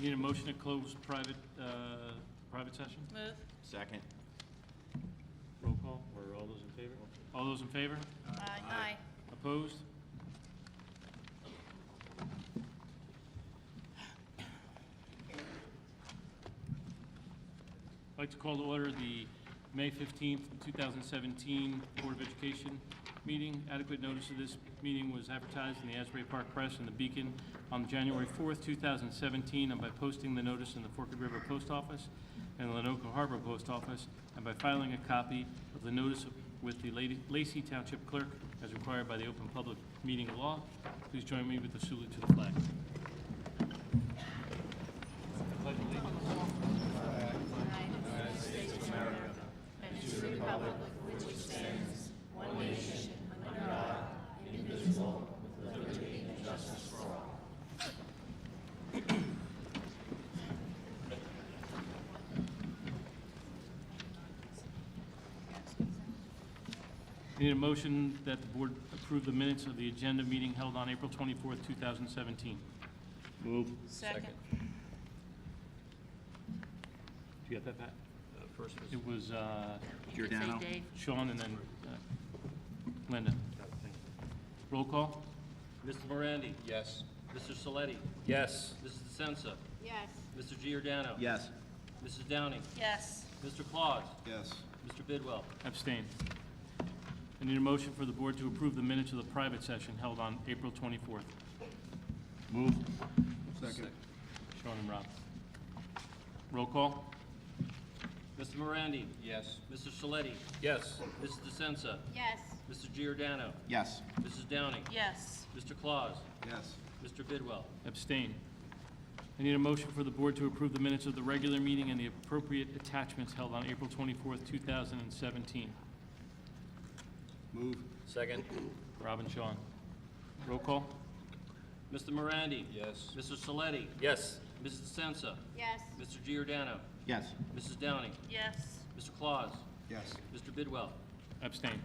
Need a motion to close private session? Move. Second. Roll call, or all those in favor? All those in favor? Aye. Opposed? I'd like to call to order the May 15th, 2017 Board of Education meeting. Adequate notice of this meeting was advertised in the Asbury Park Press and the Beacon on January 4th, 2017, and by posting the notice in the Forked River Post Office and the Lenoka Harbor Post Office, and by filing a copy of the notice with the Lacey Township Clerk as required by the Open Public Meeting Law. Please join me with the salute to the flag. Pledge allegiance. United States of America, and to the republic which stands, one nation, under God, indivisible, with liberty and justice for all. I need a motion that the board approve the minutes of the agenda meeting held on April 24th, 2017. Move. Second. Did you get that, Pat? First was It was Giordano. Say Dave. Sean and then Linda. Roll call? Mr. Morandi. Yes. Mr. Saletti. Yes. Mrs. DeSenza. Yes. Mr. Giordano. Yes. Mrs. Downing. Yes. Mr. Claus. Yes. Mr. Bidwell. Abstain. I need a motion for the board to approve the minutes of the private session held on April 24th. Move. Second. Sean and Rob. Roll call? Mr. Morandi. Yes. Mr. Saletti. Yes. Mrs. DeSenza. Yes. Mr. Giordano. Yes. Mrs. Downing. Yes. Mr. Claus. Yes. Mr. Bidwell. Abstain. I need a motion for the board to approve the minutes of the regular meeting and the appropriate attachments held on April 24th, 2017. Move. Second. Rob and Sean. Roll call? Mr. Morandi. Yes. Mr. Saletti. Yes. Mrs. DeSenza. Yes. Mr. Giordano. Yes. Mrs. Downing. Yes. Mr. Claus. Yes. Mr. Bidwell. Abstain.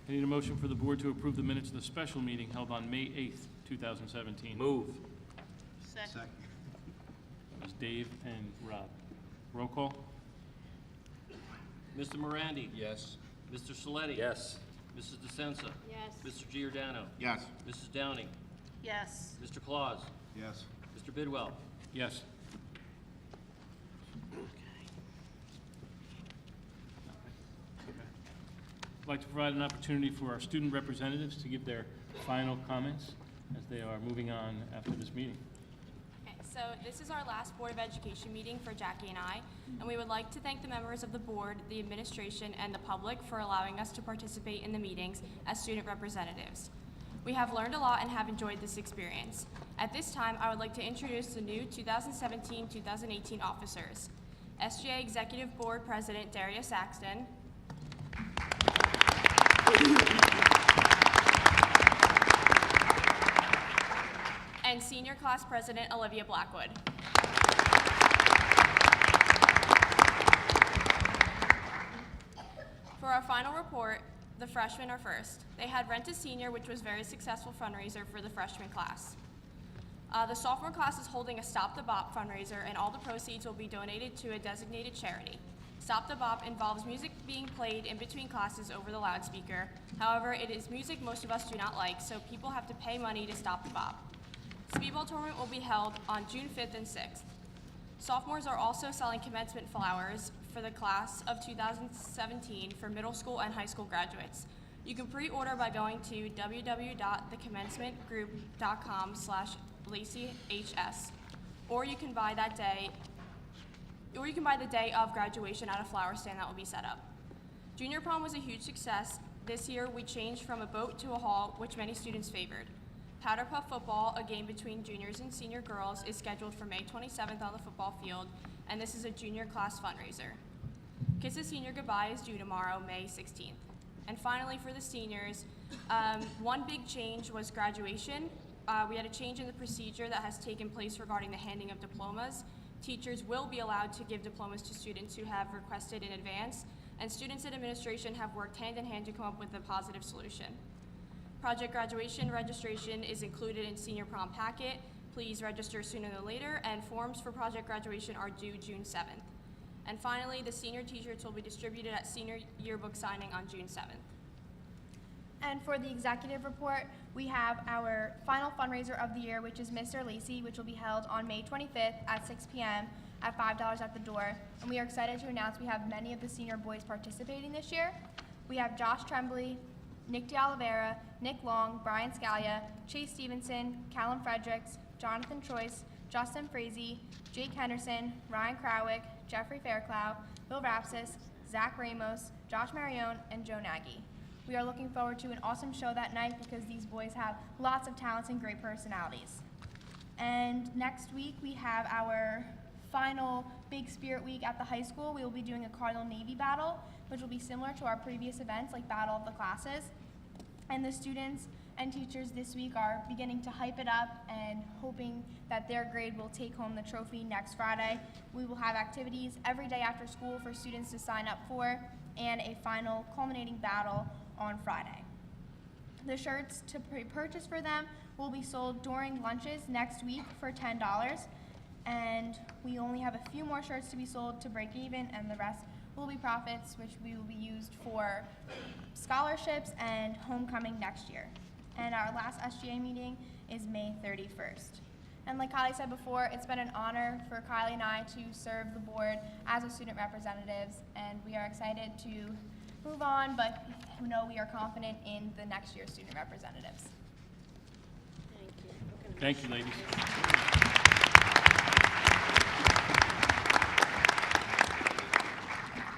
I need a motion for the board to approve the minutes of the special meeting held on May 8th, 2017. Move. Second. It was Dave and Rob. Roll call? Mr. Morandi. Yes. Mr. Saletti. Yes. Mrs. DeSenza. Yes. Mr. Giordano. Yes. Mrs. Downing. Yes. Mr. Claus. Yes. Mr. Bidwell. Yes. I'd like to provide an opportunity for our student representatives to give their final comments as they are moving on after this meeting. Okay, so this is our last Board of Education meeting for Jackie and I, and we would like to thank the members of the board, the administration, and the public for allowing us to participate in the meetings as student representatives. We have learned a lot and have enjoyed this experience. At this time, I would like to introduce the new 2017-2018 officers. SGA Executive Board President Darius Saxton, and Senior Class President Olivia Blackwood. For our final report, the freshmen are first. They had Rent a Senior, which was a very successful fundraiser for the freshman class. The sophomore class is holding a Stop the Bop fundraiser, and all the proceeds will be donated to a designated charity. Stop the Bop involves music being played in between classes over the loudspeaker. However, it is music most of us do not like, so people have to pay money to stop the bop. Speedball tournament will be held on June 5th and 6th. Sophomores are also selling commencement flowers for the class of 2017 for middle school and high school graduates. You can pre-order by going to www.thecommencementgroup.com/LaceyHS, or you can buy the day of graduation at a flower stand that will be set up. Junior prom was a huge success. This year we changed from a boat to a hall, which many students favored. Powder Puff football, a game between juniors and senior girls, is scheduled for May 27th on the football field, and this is a junior class fundraiser. Kiss a Senior Goodbye is due tomorrow, May 16th. And finally, for the seniors, one big change was graduation. We had a change in the procedure that has taken place regarding the handing of diplomas. Teachers will be allowed to give diplomas to students who have requested in advance, and students and administration have worked hand in hand to come up with a positive solution. Project graduation registration is included in senior prom packet. Please register sooner than later, and forms for project graduation are due June 7th. And finally, the senior t-shirts will be distributed at senior yearbook signing on June 7th. And for the executive report, we have our final fundraiser of the year, which is Mr. Lacey, which will be held on May 25th at 6 p.m. at $5 at the door. And we are excited to announce we have many of the senior boys participating this year. We have Josh Tremblay, Nick DeOliveira, Nick Long, Brian Scalia, Chase Stevenson, Callum Fredericks, Jonathan Choice, Justin Frazee, Jake Henderson, Ryan Krawick, Jeffrey Fairclough, Bill Rapsis, Zach Ramos, Josh Marione, and Joe Nagy. We are looking forward to an awesome show that night because these boys have lots of talents and great personalities. And next week we have our final Big Spirit Week at the high school. We will be doing a Cardinal Navy battle, which will be similar to our previous events like Battle of the Classes. And the students and teachers this week are beginning to hype it up and hoping that their grade will take home the trophy next Friday. We will have activities every day after school for students to sign up for, and a final culminating battle on Friday. The shirts to purchase for them will be sold during lunches next week for $10, and we only have a few more shirts to be sold to break even, and the rest will be profits, which will be used for scholarships and homecoming next year. And our last SGA meeting is May 31st. And like Kylie said before, it's been an honor for Kylie and I to serve the board as a student representatives, and we are excited to move on, but we know we are confident in the next year's student representatives. Thank you, ladies.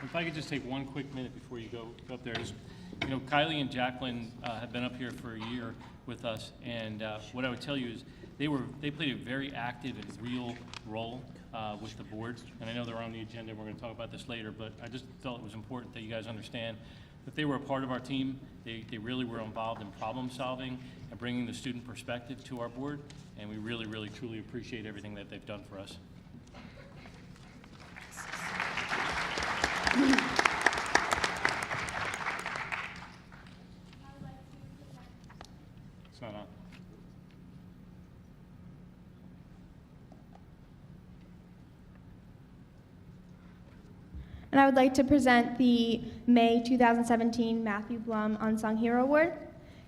If I could just take one quick minute before you go up there. Just, you know, Kylie and Jacqueline have been up here for a year with us, and what I would tell you is they played a very active and real role with the board. And I know they're on the agenda, and we're going to talk about this later, but I just felt it was important that you guys understand that they were a part of our team. They really were involved in problem solving and bringing the student perspective to our board, and we really, really, truly appreciate everything that they've done for us. It's not on. And I would like to present the May 2017 Matthew Blum Unsung Hero Award.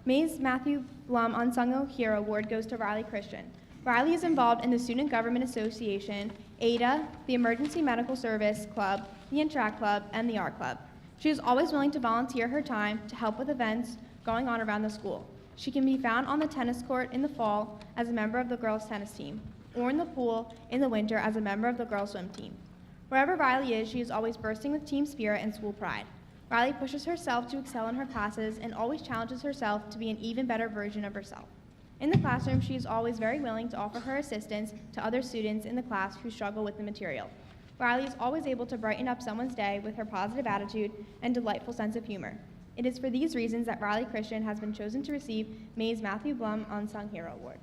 May's Matthew Blum Unsung Hero Award goes to Riley Christian. Riley is involved in the Student Government Association, ADA, the Emergency Medical Service Club, the Interact Club, and the Art Club. She is always willing to volunteer her time to help with events going on around the school. She can be found on the tennis court in the fall as a member of the girls' tennis team, or in the pool in the winter as a member of the girls' swim team. Wherever Riley is, she is always bursting with team spirit and school pride. Riley pushes herself to excel in her classes and always challenges herself to be an even better version of herself. In the classroom, she is always very willing to offer her assistance to other students in the class who struggle with the material. Riley is always able to brighten up someone's day with her positive attitude and delightful sense of humor. It is for these reasons that Riley Christian has been chosen to receive May's Matthew Blum Unsung Hero Award.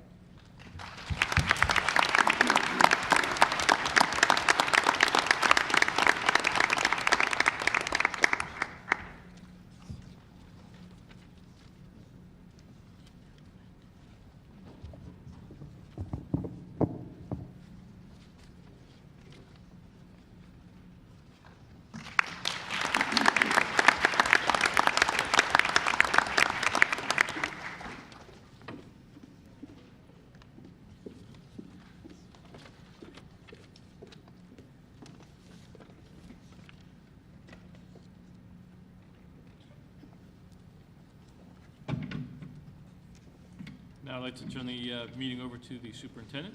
Now I'd like to turn the meeting over to the superintendent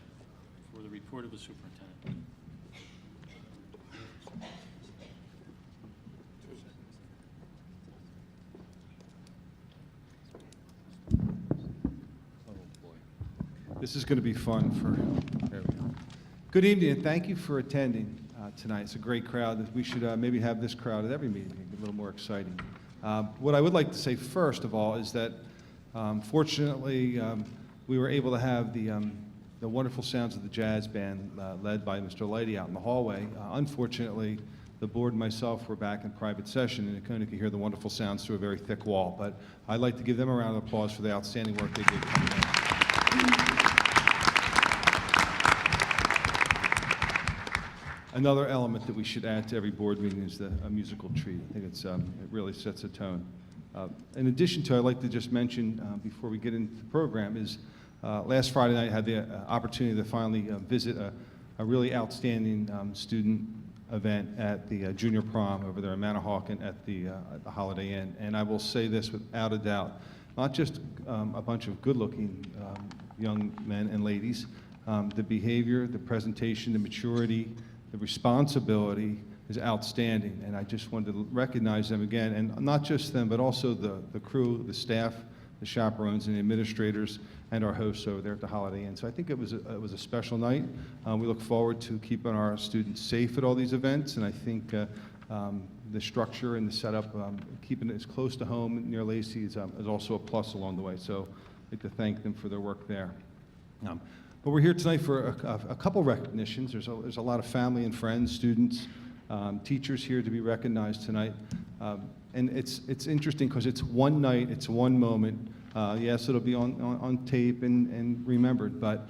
for the report of the superintendent. This is going to be fun for, there we go. Good evening, and thank you for attending tonight. It's a great crowd. We should maybe have this crowd at every meeting, make it a little more exciting. What I would like to say first of all is that fortunately, we were able to have the wonderful sounds of the jazz band led by Mr. Lighty out in the hallway. Unfortunately, the board and myself were back in private session, and you could hear the wonderful sounds through a very thick wall. But I'd like to give them a round of applause for the outstanding work they did coming in. another element that we should add to every board meeting is a musical treat. I think it really sets a tone. In addition to, I'd like to just mention, before we get into the program, is last Friday night I had the opportunity to finally visit a really outstanding student event at the junior prom over there in Manahawkin at the Holiday Inn. And I will say this without a doubt, not just a bunch of good-looking young men and ladies, the behavior, the presentation, the maturity, the responsibility is outstanding. And I just wanted to recognize them again, and not just them, but also the crew, the staff, the chaperones, and the administrators, and our hosts over there at the Holiday Inn. So I think it was a special night. We look forward to keeping our students safe at all these events, and I think the structure and the setup, keeping it as close to home near Lacey is also a plus along the way. So I'd like to thank them for their work there. But we're here tonight for a couple recognitions. There's a lot of family and friends, students, teachers here to be recognized tonight. And it's interesting because it's one night, it's one moment. Yes, it'll be on tape and remembered, but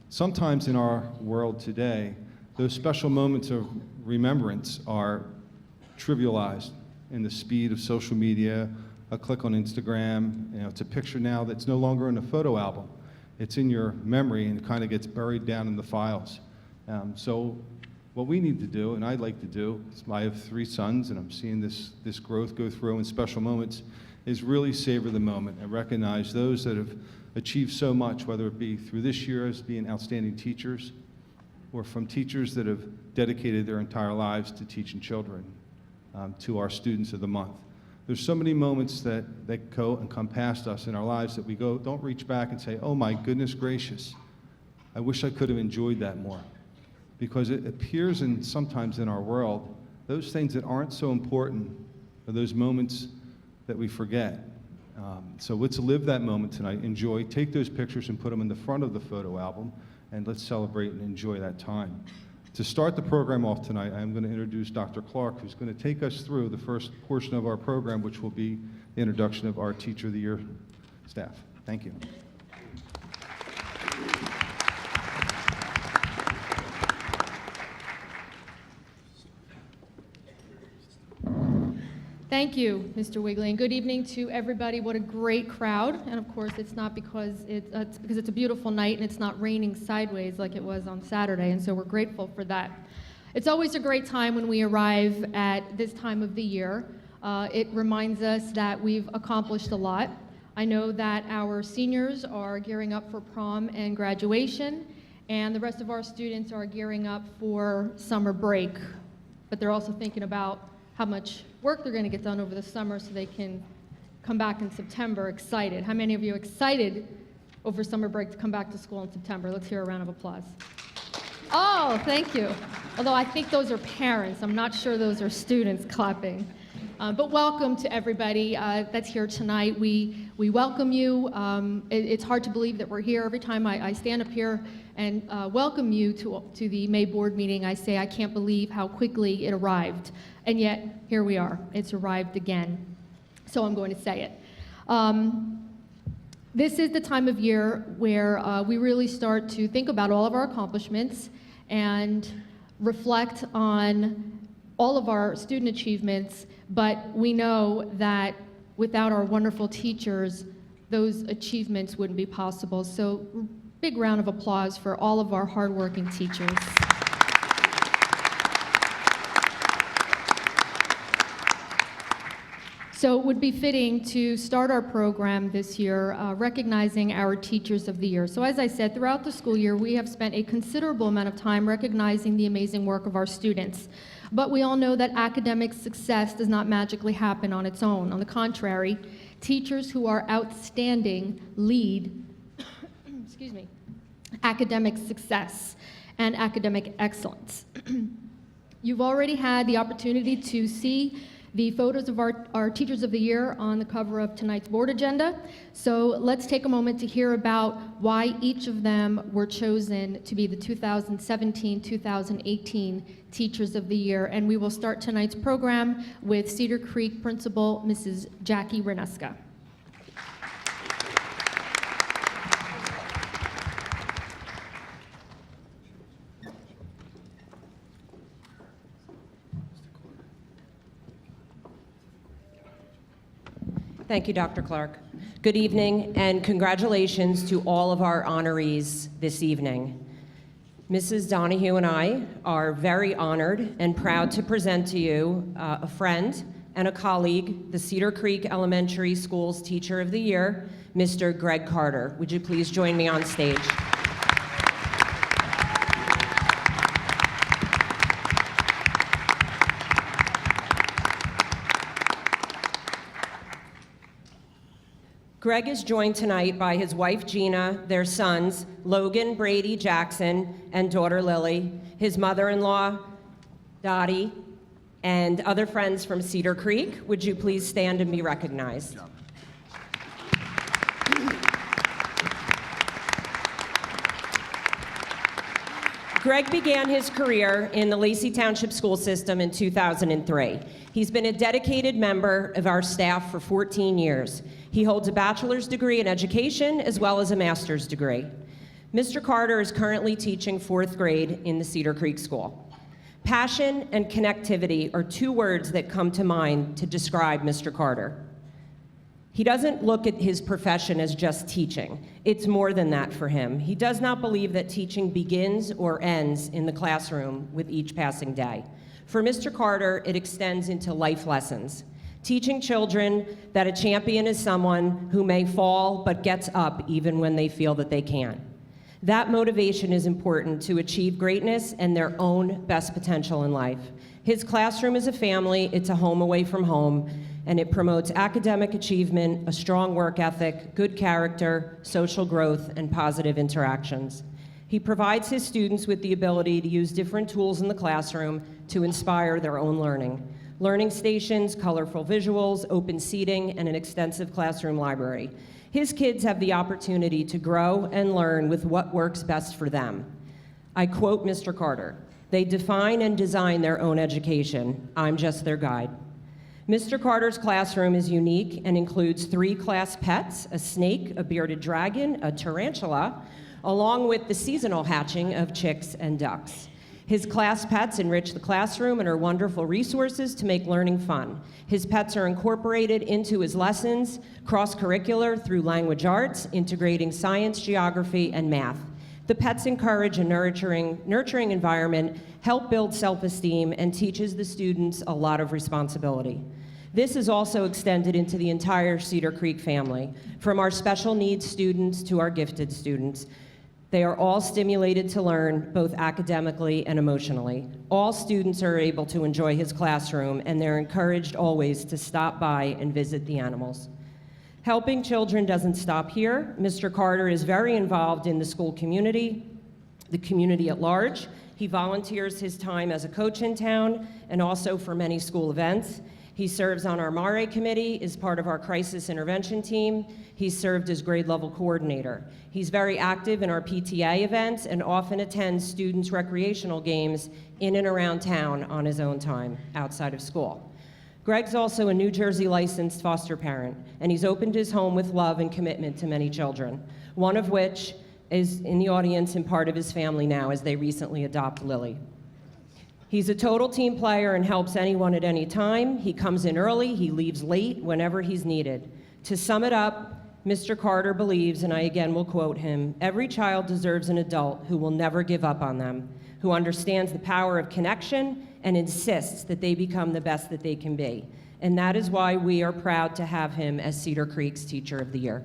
sometimes in our world today, those special moments of remembrance are trivialized in the speed of social media, a click on Instagram. It's a picture now that's no longer in a photo album. It's in your memory and it kind of gets buried down in the files. So what we need to do, and I'd like to do, I have 3 sons and I'm seeing this growth go through in special moments, is really savor the moment and recognize those that have achieved so much, whether it be through this year as being outstanding teachers, or from teachers that have dedicated their entire lives to teaching children, to our students of the month. There's so many moments that go and come past us in our lives that we don't reach back and say, oh my goodness gracious, I wish I could have enjoyed that more. Because it appears sometimes in our world, those things that aren't so important are those moments that we forget. So let's live that moment tonight, enjoy, take those pictures and put them in the front of the photo album, and let's celebrate and enjoy that time. To start the program off tonight, I'm going to introduce Dr. Clark, who's going to take us through the first portion of our program, which will be the introduction of our Teacher of the Year staff. Thank you. Thank you, Mr. Wigley, and good evening to everybody. What a great crowd, and of course it's not because it's a beautiful night and it's not raining sideways like it was on Saturday, and so we're grateful for that. It's always a great time when we arrive at this time of the year. It reminds us that we've accomplished a lot. I know that our seniors are gearing up for prom and graduation, and the rest of our students are gearing up for summer break, but they're also thinking about how much work they're going to get done over the summer so they can come back in September excited. How many of you are excited over summer break to come back to school in September? Let's hear a round of applause. Oh, thank you. Although I think those are parents. I'm not sure those are students clapping. But welcome to everybody that's here tonight. We welcome you. It's hard to believe that we're here. Every time I stand up here and welcome you to the May board meeting, I say I can't believe how quickly it arrived. And yet, here we are. It's arrived again. So I'm going to say it. This is the time of year where we really start to think about all of our accomplishments and reflect on all of our student achievements, but we know that without our wonderful teachers, those achievements wouldn't be possible. So big round of applause for all of our hardworking teachers. So it would be fitting to start our program this year recognizing our Teachers of the Year. So as I said, throughout the school year, we have spent a considerable amount of time recognizing the amazing work of our students. But we all know that academic success does not magically happen on its own. On the contrary, teachers who are outstanding lead excuse me, academic success and academic excellence. You've already had the opportunity to see the photos of our Teachers of the Year on the cover of tonight's board agenda. So let's take a moment to hear about why each of them were chosen to be the 2017-2018 Teachers of the Year. And we will start tonight's program with Cedar Creek Principal Mrs. Jackie Reneska. Thank you, Dr. Clark. Good evening, and congratulations to all of our honorees this evening. Mrs. Donahue and I are very honored and proud to present to you a friend and a colleague, the Cedar Creek Elementary School's Teacher of the Year, Mr. Greg Carter. Would you please join me on stage? Greg is joined tonight by his wife Gina, their sons Logan, Brady, Jackson, and daughter Lily, his mother-in-law Dottie, and other friends from Cedar Creek. Would you please stand and be recognized? Greg began his career in the Lacey Township School System in 2003. He's been a dedicated member of our staff for 14 years. He holds a bachelor's degree in education as well as a master's degree. Mr. Carter is currently teaching 4th grade in the Cedar Creek School. Passion and connectivity are two words that come to mind to describe Mr. Carter. He doesn't look at his profession as just teaching. It's more than that for him. He does not believe that teaching begins or ends in the classroom with each passing day. For Mr. Carter, it extends into life lessons. Teaching children that a champion is someone who may fall but gets up even when they feel that they can't. That motivation is important to achieve greatness and their own best potential in life. His classroom is a family, it's a home away from home, and it promotes academic achievement, a strong work ethic, good character, social growth, and positive interactions. He provides his students with the ability to use different tools in the classroom to inspire their own learning. Learning stations, colorful visuals, open seating, and an extensive classroom library. His kids have the opportunity to grow and learn with what works best for them. I quote Mr. Carter, "They define and design their own education. I'm just their guide." Mr. Carter's classroom is unique and includes 3 class pets, a snake, a bearded dragon, a tarantula, along with the seasonal hatching of chicks and ducks. His class pets enrich the classroom and are wonderful resources to make learning fun. His pets are incorporated into his lessons, cross-curricular through language arts, integrating science, geography, and math. The pets encourage a nurturing environment, help build self-esteem, and teaches the students a lot of responsibility. This is also extended into the entire Cedar Creek family, from our special needs students to our gifted students. They are all stimulated to learn, both academically and emotionally. All students are able to enjoy his classroom, and they're encouraged always to stop by and visit the animals. Helping children doesn't stop here. Mr. Carter is very involved in the school community, the community at large. He volunteers his time as a coach in town and also for many school events. He serves on our MARE committee, is part of our crisis intervention team. He's served as grade level coordinator. He's very active in our PTA events and often attends students' recreational games in and around town on his own time outside of school. Greg's also a New Jersey licensed foster parent, and he's opened his home with love and commitment to many children, one of which is in the audience and part of his family now as they recently adopt Lily. He's a total team player and helps anyone at any time. He comes in early, he leaves late whenever he's needed. To sum it up, Mr. Carter believes, and I again will quote him, "Every child deserves an adult who will never give up on them, who understands the power of connection and insists that they become the best that they can be." And that is why we are proud to have him as Cedar Creek's Teacher of the Year.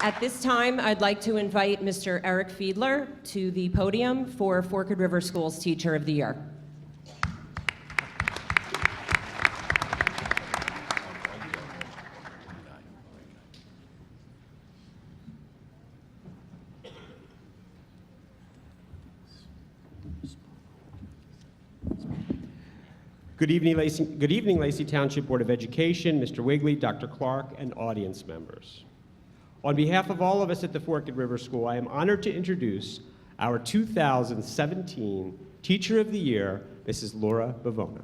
At this time, I'd like to invite Mr. Eric Fiedler to the podium for Forked River Schools Teacher of the Year. Good evening, Lacey Township Board of Education, Mr. Wigley, Dr. Clark, and audience members. On behalf of all of us at the Forked River School, I am honored to introduce our 2017 Teacher of the Year, Mrs. Laura Bavona.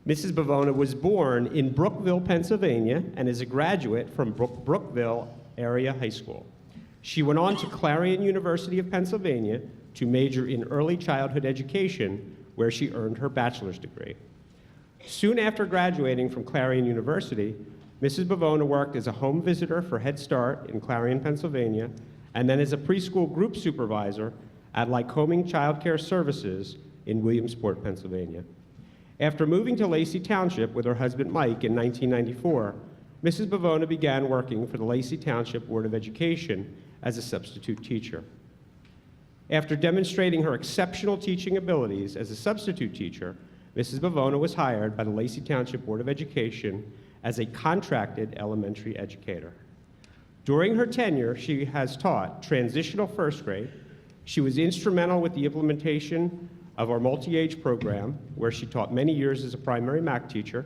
Mrs. Bavona was born in Brookville, Pennsylvania, and is a graduate from Brookville Area High School. She went on to Clarion University of Pennsylvania to major in early childhood education, where she earned her bachelor's degree. Soon after graduating from Clarion University, Mrs. Bavona worked as a home visitor for Head Start in Clarion, Pennsylvania, and then as a preschool group supervisor at Lycoming Child Care Services in Williamsport, Pennsylvania. After moving to Lacey Township with her husband Mike in 1994, Mrs. Bavona began working for the Lacey Township Board of Education as a substitute teacher. After demonstrating her exceptional teaching abilities as a substitute teacher, Mrs. Bavona was hired by the Lacey Township Board of Education as a contracted elementary educator. During her tenure, she has taught transitional first grade. She was instrumental with the implementation of our multi-age program, where she taught many years as a primary math teacher.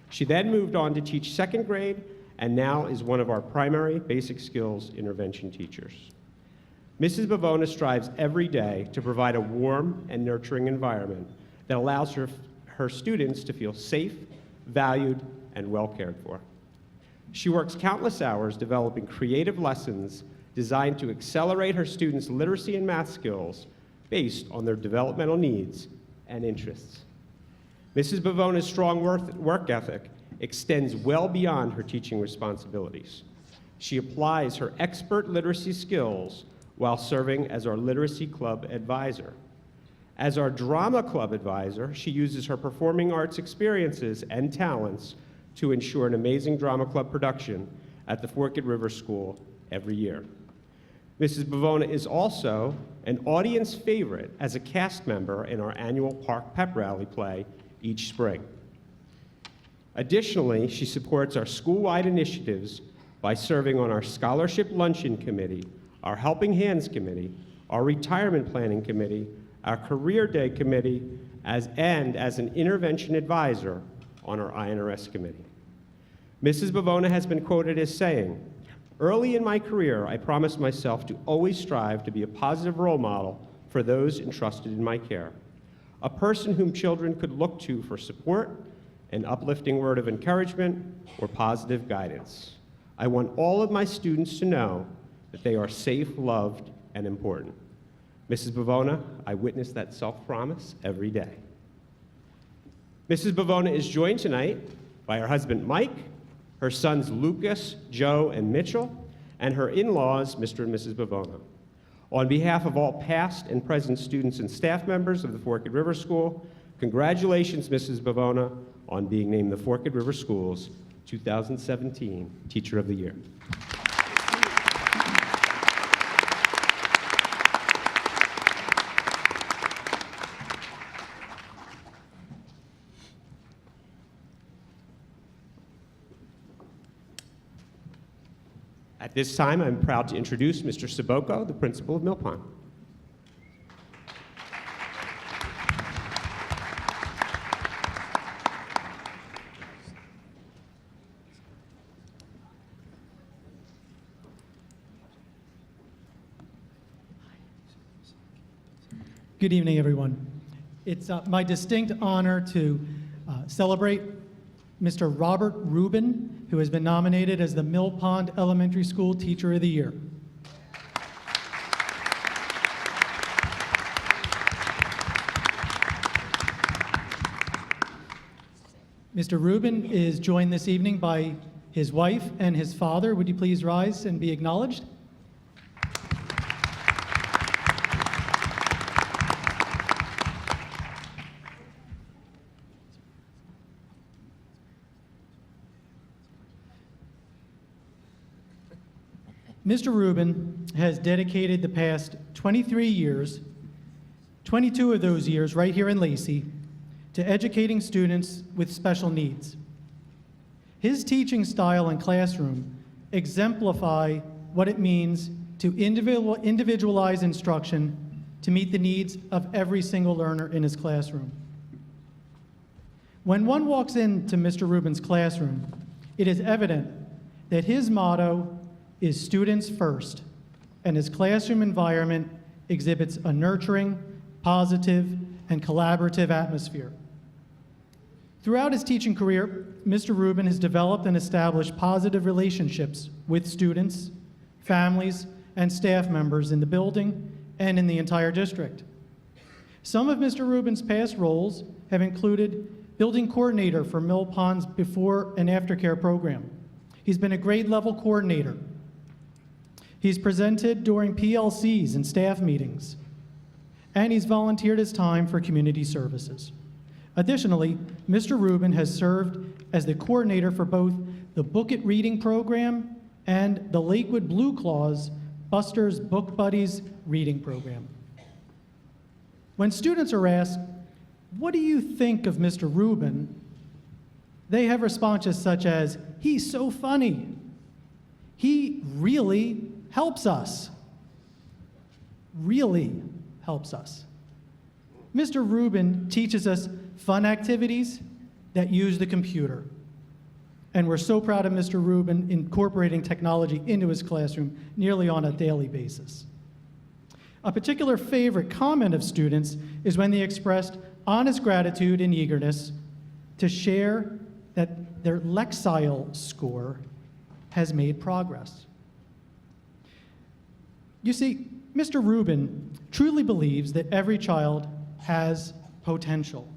She then moved on to teach second grade, and now is one of our primary basic skills intervention teachers. Mrs. Bavona strives every day to provide a warm and nurturing environment that allows her students to feel safe, valued, and well cared for. She works countless hours developing creative lessons designed to accelerate her students' literacy and math skills based on their developmental needs and interests. Mrs. Bavona's strong work ethic extends well beyond her teaching responsibilities. She applies her expert literacy skills while serving as our literacy club advisor. As our drama club advisor, she uses her performing arts experiences and talents to ensure an amazing drama club production at the Forked River School every year. Mrs. Bavona is also an audience favorite as a cast member in our annual Park Pep Rally play each spring. Additionally, she supports our school-wide initiatives by serving on our Scholarship Luncheon Committee, our Helping Hands Committee, our Retirement Planning Committee, our Career Day Committee, and as an intervention advisor on our INRS Committee. Mrs. Bavona has been quoted as saying, "Early in my career, I promised myself to always strive to be a positive role model for those entrusted in my care, a person whom children could look to for support, an uplifting word of encouragement, or positive guidance. I want all of my students to know that they are safe, loved, and important." Mrs. Bavona, I witness that self-promise every day. Mrs. Bavona is joined tonight by her husband Mike, her sons Lucas, Joe, and Mitchell, and her in-laws, Mr. and Mrs. Bavona. On behalf of all past and present students and staff members of the Forked River School, congratulations, Mrs. Bavona, on being named the Forked River School's 2017 Teacher of the Year. At this time, I'm proud to introduce Mr. Saboko, the principal of Mill Pond. Good evening, everyone. It's my distinct honor to celebrate Mr. Robert Rubin, who has been nominated as the Mill Pond Elementary School Teacher of the Year. Mr. Rubin is joined this evening by his wife and his father. Would you please rise and be acknowledged? Mr. Rubin has dedicated the past 23 years, 22 of those years right here in Lacey, to educating students with special needs. His teaching style and classroom exemplify what it means to individualize instruction to meet the needs of every single learner in his classroom. When one walks into Mr. Rubin's classroom, it is evident that his motto is students first, and his classroom environment exhibits a nurturing, positive, and collaborative atmosphere. Throughout his teaching career, Mr. Rubin has developed and established positive relationships with students, families, and staff members in the building and in the entire district. Some of Mr. Rubin's past roles have included building coordinator for Mill Pond's before and after care program. He's been a grade level coordinator. He's presented during PLCs and staff meetings, and he's volunteered his time for community services. Additionally, Mr. Rubin has served as the coordinator for both the Book It Reading program and the Lakewood Blue Claws Buster's Book Buddies reading program. When students are asked, "What do you think of Mr. Rubin?" they have responses such as, "He's so funny. He really helps us." Really helps us. Mr. Rubin teaches us fun activities that use the computer. And we're so proud of Mr. Rubin incorporating technology into his classroom nearly on a daily basis. A particular favorite comment of students is when they expressed honest gratitude and eagerness to share that their Lexile score has made progress. You see, Mr. Rubin truly believes that every child has potential.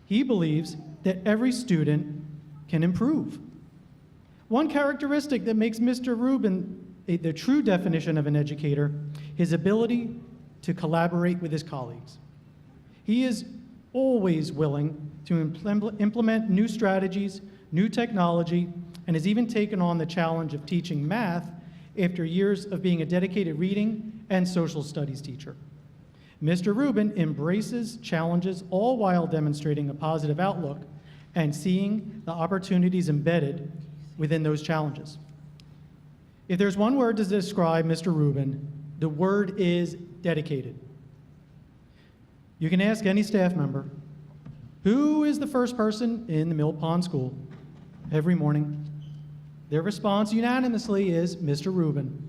He believes that every student can improve. One characteristic that makes Mr. Rubin the true definition of an educator, his ability to collaborate with his colleagues. He is always willing to implement new strategies, new technology, and has even taken on the challenge of teaching math after years of being a dedicated reading and social studies teacher. Mr. Rubin embraces challenges, all while demonstrating a positive outlook and seeing the opportunities embedded within those challenges. If there's one word to describe Mr. Rubin, the word is dedicated. You can ask any staff member, who is the first person in the Mill Pond School every morning? Their response unanimously is Mr. Rubin.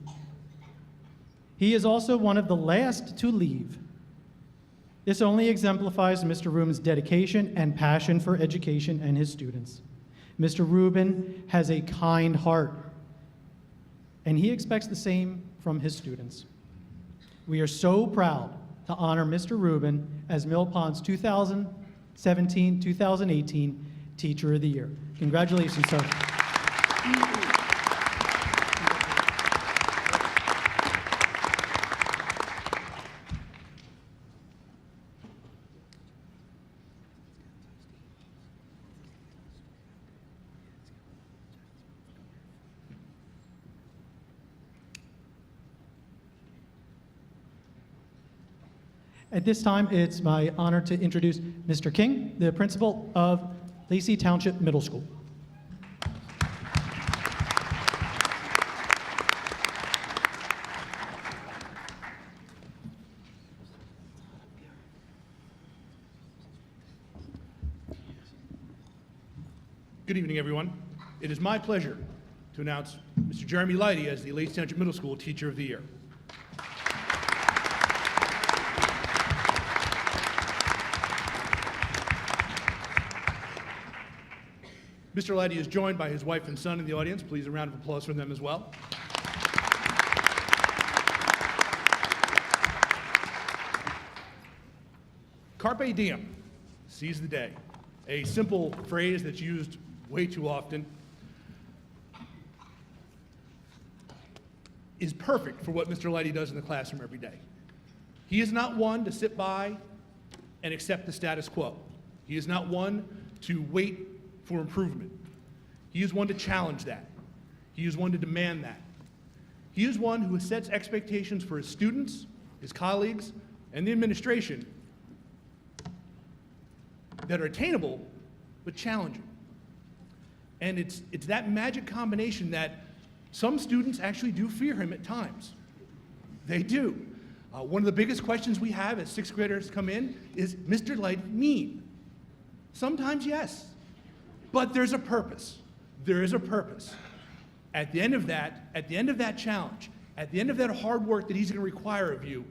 He is also one of the last to leave. This only exemplifies Mr. Rubin's dedication and passion for education and his students. Mr. Rubin has a kind heart, and he expects the same from his students. We are so proud to honor Mr. Rubin as Mill Pond's 2017-2018 Teacher of the Year. Congratulations, sir. At this time, it's my honor to introduce Mr. King, the principal of Lacey Township Middle School. Good evening, everyone. It is my pleasure to announce Mr. Jeremy Leidy as the Lacey Township Middle School Teacher of the Year. Mr. Leidy is joined by his wife and son in the audience. Please, a round of applause for them as well. Carpe diem, seize the day. A simple phrase that's used way too often, is perfect for what Mr. Leidy does in the classroom every day. He is not one to sit by and accept the status quo. He is not one to wait for improvement. He is one to challenge that. He is one to demand that. He is one who sets expectations for his students, his colleagues, and the administration that are attainable but challenging. And it's that magic combination that some students actually do fear him at times. They do. One of the biggest questions we have as sixth graders come in is, Mr. Leidy mean? Sometimes yes. But there's a purpose. There is a purpose. At the end of that challenge, at the end of that hard work that he's going to require of you,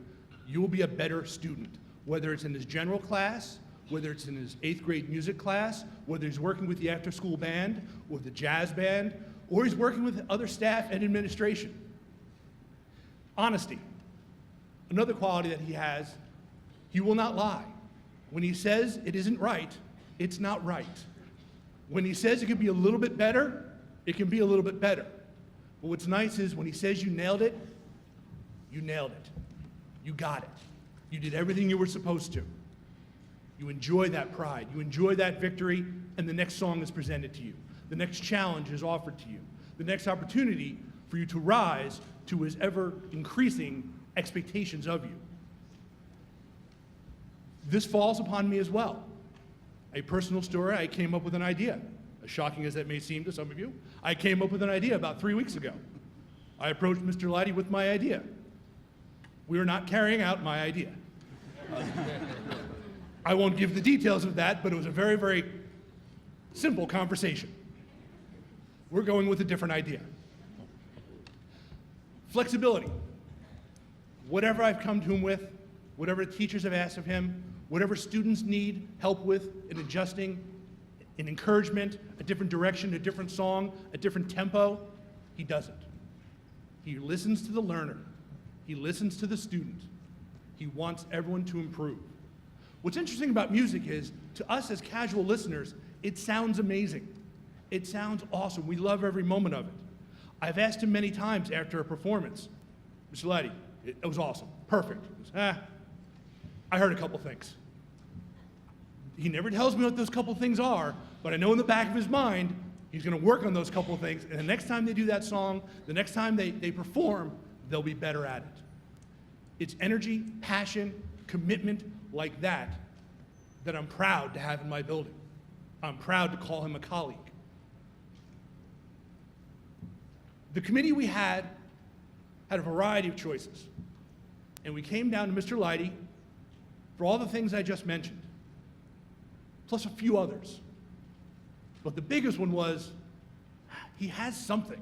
you will be a better student, whether it's in his general class whether it's in his 8th grade music class, whether he's working with the after-school band or the jazz band, or he's working with other staff and administration. Honesty. Another quality that he has, he will not lie. When he says it isn't right, it's not right. When he says it could be a little bit better, it can be a little bit better. But what's nice is when he says you nailed it, you nailed it. You got it. You did everything you were supposed to. You enjoy that pride. You enjoy that victory, and the next song is presented to you. The next challenge is offered to you. The next opportunity for you to rise to his ever-increasing expectations of you. This falls upon me as well. A personal story, I came up with an idea. As shocking as that may seem to some of you, I came up with an idea about 3 weeks ago. I approached Mr. Leidy with my idea. We are not carrying out my idea. I won't give the details of that, but it was a very, very simple conversation. We're going with a different idea. Flexibility. Whatever I've come to him with, whatever teachers have asked of him, whatever students need help with in adjusting, in encouragement, a different direction, a different song, a different tempo, he does it. He listens to the learner. He listens to the student. He wants everyone to improve. What's interesting about music is, to us as casual listeners, it sounds amazing. It sounds awesome. We love every moment of it. I've asked him many times after a performance, Mr. Leidy, it was awesome, perfect. He goes, I heard a couple things. He never tells me what those couple things are, but I know in the back of his mind, he's gonna work on those couple things, and the next time they do that song, the next time they perform, they'll be better at it. It's energy, passion, commitment like that that I'm proud to have in my building. I'm proud to call him a colleague. The committee we had a variety of choices, and we came down to Mr. Leidy for all the things I just mentioned, plus a few others. But the biggest one was, he has something.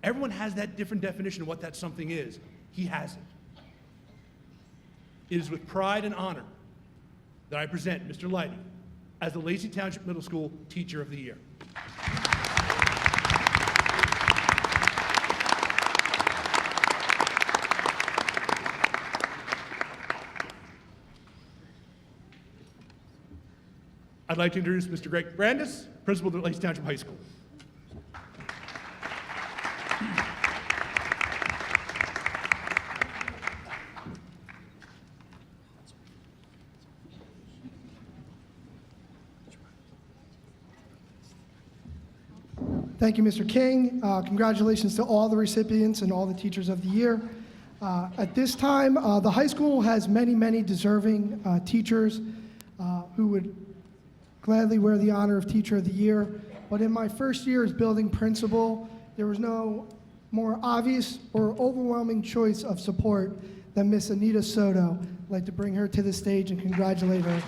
Everyone has that different definition of what that something is. He has it. It is with pride and honor that I present Mr. Leidy as the Lacey Township Middle School Teacher of the Year. I'd like to introduce Mr. Greg Brandis, Principal of Lacey Township High School. Thank you, Mr. King. Congratulations to all the recipients and all the Teachers of the Year. At this time, the high school has many, many deserving teachers who would gladly wear the honor of Teacher of the Year. But in my first year as building principal, there was no more obvious or overwhelming choice of support than Miss Anita Soto. I'd like to bring her to the stage and congratulate her.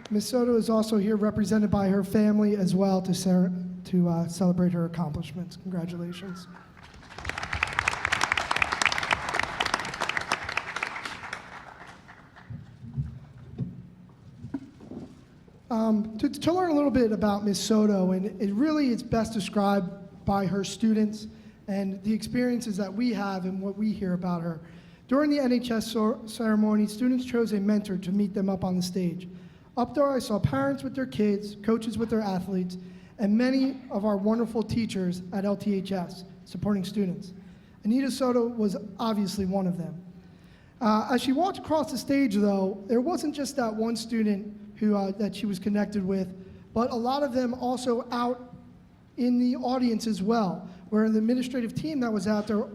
Ms. Soto is also here represented by her family as well to celebrate her accomplishments. Congratulations. To learn a little bit about Ms. Soto, and it's best described by her students and the experiences that we have and what we hear about her. During the NHS ceremony, students chose a mentor to meet them up on the stage. Up there, I saw parents with their kids, coaches with their athletes, and many of our wonderful teachers at LTHS supporting students. Anita Soto was obviously one of them. As she walked across the stage, though, there wasn't just that one student that she was connected with, but a lot of them also out in the audience as well, where the administrative team that was out there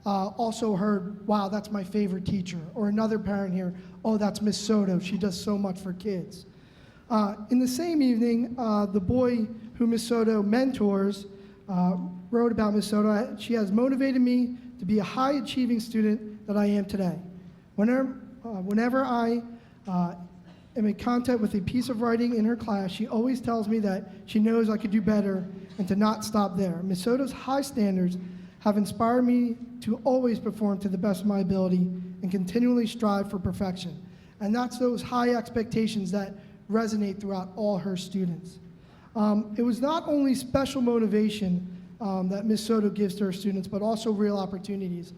also heard, wow, that's my favorite teacher. Or another parent here, oh, that's Miss Soto, she does so much for kids. In the same evening, the boy who Miss Soto mentors wrote about Miss Soto. She has motivated me to be a high-achieving student that I am today. Whenever I am in contact with a piece of writing in her class, she always tells me that she knows I could do better and to not stop there. Ms. Soto's high standards have inspired me to always perform to the best of my ability and continually strive for perfection. And that's those high expectations that resonate throughout all her students. It was not only special motivation that Ms. Soto gives to her students, but also real opportunities.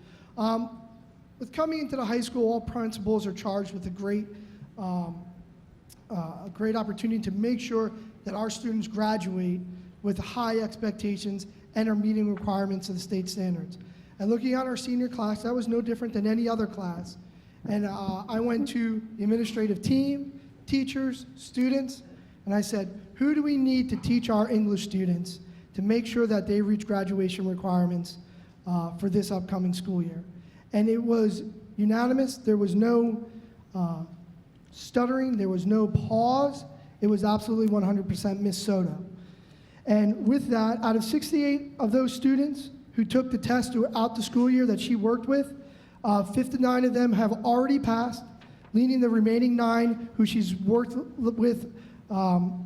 With coming into the high school, all principals are charged with a great opportunity to make sure that our students graduate with high expectations and are meeting requirements of the state standards. And looking at our senior class, that was no different than any other class. And I went to the administrative team, teachers, students, and I said, who do we need to teach our English students to make sure that they reach graduation requirements for this upcoming school year? And it was unanimous. There was no stuttering. There was no pause. It was absolutely 100% Miss Soto. And with that, out of 68 of those students who took the test throughout the school year that she worked with, 59 of them have already passed, leaving the remaining 9 who she's worked with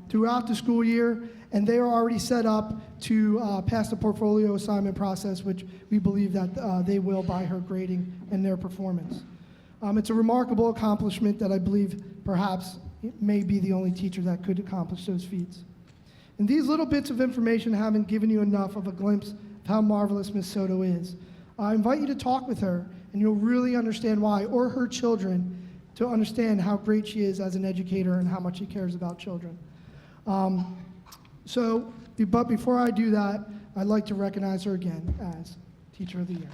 throughout the school year, and they are already set up to pass the portfolio assignment process, which we believe that they will by her grading and their performance. It's a remarkable accomplishment that I believe perhaps may be the only teacher that could accomplish those feats. And these little bits of information haven't given you enough of a glimpse of how marvelous Miss Soto is. I invite you to talk with her, and you'll really understand why, or her children, to understand how great she is as an educator and how much she cares about children. But before I do that, I'd like to recognize her again as Teacher of the Year.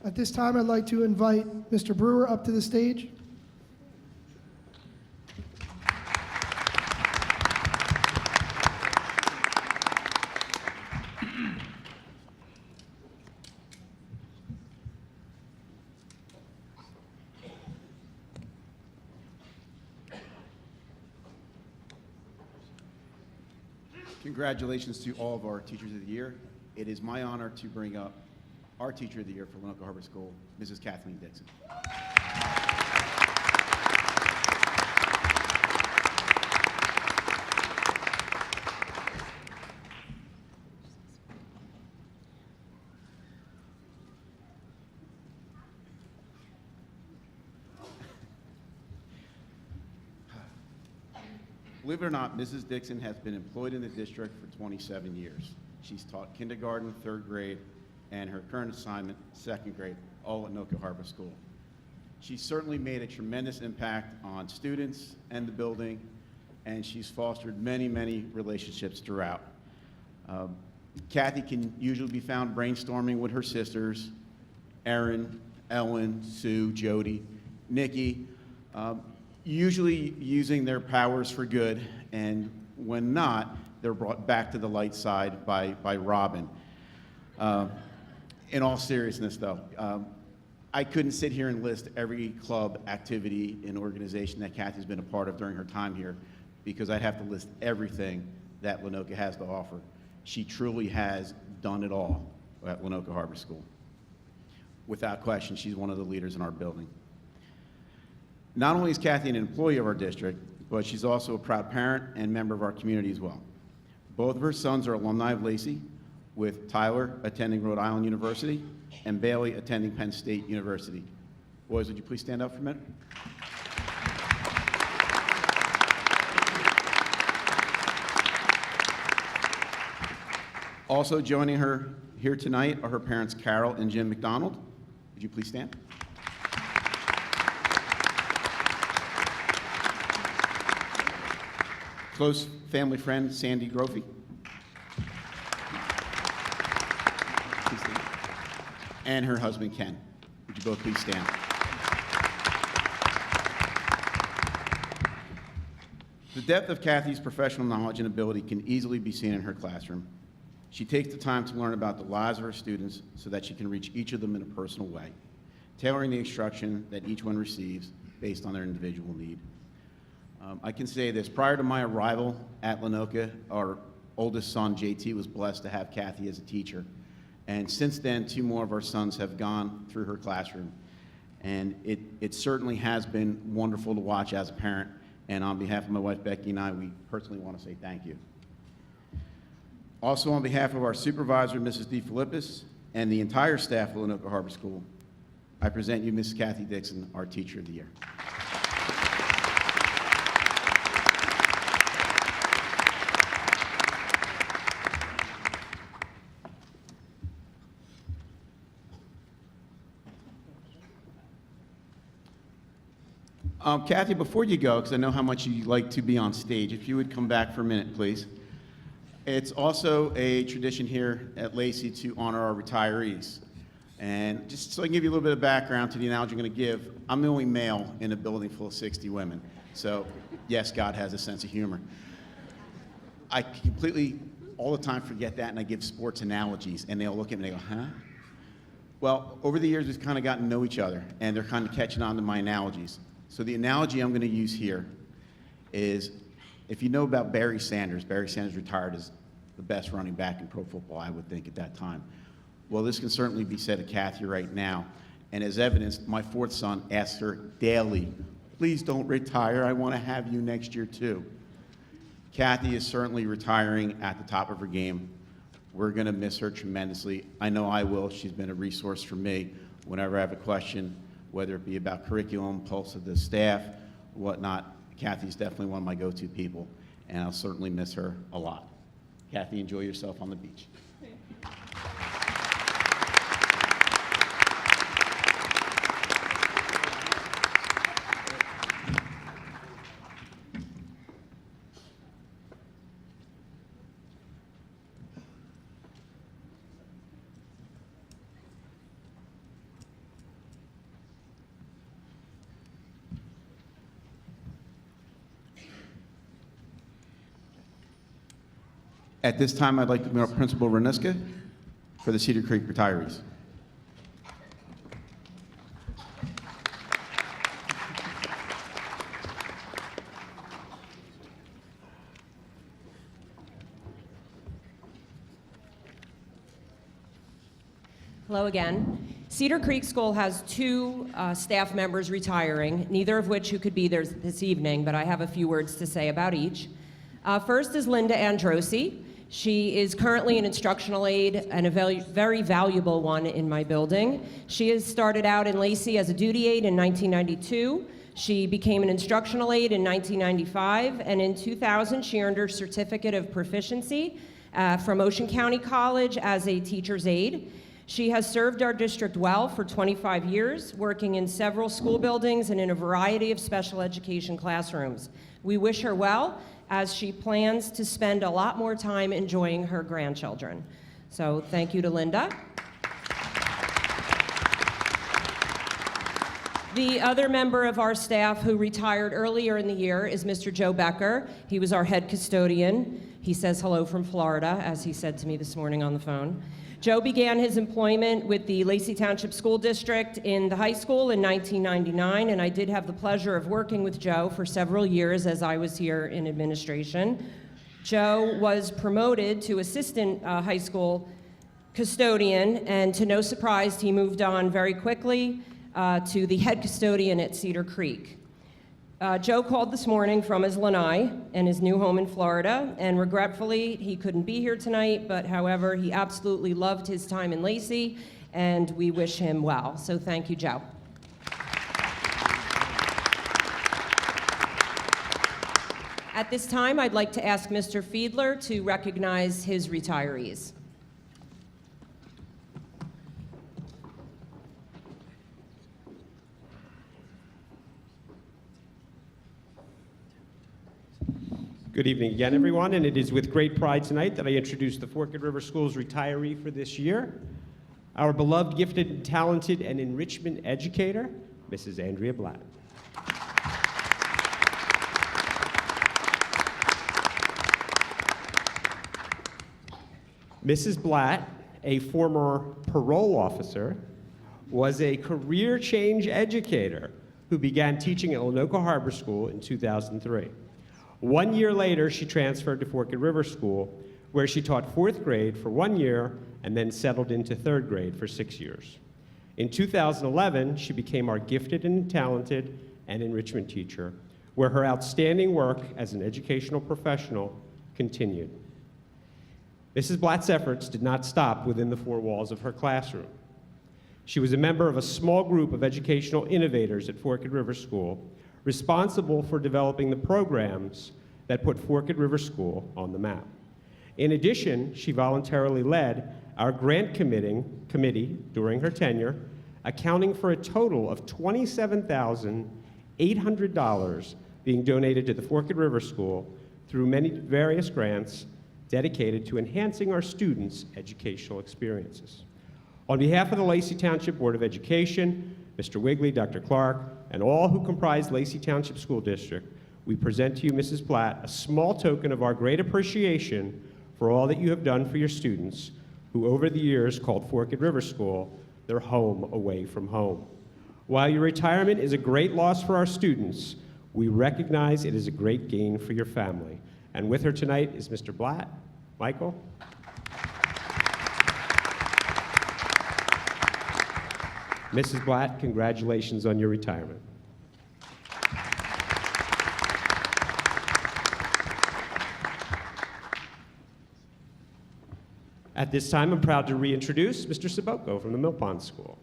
At this time, I'd like to invite Mr. Brewer up to the stage. Congratulations to all of our Teachers of the Year. It is my honor to bring up our Teacher of the Year for Lenoka Harbor School, Mrs. Kathleen Dixon. Believe it or not, Mrs. Dixon has been employed in the district for 27 years. She's taught kindergarten, 3rd grade, and her current assignment, 2nd grade, all at Lenoka Harbor School. She's certainly made a tremendous impact on students and the building, and she's fostered many, many relationships throughout. Kathy can usually be found brainstorming with her sisters, Erin, Ellen, Sue, Jody, Nikki, usually using their powers for good, and when not, they're brought back to the light side by Robin. In all seriousness, though, I couldn't sit here and list every club, activity, and organization that Kathy's been a part of during her time here, because I'd have to list everything that Lenoka has to offer. She truly has done it all at Lenoka Harbor School. Without question, she's one of the leaders in our building. Not only is Kathy an employee of our district, but she's also a proud parent and member of our community as well. Both of her sons are alumni of Lacey, with Tyler attending Rhode Island University and Bailey attending Penn State University. Boys, would you please stand up for a minute? Also joining her here tonight are her parents, Carol and Jim McDonald. Would you please stand? Close family friend, Sandy Grophy. And her husband, Ken. Would you both please stand? The depth of Kathy's professional knowledge and ability can easily be seen in her classroom. She takes the time to learn about the lives of her students so that she can reach each of them in a personal way, tailoring the instruction that each one receives based on their individual need. I can say this, prior to my arrival at Lenoka, our oldest son, JT, was blessed to have Kathy as a teacher. And since then, 2 more of our sons have gone through her classroom. And it certainly has been wonderful to watch as a parent And on behalf of my wife Becky and I, we personally want to say thank you. Also on behalf of our supervisor, Mrs. DeFilippis, and the entire staff of Lenoka Harbor School, I present you Mrs. Kathy Dixon, our Teacher of the Year. Kathy, before you go, because I know how much you like to be on stage, if you would come back for a minute, please. It's also a tradition here at Lacey to honor our retirees. And just so I can give you a little bit of background to the analogy I'm going to give, I'm the only male in a building full of 60 women. So, yes, God has a sense of humor. I completely, all the time, forget that, and I give sports analogies, and they'll look at me and they go, huh? Well, over the years, we've kind of gotten to know each other, and they're kind of catching on to my analogies. So the analogy I'm going to use here is, if you know about Barry Sanders retired as the best running back in pro football, I would think, at that time. Well, this can certainly be said of Kathy right now. And as evidence, my fourth son asks her daily, please don't retire, I want to have you next year too. Kathy is certainly retiring at the top of her game. We're going to miss her tremendously. I know I will. She's been a resource for me whenever I have a question, whether it be about curriculum, pulse of the staff, whatnot. Kathy's definitely one of my go-to people, and I'll certainly miss her a lot. Kathy, enjoy yourself on the beach. At this time, I'd like to bring up Principal Reniska for the Cedar Creek retirees. Hello again. Cedar Creek School has two staff members retiring, neither of which who could be there this evening, but I have a few words to say about each. First is Linda Androsi. She is currently an instructional aide and a very valuable one in my building. She has started out in Lacey as a duty aide in 1992. She became an instructional aide in 1995, and in 2000 she earned her certificate of proficiency from Ocean County College as a teacher's aide. She has served our district well for 25 years, working in several school buildings and in a variety of special education classrooms. We wish her well, as she plans to spend a lot more time enjoying her grandchildren. So thank you to Linda. The other member of our staff who retired earlier in the year is Mr. Joe Becker. He was our head custodian. He says hello from Florida, as he said to me this morning on the phone. Joe began his employment with the Lacey Township School District in the high school in 1999, and I did have the pleasure of working with Joe for several years as I was here in administration. Joe was promoted to assistant high school custodian, and to no surprise, he moved on very quickly to the head custodian at Cedar Creek. Joe called this morning from his lanai and his new home in Florida, and regretfully, he couldn't be here tonight, but however, he absolutely loved his time in Lacey, and we wish him well. So thank you, Joe. At this time, I'd like to ask Mr. Fiedler to recognize his retirees. Good evening again, everyone, and it is with great pride tonight that I introduce the Forked River Schools retiree for this year, our beloved, gifted, talented, and enrichment educator, Mrs. Andrea Blatt. Mrs. Blatt, a former parole officer, was a career change educator who began teaching at Lenoka Harbor School in 2003. 1 year later, she transferred to Forked River School, where she taught 4th grade for 1 year and then settled into 3rd grade for 6 years. In 2011, she became our gifted and talented and enrichment teacher, where her outstanding work as an educational professional continued. Mrs. Blatt's efforts did not stop within the four walls of her classroom. She was a member of a small group of educational innovators at Forked River School, responsible for developing the programs that put Forked River School on the map. In addition, she voluntarily led our grant committee during her tenure, accounting for a total of $27,800 being donated to the Forked River School through many various grants dedicated to enhancing our students' educational experiences. On behalf of the Lacey Township Board of Education, Mr. Wigley, Dr. Clark, and all who comprise Lacey Township School District, we present to you, Mrs. Blatt, a small token of our great appreciation for all that you have done for your students, who over the years called Forked River School their home away from home. While your retirement is a great loss for our students, we recognize it is a great gain for your family. And with her tonight is Mr. Blatt. Michael? Mrs. Blatt, congratulations on your retirement. At this time, I'm proud to reintroduce Mr. Saboko from the Mill Pond School.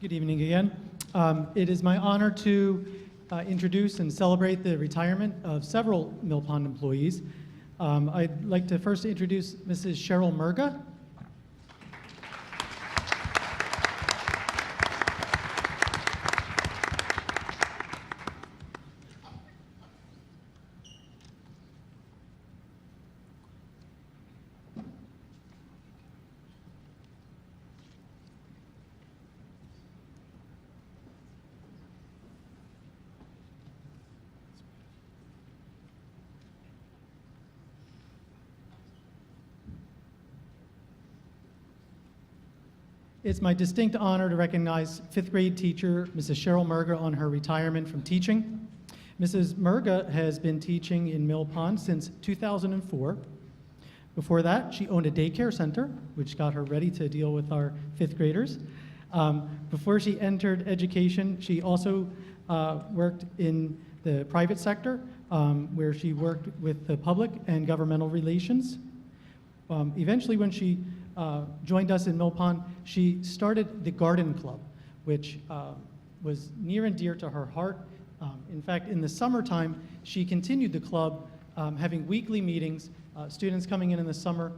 Good evening again. It is my honor to introduce and celebrate the retirement of several Mill Pond employees. I'd like to first introduce Mrs. Cheryl Murga. It's my distinct honor to recognize fifth grade teacher, Mrs. Cheryl Murga, on her retirement from teaching. Mrs. Murga has been teaching in Mill Pond since 2004. Before that, she owned a daycare center, which got her ready to deal with our fifth graders. Before she entered education, she also worked in the private sector, where she worked with the public and governmental relations. Eventually, when she joined us in Mill Pond, she started the Garden Club, which was near and dear to her heart. In fact, in the summertime, she continued the club, having weekly meetings, students coming in the summer,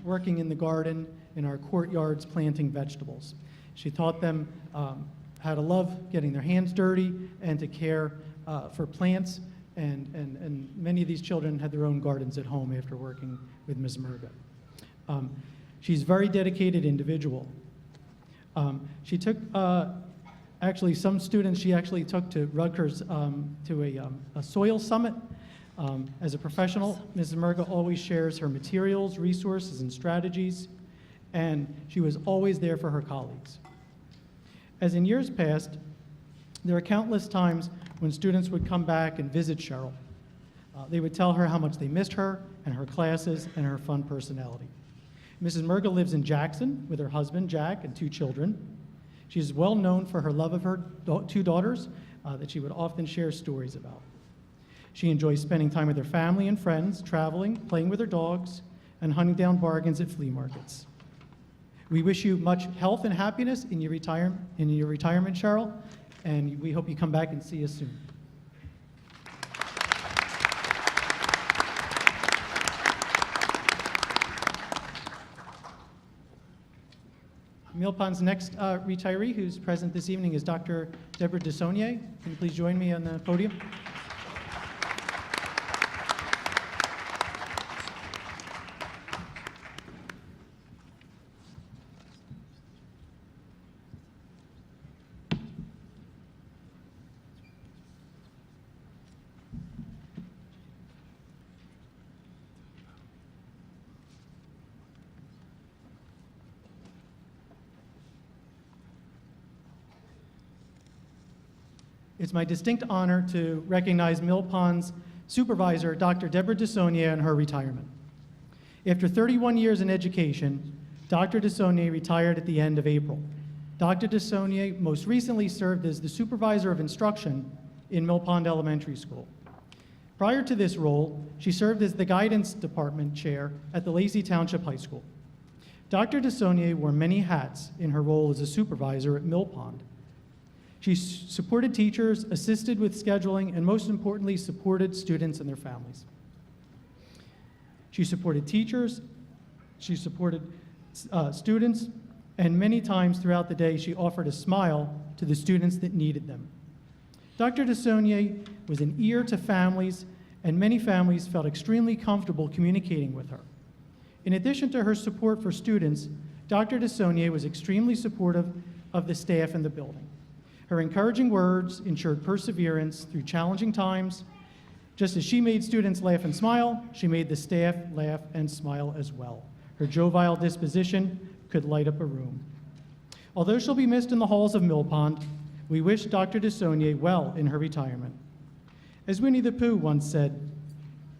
working in the garden, in our courtyards, planting vegetables. She taught them how to love getting their hands dirty and to care for plants, and many of these children had their own gardens at home after working with Ms. Murga. She's a very dedicated individual. She took, actually, some students she actually took to Rutgers to a soil summit. As a professional, Mrs. Murga always shares her materials, resources, and strategies, and she was always there for her colleagues. As in years past, there are countless times when students would come back and visit Cheryl. They would tell her how much they missed her and her classes and her fun personality. Mrs. Murga lives in Jackson with her husband, Jack, and 2 children. She is well known for her love of her 2 daughters that she would often share stories about. She enjoys spending time with her family and friends, traveling, playing with her dogs, and hunting down bargains at flea markets. We wish you much health and happiness in your retirement, Cheryl, and we hope you come back and see us soon. Mill Pond's next retiree who's present this evening is Dr. Deborah Desaulniers. Can you please join me on the podium? It's my distinct honor to recognize Mill Pond's Supervisor, Dr. Deborah DeSaulnier, in her retirement. After 31 years in education, Dr. DeSaulnier retired at the end of April. Dr. DeSaulnier most recently served as the Supervisor of Instruction in Mill Pond Elementary School. Prior to this role, she served as the Guidance Department Chair at the Lacey Township High School. Dr. DeSaulnier wore many hats in her role as a supervisor at Mill Pond. She supported teachers, assisted with scheduling, and most importantly, supported students and their families. She supported teachers, she supported students, and many times throughout the day, she offered a smile to the students that needed them. Dr. DeSaulnier was an ear to families, and many families felt extremely comfortable communicating with her. In addition to her support for students, Dr. DeSaulnier was extremely supportive of the staff in the building. Her encouraging words ensured perseverance through challenging times. Just as she made students laugh and smile, she made the staff laugh and smile as well. Her jovial disposition could light up a room. Although she'll be missed in the halls of Mill Pond, we wish Dr. DeSaulnier well in her retirement. As Winnie the Pooh once said,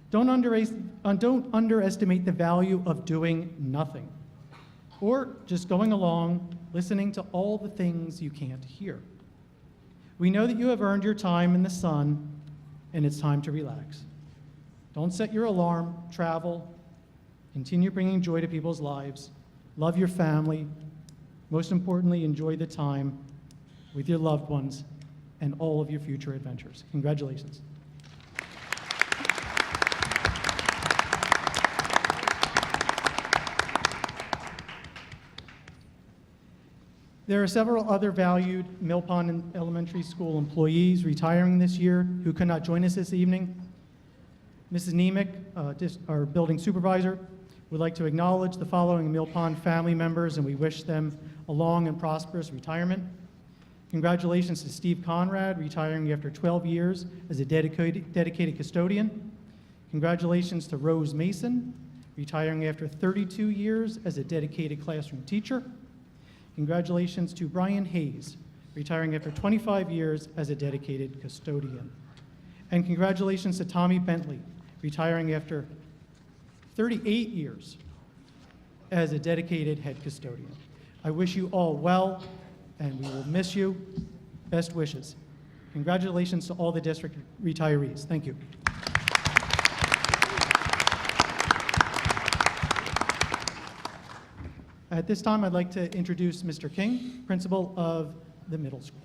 don't underestimate the value of doing nothing, or just going along, listening to all the things you can't hear. We know that you have earned your time in the sun, and it's time to relax. Don't set your alarm, travel, continue bringing joy to people's lives, love your family, most importantly, enjoy the time with your loved ones and all of your future adventures. Congratulations. There are several other valued Mill Pond Elementary School employees retiring this year who could not join us this evening. Mrs. Nemec, our building supervisor, would like to acknowledge the following Mill Pond family members, and we wish them a long and prosperous retirement. Congratulations to Steve Conrad, retiring after 12 years as a dedicated custodian. Congratulations to Rose Mason, retiring after 32 years as a dedicated classroom teacher. Congratulations to Brian Hayes, retiring after 25 years as a dedicated custodian. And congratulations to Tommy Bentley, retiring after 38 years as a dedicated head custodian. I wish you all well, and we will miss you. Best wishes. Congratulations to all the district retirees. Thank you. At this time, I'd like to introduce Mr. King, principal of the middle school.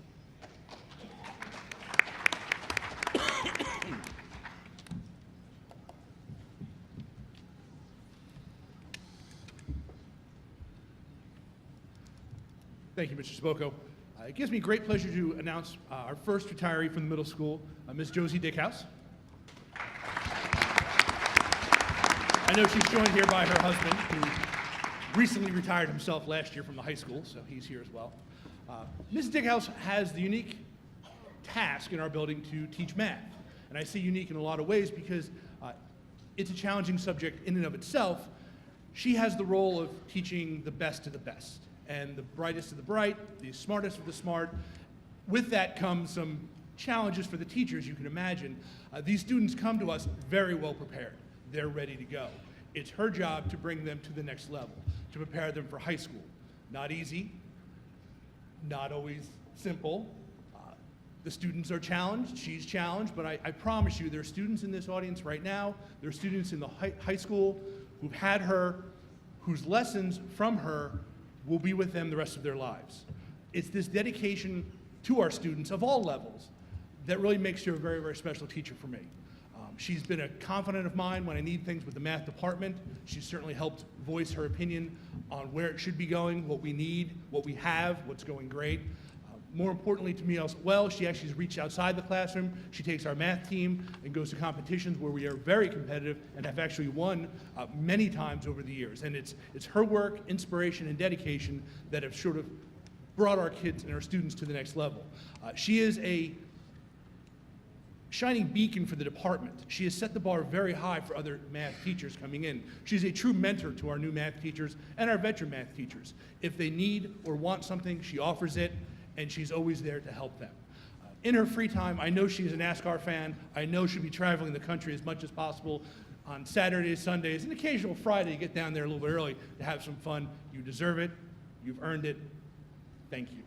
Thank you, Mr. Spoko. It gives me great pleasure to announce our first retiree from the middle school, Ms. Josie Dickhouse. I know she's joined here by her husband, who recently retired himself last year from the high school, so he's here as well. Ms. Dickhouse has the unique task in our building to teach math. And I say unique in a lot of ways because it's a challenging subject in and of itself. She has the role of teaching the best of the best, and the brightest of the bright, the smartest of the smart. With that comes some challenges for the teachers, you can imagine. These students come to us very well prepared. They're ready to go. It's her job to bring them to the next level, to prepare them for high school. Not easy, not always simple. The students are challenged, she's challenged, but I promise you there are students in this audience right now, there are students in the high school who've had her, whose lessons from her will be with them the rest of their lives. It's this dedication to our students of all levels that really makes her a very, very special teacher for me. She's been a confidant of mine when I need things with the math department. She's certainly helped voice her opinion on where it should be going, what we need, what we have, what's going great. More importantly to me as well, she actually has reached outside the classroom. She takes our math team and goes to competitions where we are very competitive and have actually won many times over the years. And it's her work, inspiration, and dedication that have sort of brought our kids and our students to the next level. She is a shining beacon for the department. She has set the bar very high for other math teachers coming in. She's a true mentor to our new math teachers and our veteran math teachers. If they need or want something, she offers it, and she's always there to help them. in her free time, I know she's a NASCAR fan. I know she'll be traveling the country as much as possible on Saturdays, Sundays, and occasional Friday. Get down there a little bit early to have some fun. You deserve it. You've earned it. Thank you.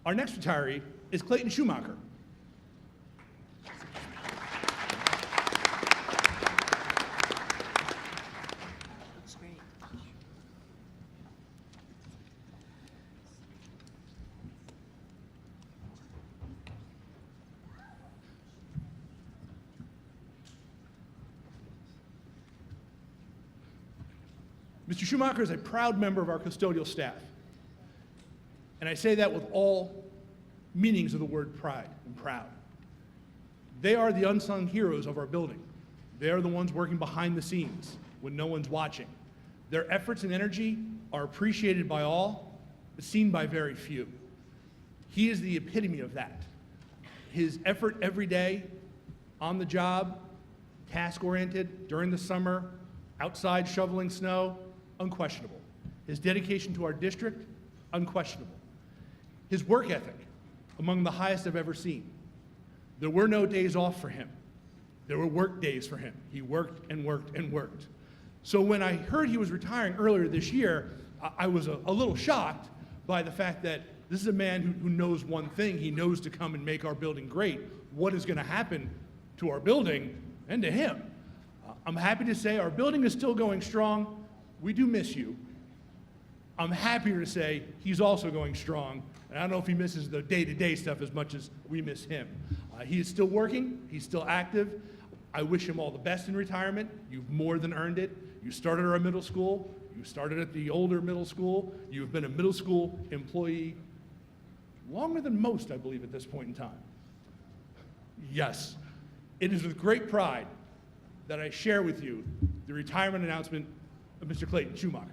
Our next retiree is Clayton Schumacher. Mr. Schumacher is a proud member of our custodial staff. And I say that with all meanings of the word pride and proud. They are the unsung heroes of our building. They are the ones working behind the scenes when no one's watching. Their efforts and energy are appreciated by all, but seen by very few. He is the epitome of that. His effort every day, on the job, task-oriented, during the summer, outside shoveling snow, unquestionable. His dedication to our district, unquestionable. His work ethic, among the highest I've ever seen. There were no days off for him. There were work days for him. He worked and worked and worked. So when I heard he was retiring earlier this year, I was a little shocked by the fact that this is a man who knows one thing. He knows to come and make our building great. What is going to happen to our building and to him? I'm happy to say our building is still going strong. We do miss you. I'm happier to say he's also going strong. And I don't know if he misses the day-to-day stuff as much as we miss him. He is still working. He's still active. I wish him all the best in retirement. You've more than earned it. You started our middle school. You started at the older middle school. You've been a middle school employee longer than most, I believe, at this point in time. Yes, it is with great pride that I share with you the retirement announcement of Mr. Clayton Schumacher.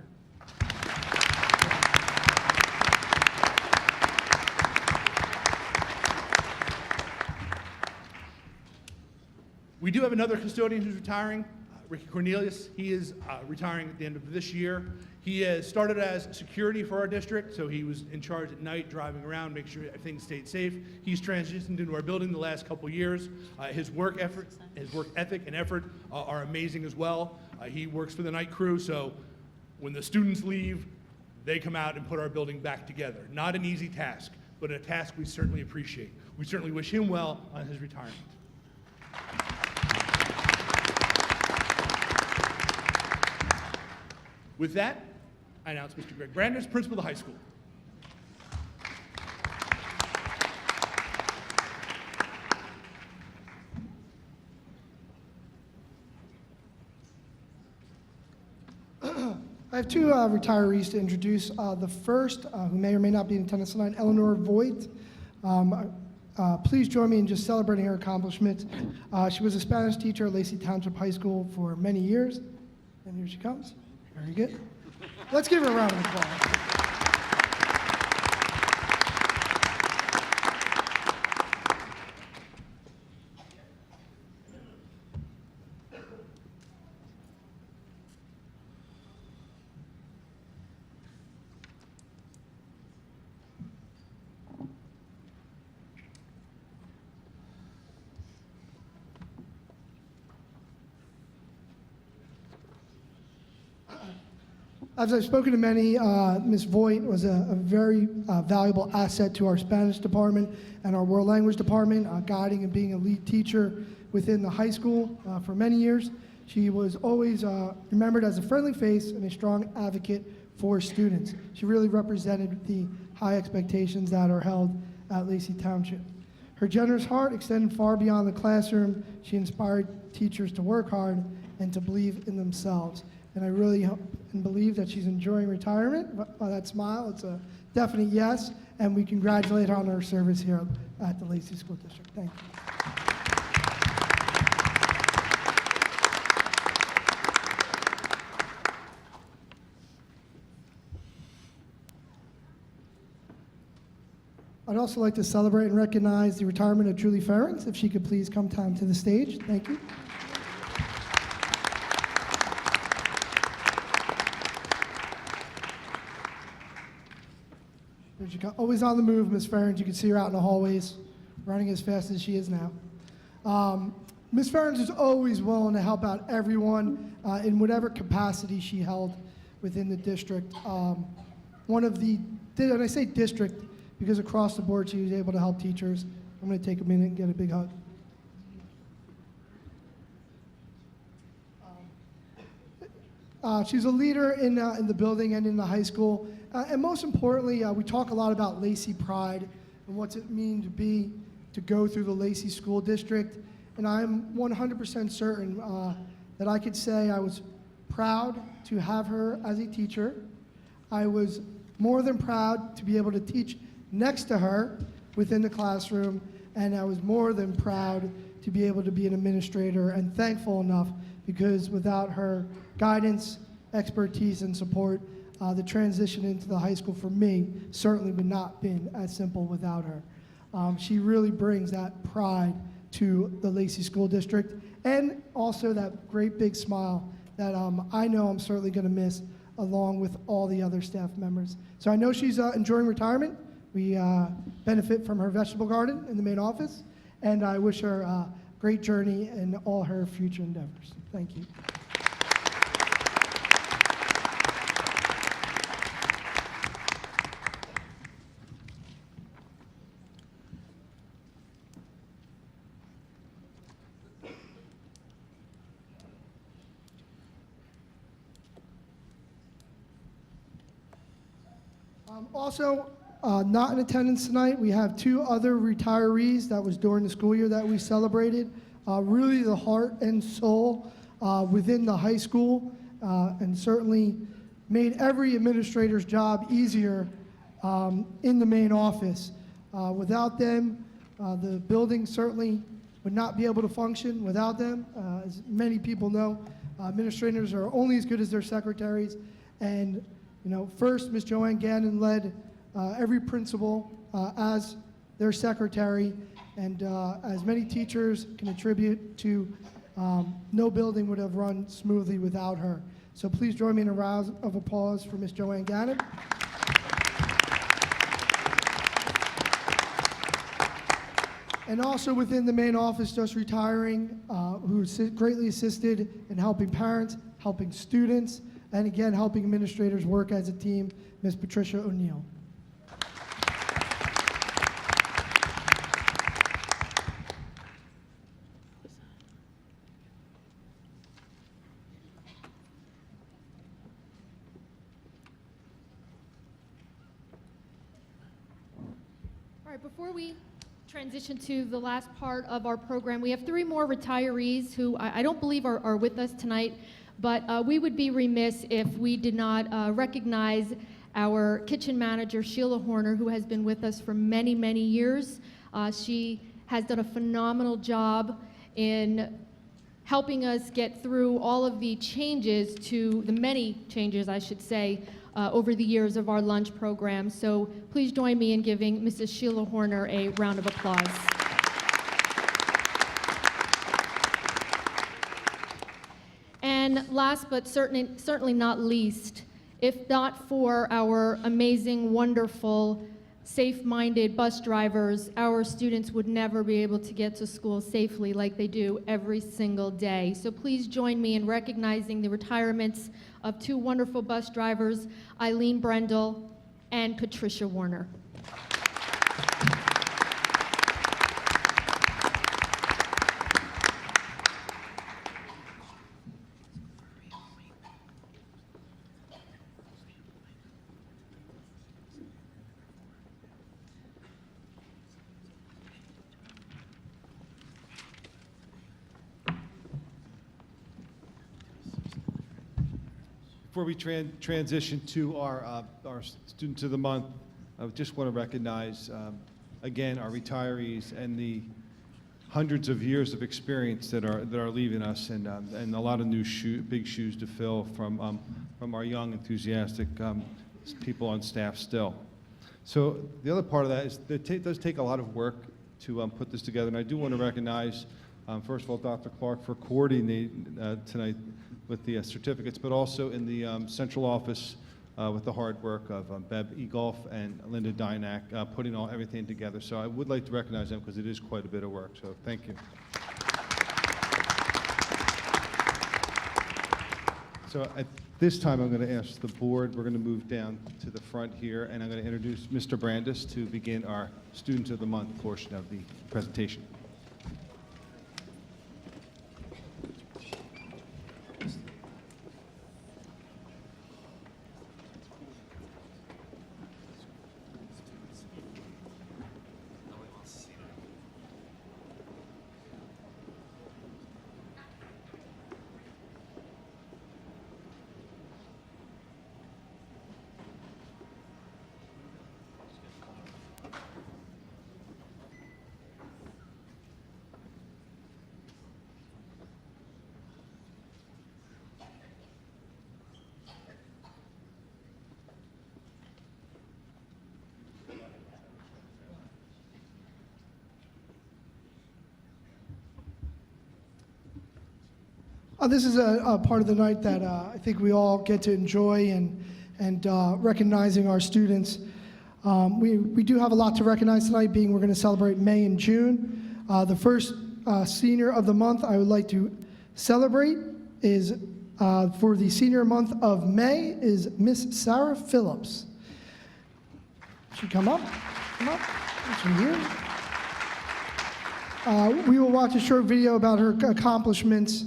We do have another custodian who's retiring, Ricky Cornelius. He is retiring at the end of this year. He has started as security for our district, so he was in charge at night, driving around, making sure things stayed safe. He's transitioned into our building the last couple years. His work ethic and effort are amazing as well. He works for the night crew, so when the students leave, they come out and put our building back together. Not an easy task, but a task we certainly appreciate. We certainly wish him well on his retirement. With that, I announce Mr. Greg Branders, principal of the high school. I have two retirees to introduce. The first, who may or may not be in attendance tonight, Eleanor Voigt. Please join me in just celebrating her accomplishment. She was a Spanish teacher at Lacey Township High School for many years. And here she comes. Very good. Let's give her a round of applause. As I've spoken to many, Ms. Voigt was a very valuable asset to our Spanish department and our world language department, guiding and being a lead teacher within the high school for many years. She was always remembered as a friendly face and a strong advocate for students. She really represented the high expectations that are held at Lacey Township. Her generous heart extended far beyond the classroom. She inspired teachers to work hard and to believe in themselves. And I really hope and believe that she's enjoying retirement. By that smile, it's a definite yes, and we congratulate her on her service here at the Lacey School District. Thank you. I'd also also like to celebrate and recognize the retirement of Julie Ferrens. If she could please come down to the stage. Thank you. There she go. Always on the move, Ms. Ferrens. You can see her out in the hallways, running as fast as she is now. Ms. Ferrens is always willing to help out everyone in whatever capacity she held within the district. And I say district because across the board she was able to help teachers. I'm going to take a minute and get a big hug. She's a leader in the building and in the high school. And most importantly, we talk a lot about Lacey Pride and what's it mean to go through the Lacey School District. And I'm 100% certain that I could say I was proud to have her as a teacher. I was more than proud to be able to teach next to her within the classroom, and I was more than proud to be able to be an administrator, and thankful enough because without her guidance, expertise, and support, the transition into the high school for me certainly would not have been as simple without her. She really brings that pride to the Lacey School District, and also that great big smile that I know I'm certainly going to miss, along with all the other staff members. So I know she's enjoying retirement. We benefit from her vegetable garden in the main office, and I wish her a great journey in all her future endeavors. Thank you. Also, not in attendance tonight, we have two other retirees that was during the school year that we celebrated. Really the heart and soul within the high school, and certainly made every administrator's job easier in the main office. Without them, the building certainly would not be able to function without them. As many people know, administrators are only as good as their secretaries, and first, Ms. Joanne Gannon led every principal as their secretary, and as many teachers can attribute to, no building would have run smoothly without her. So please join me in a round of applause for Ms. Joanne Gannon. And also within the main office, just retiring, who greatly assisted in helping parents, helping students, and again, helping administrators work as a team, Ms. Patricia O'Neill. All right, before we transition to the last part of our program, we have three more retirees who I don't believe are with us tonight. But we would be remiss if we did not recognize our kitchen manager, Sheila Horner, who has been with us for many, many years. She has done a phenomenal job in helping us get through all of the changes the many changes, I should say, over the years of our lunch program. So please join me in giving Mrs. Sheila Horner a round of applause. And last but certainly not least, if not for our amazing, wonderful, safe-minded bus drivers, our students would never be able to get to school safely like they do every single day. So please join me in recognizing the retirements of two wonderful bus drivers, Eileen Brendel and Patricia Warner. Before we transition to our Student of the Month, I just want to recognize, again, our retirees and the hundreds of years of experience that are leaving us, and a lot of new big shoes to fill from our young, enthusiastic people on staff still. So the other part of that is that it does take a lot of work to put this together, and I do want to recognize, first of all, Dr. Clark for coordinating tonight with the certificates, but also in the central office with the hard work of Bev Egolf and Linda Dynack putting everything together. So I would like to recognize them because it is quite a bit of work, so thank you. So at this time, I'm going to ask the board, we're going to move down to the front here, and I'm going to introduce Mr. Brandis to begin our Student of the Month portion of the presentation. This is a part of the night that I think we all get to enjoy and recognizing our students. We do have a lot to recognize tonight, being we're going to celebrate May and June. The first senior of the month I would like to celebrate is, for the senior month of May, is Miss Sarah Phillips. She come up? Come up. She's here. We will watch a short video about her accomplishments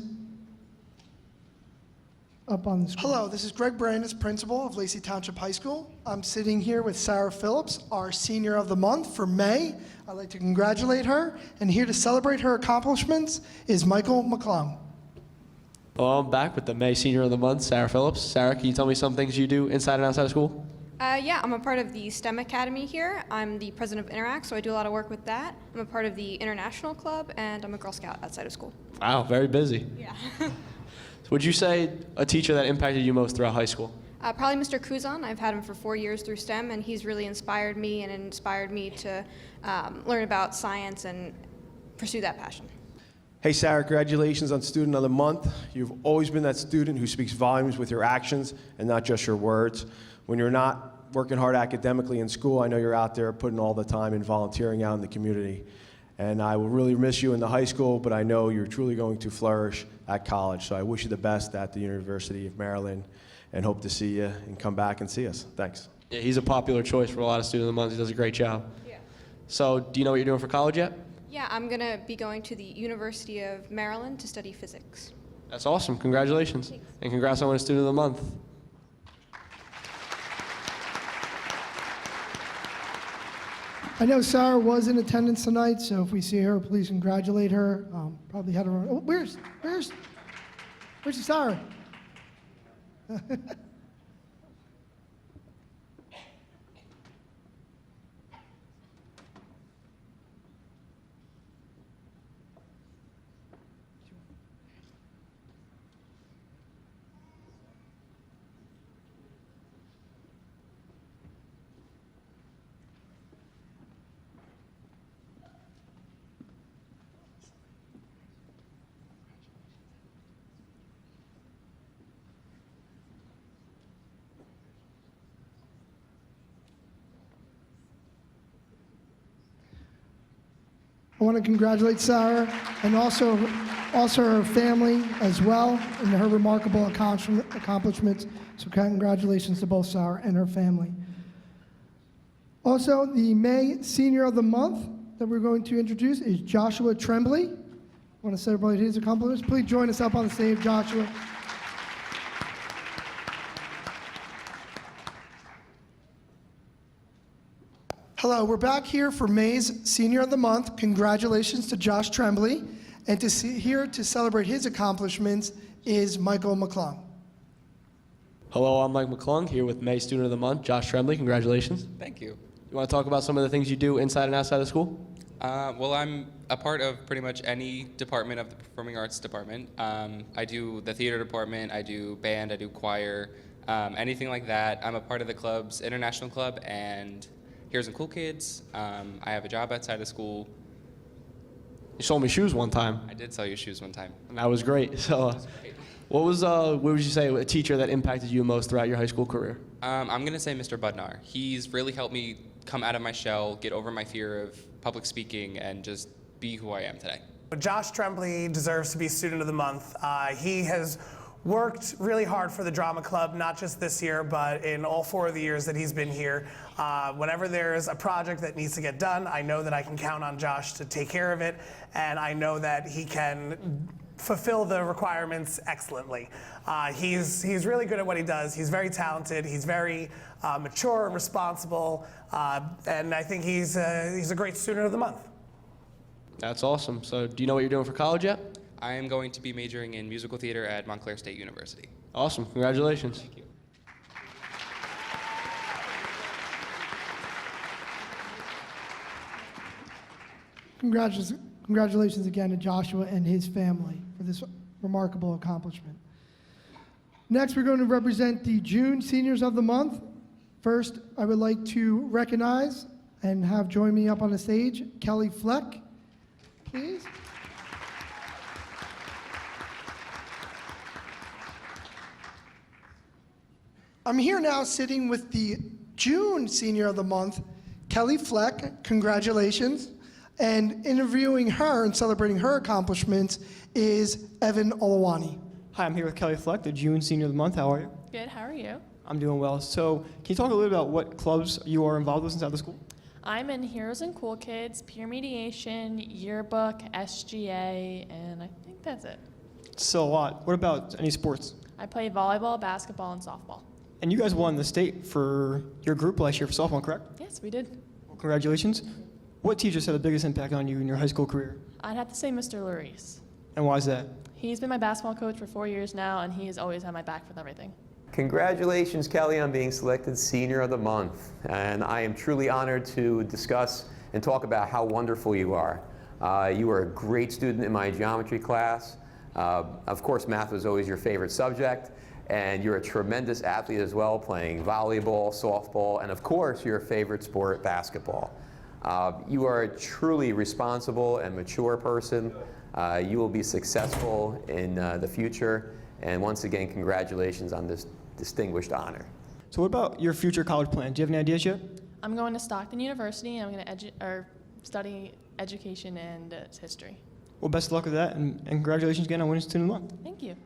up on the screen. Hello, this is Greg Brandis, principal of Lacey Township High School. I'm sitting here with Sarah Phillips, our senior of the month for May. I'd like to congratulate her, and here to celebrate her accomplishments is Michael McClung. Well, I'm back with the May Senior of the Month, Sarah Phillips. Sarah, can you tell me some things you do inside and outside of school? Yeah, I'm a part of the STEM Academy here. I'm the president of Interact, so I do a lot of work with that. I'm a part of the International Club, and I'm a Girl Scout outside of school. Wow, very busy. Yeah. Would you say a teacher that impacted you most throughout high school? Probably Mr. Kuzan. I've had him for 4 years through STEM, and he's really inspired me to learn about science and pursue that passion. Hey, Sarah, congratulations on Student of the Month. You've always been that student who speaks volumes with your actions and not just your words. When you're not working hard academically in school, I know you're out there putting all the time and volunteering out in the community. And I will really miss you in the high school, but I know you're truly going to flourish at college. So I wish you the best at the University of Maryland and hope to see you and come back and see us. Thanks. Yeah, he's a popular choice for a lot of Student of the Month. He does a great job. Yeah. So do you know what you're doing for college yet? Yeah, I'm going to be going to the University of Maryland to study physics. That's awesome. Congratulations. Thanks. And congrats on winning Student of the Month. I know Sarah was in attendance tonight, so if we see her, please congratulate her. Probably had her on. Oh, where's Sarah? I want to congratulate Sarah and also her family as well in her remarkable accomplishments. So congratulations to both Sarah and her family. Also, the May Senior of the Month that we're going to introduce is Joshua Tremblay. I want to celebrate his accomplishments. Please join us up on the stage, Joshua. Hello, we're back here for May's Senior of the Month. Congratulations to Josh Tremblay. And here to celebrate his accomplishments is Michael McClung. Hello, I'm Mike McClung here with May Student of the Month, Josh Tremblay. Congratulations. Thank you. You want to talk about some of the things you do inside and outside of school? Well, I'm a part of pretty much any department of the Performing Arts Department. I do the theater department, I do band, I do choir, anything like that. I'm a part of the club's International Club and Heroes and Cool Kids. I have a job outside of school. You sold me shoes one time, I did sell you shoes one time. and that was great. So, what would you say a teacher that impacted you most throughout your high school career? I'm going to say Mr. Budnar. He's really helped me come out of my shell, get over my fear of public speaking, and just be who I am today. Josh Tremblay deserves to be Student of the Month. He has worked really hard for the Drama Club, not just this year, but in all 4 of the years that he's been here. Whenever there's a project that needs to get done, I know that I can count on Josh to take care of it, and I know that he can fulfill the requirements excellently. He's really good at what he does. He's very talented. He's very mature and responsible, and I think he's a great Student of the Month. That's awesome. So, do you know what you're doing for college yet? I am going to be majoring in musical theater at Montclair State University. Awesome. Congratulations. Thank you. Congratulations again to Joshua and his family for this remarkable accomplishment. Next, we're going to represent the June Seniors of the Month. First, I would like to recognize and have join me up on the stage, Kelly Fleck, please. I'm here now sitting with the June Senior of the Month, Kelly Fleck. Congratulations. And interviewing her and celebrating her accomplishments is Evan Olawani. Hi, I'm here with Kelly Fleck, the June Senior of the Month. How are you? Good, how are you? I'm doing well. So, can you talk a little bit about what clubs you are involved with inside the school? I'm in Heroes and Cool Kids, Peer Mediation, Yearbook, SGA, and I think that's it. So a lot. What about any sports? I play volleyball, basketball, and softball. And you guys won the state for your group last year for softball, correct? Yes, we did. Well, congratulations. What teachers had the biggest impact on you in your high school career? I'd have to say Mr. Larice. And why is that? He's been my basketball coach for 4 years now, and he has always had my back with everything. Congratulations, Kelly, on being selected Senior of the Month. And I am truly honored to discuss and talk about how wonderful you are. You were a great student in my geometry class. Of course, math was always your favorite subject. And you're a tremendous athlete as well, playing volleyball, softball, and of course, your favorite sport, basketball. You are a truly responsible and mature person. You will be successful in the future. And once again, congratulations on this distinguished honor. So what about your future college plans? Do you have any ideas yet? I'm going to Stockton University, and I'm going to study education and history. Well, best of luck with that, and congratulations again on winning Student of the Month. Thank you.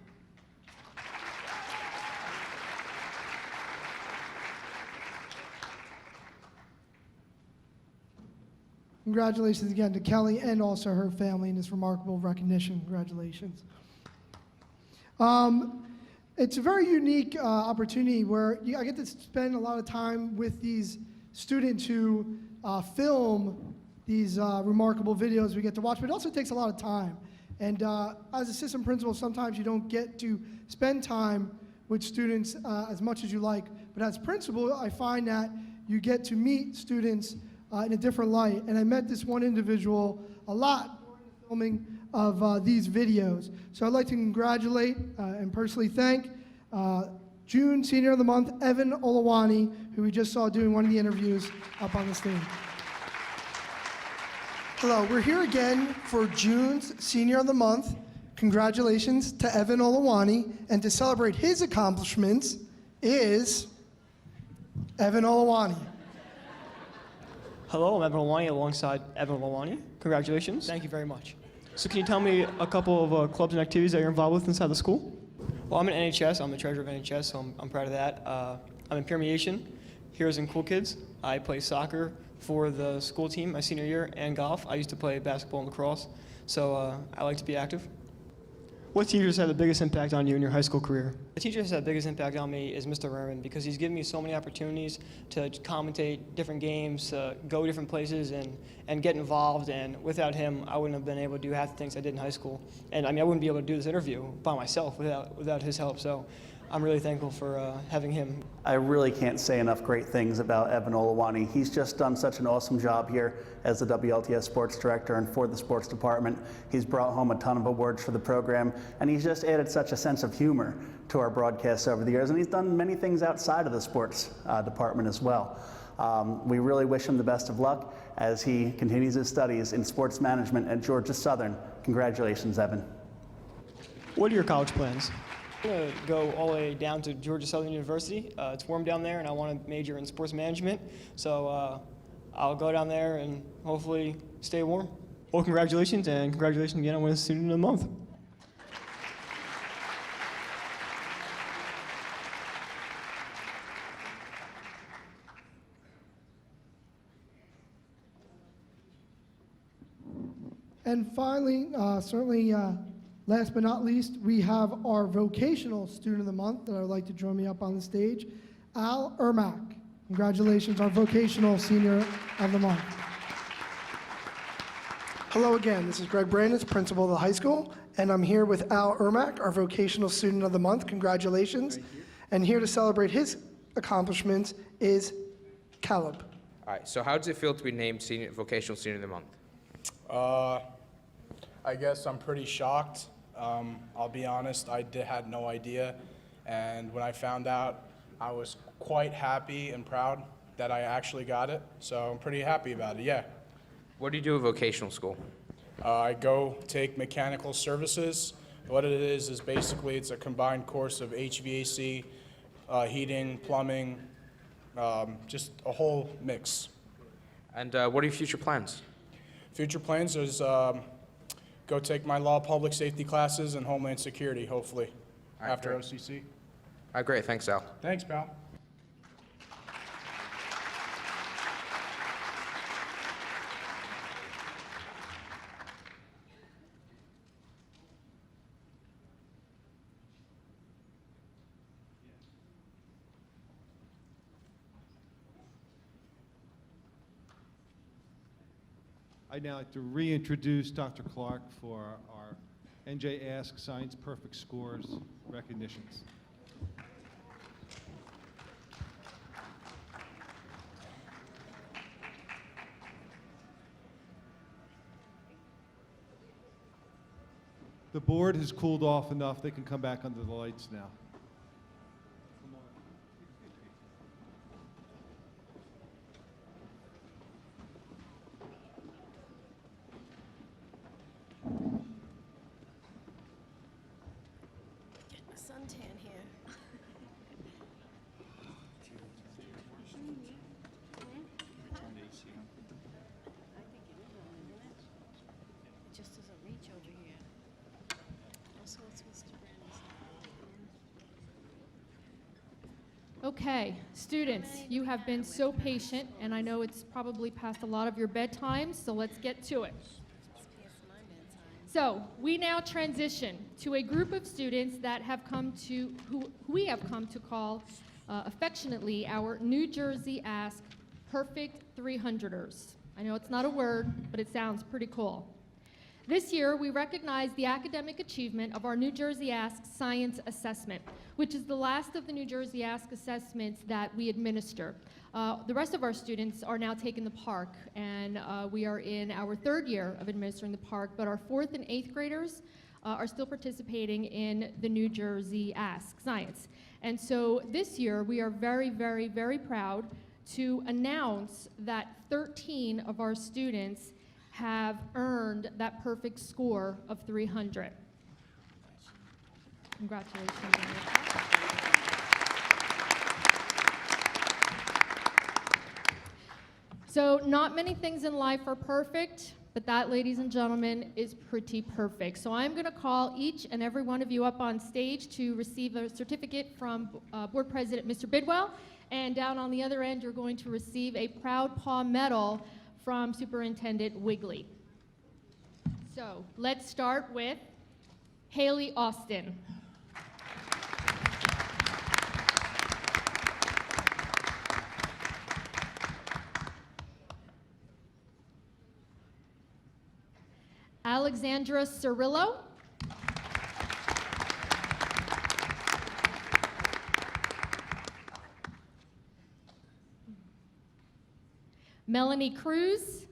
Congratulations again to Kelly and also her family in this remarkable recognition. Congratulations. It's a very unique opportunity where I get to spend a lot of time with these students who film these remarkable videos we get to watch, but it also takes a lot of time. And as assistant principal, sometimes you don't get to spend time with students as much as you like. But as principal, I find that you get to meet students in a different light. And I met this one individual a lot during the filming of these videos. So I'd like to congratulate and personally thank June Senior of the Month, Evan Olawani, who we just saw doing one of the interviews up on the stage. Hello, we're here again for June's Senior of the Month. Congratulations to Evan Olawani, and to celebrate his accomplishments is Evan Olawani. Hello, I'm Evan Olawani alongside Evan Olawani. Congratulations. Thank you very much. So can you tell me a couple of clubs and activities that you're involved with inside the school? Well, I'm in NHS. I'm the treasurer of NHS, so I'm proud of that. I'm in Peer Mediation, Heroes and Cool Kids. I play soccer for the school team my senior year, and golf. I used to play basketball and lacrosse, so I like to be active. What teachers had the biggest impact on you in your high school career? The teacher that's had the biggest impact on me is Mr. Rerman, because he's given me so many opportunities to commentate different games, go different places, and get involved. And without him, I wouldn't have been able to do half the things I did in high school. And I mean, I wouldn't be able to do this interview by myself without his help. So I'm really thankful for having him. I really can't say enough great things about Evan Olawani. He's just done such an awesome job here as the WLTS sports director and for the sports department. He's brought home a ton of awards for the program, and he's just added such a sense of humor to our broadcasts over the years, and he's done many things outside of the sports department as well. We really wish him the best of luck as he continues his studies in sports management at Georgia Southern. Congratulations, Evan. What are your college plans? I'm going to go all the way down to Georgia Southern University. It's warm down there, and I want to major in sports management. So I'll go down there and hopefully stay warm. Well, congratulations, and congratulations again on winning Student of the Month. And finally, certainly last but not least, we have our vocational student of the month that I would like to join me up on the stage, Al Ermack. Congratulations, our vocational senior of the month. Hello again, this is Greg Brandis, principal of the high school, and I'm here with Al Ermack, our vocational student of the month. Congratulations. And here to celebrate his accomplishments is Caleb. All right, so how does it feel to be named vocational student of the month? I guess I'm pretty shocked. I'll be honest, I had no idea. And when I found out, I was quite happy and proud that I actually got it. So I'm pretty happy about it, yeah. What do you do at vocational school? I go take mechanical services. What it is basically it's a combined course of HVAC, heating, plumbing, just a whole mix. And what are your future plans? Future plans is go take my law, public safety classes, and homeland security, hopefully, All right, after great. OCC. All right, great. Thanks, Al. Thanks, pal. I'd now like to reintroduce Dr. Clark for our NJ Ask Science Perfect Scores recognitions. The board has cooled off enough, they can come back under the lights now. Getting a suntan here. It just doesn't reach over here. Also, it's Mr. Brandon's. Okay, students, you have been so patient, and I know it's probably past a lot of your bedtimes, so let's get to it. So we now transition to a group of students that have come to, who we have come to call affectionately our New Jersey Ask Perfect 300ers. I know it's not a word, but it sounds pretty cool. This year, we recognize the academic achievement of our New Jersey Ask Science Assessment, which is the last of the New Jersey Ask assessments that we administer. The rest of our students are now taking the PARCC, and we are in our third year of administering the PARCC, but our 4th and 8th graders are still participating in the New Jersey Ask Science. And so this year, we are very, very, very proud to announce that 13 of our students have earned that perfect score of 300. Congratulations. So not many things in life are perfect, but that, ladies and gentlemen, is pretty perfect. So I'm going to call each and every one of you up on stage to receive a certificate from Board President Mr. Bidwell, and down on the other end, you're going to receive a Proud Paw Medal from Superintendent Wigley. So let's start with Haley Austin. Alexandra Cirillo. Melanie Cruz.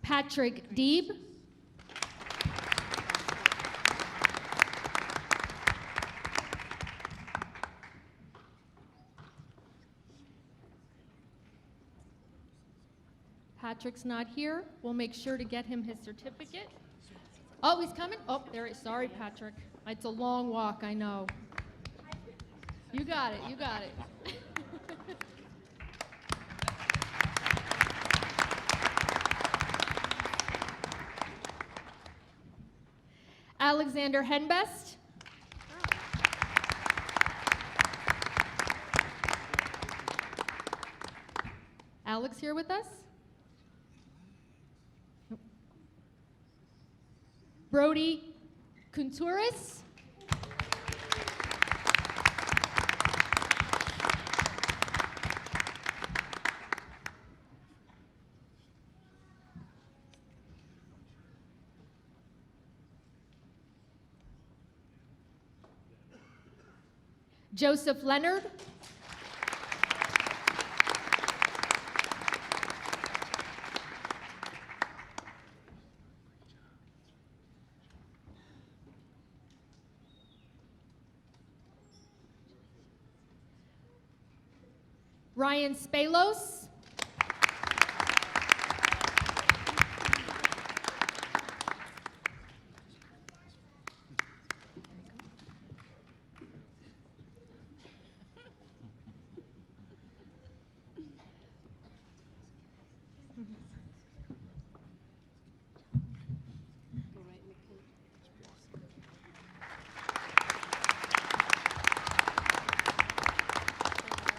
Patrick Deeb. Patrick's not here, we'll make sure to get him his certificate. Oh, he's coming? Oh, there he is. Sorry, Patrick. It's a long walk, I know. You got it, you got it. Alexander Henbest. Alex here with us? Nope. Brody Contouris. Joseph Leonard. Ryan Spalos.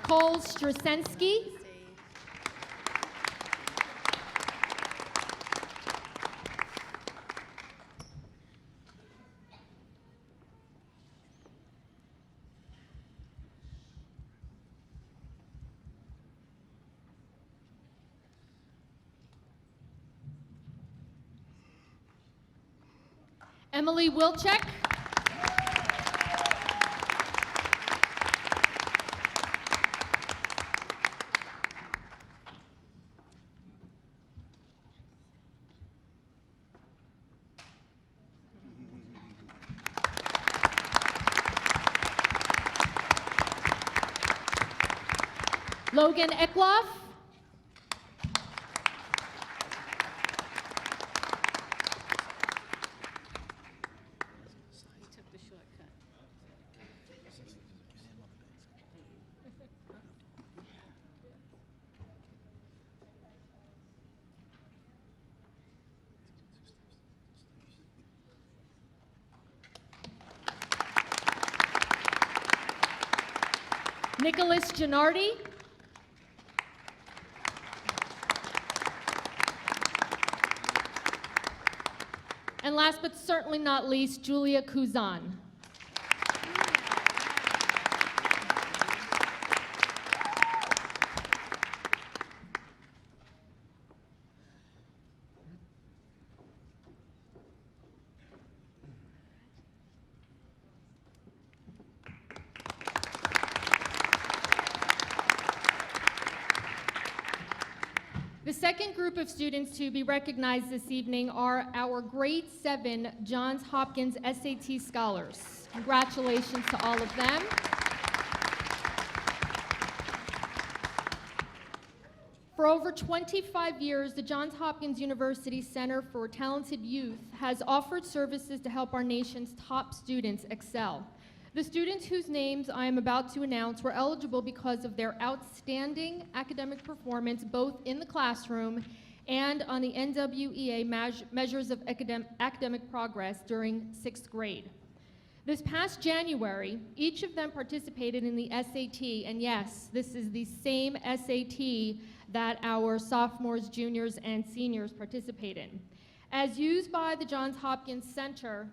Cole Strasensky. Emily Wilczek. Logan Eckloff. He took the shortcut. Nicholas Gennardi. And last but certainly not least, Julia Kuzan. The second group of students to be recognized this evening are our grade 7 Johns Hopkins SAT scholars. Congratulations to all of them. For over 25 years, the Johns Hopkins University Center for Talented Youth has offered services to help our nation's top students excel. The students whose names I am about to announce were eligible because of their outstanding academic performance both in the classroom and on the NWEA measures of academic progress during 6th grade. This past January, each of them participated in the SAT, and yes, this is the same SAT that our sophomores, juniors, and seniors participate in. As used by the Johns Hopkins Center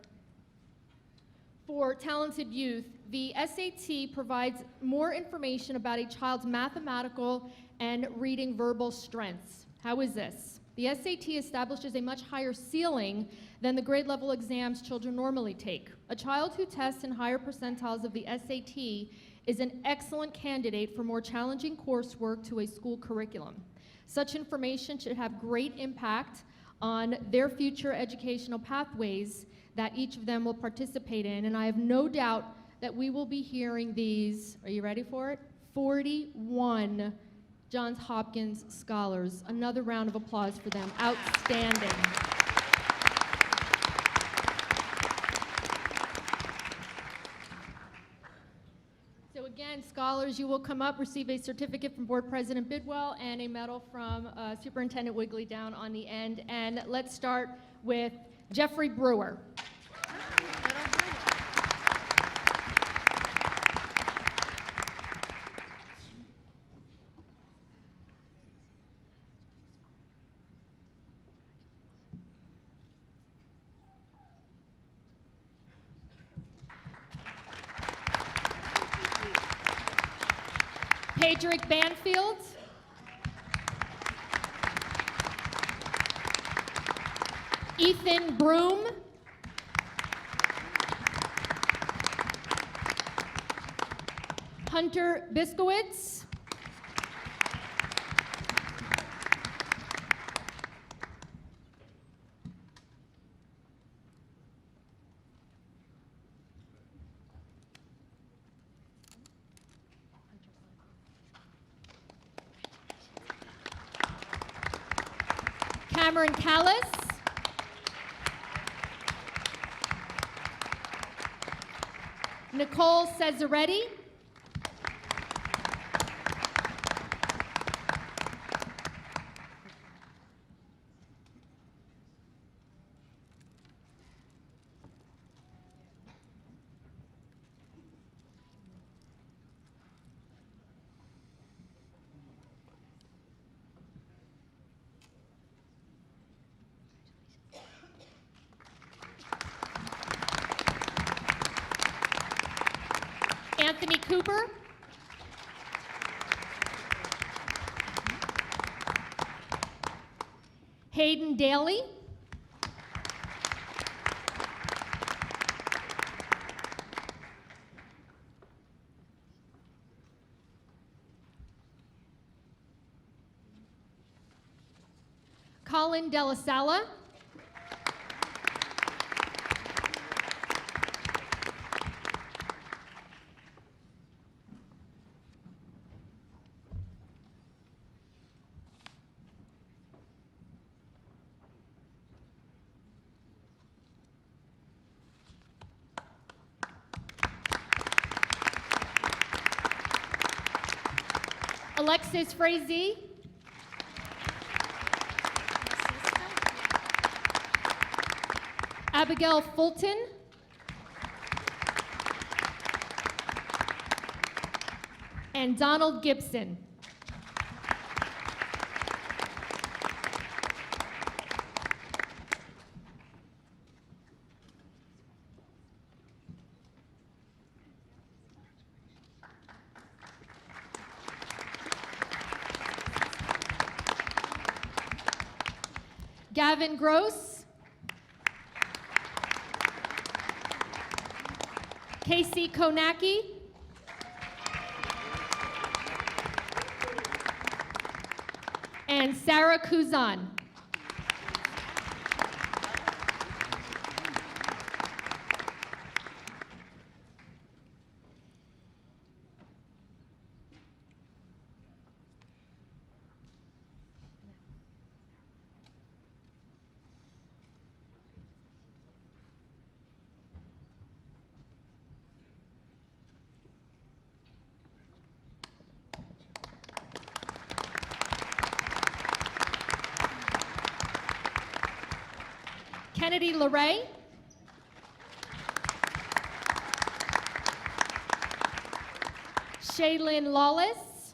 for Talented Youth, the SAT provides more information about a child's mathematical and reading verbal strengths. How is this? The SAT establishes a much higher ceiling than the grade level exams children normally take. A child who tests in higher percentiles of the SAT is an excellent candidate for more challenging coursework to a school curriculum. Such information should have great impact on their future educational pathways that each of them will participate in, and I have no doubt that we will be hearing these, are you ready for it? 41 Johns Hopkins Scholars. Another round of applause for them. Outstanding. So again, scholars, you will come up, receive a certificate from Board President Bidwell and a medal from Superintendent Wigley down on the end. And let's start with Jeffrey Brewer. Pedrick Banfield. Ethan Broom. Hunter Biskowitz. Cameron Callis. Nicole Cesaretti. Anthony Cooper. Hayden Daly. Colin Della Sala. Alexis Frazee. Abigail Fulton. And Donald Gibson. Gavin Gross. Casey Konaki. And Sarah Kuzan. Kennedy LeRae. Shaylin Lawless.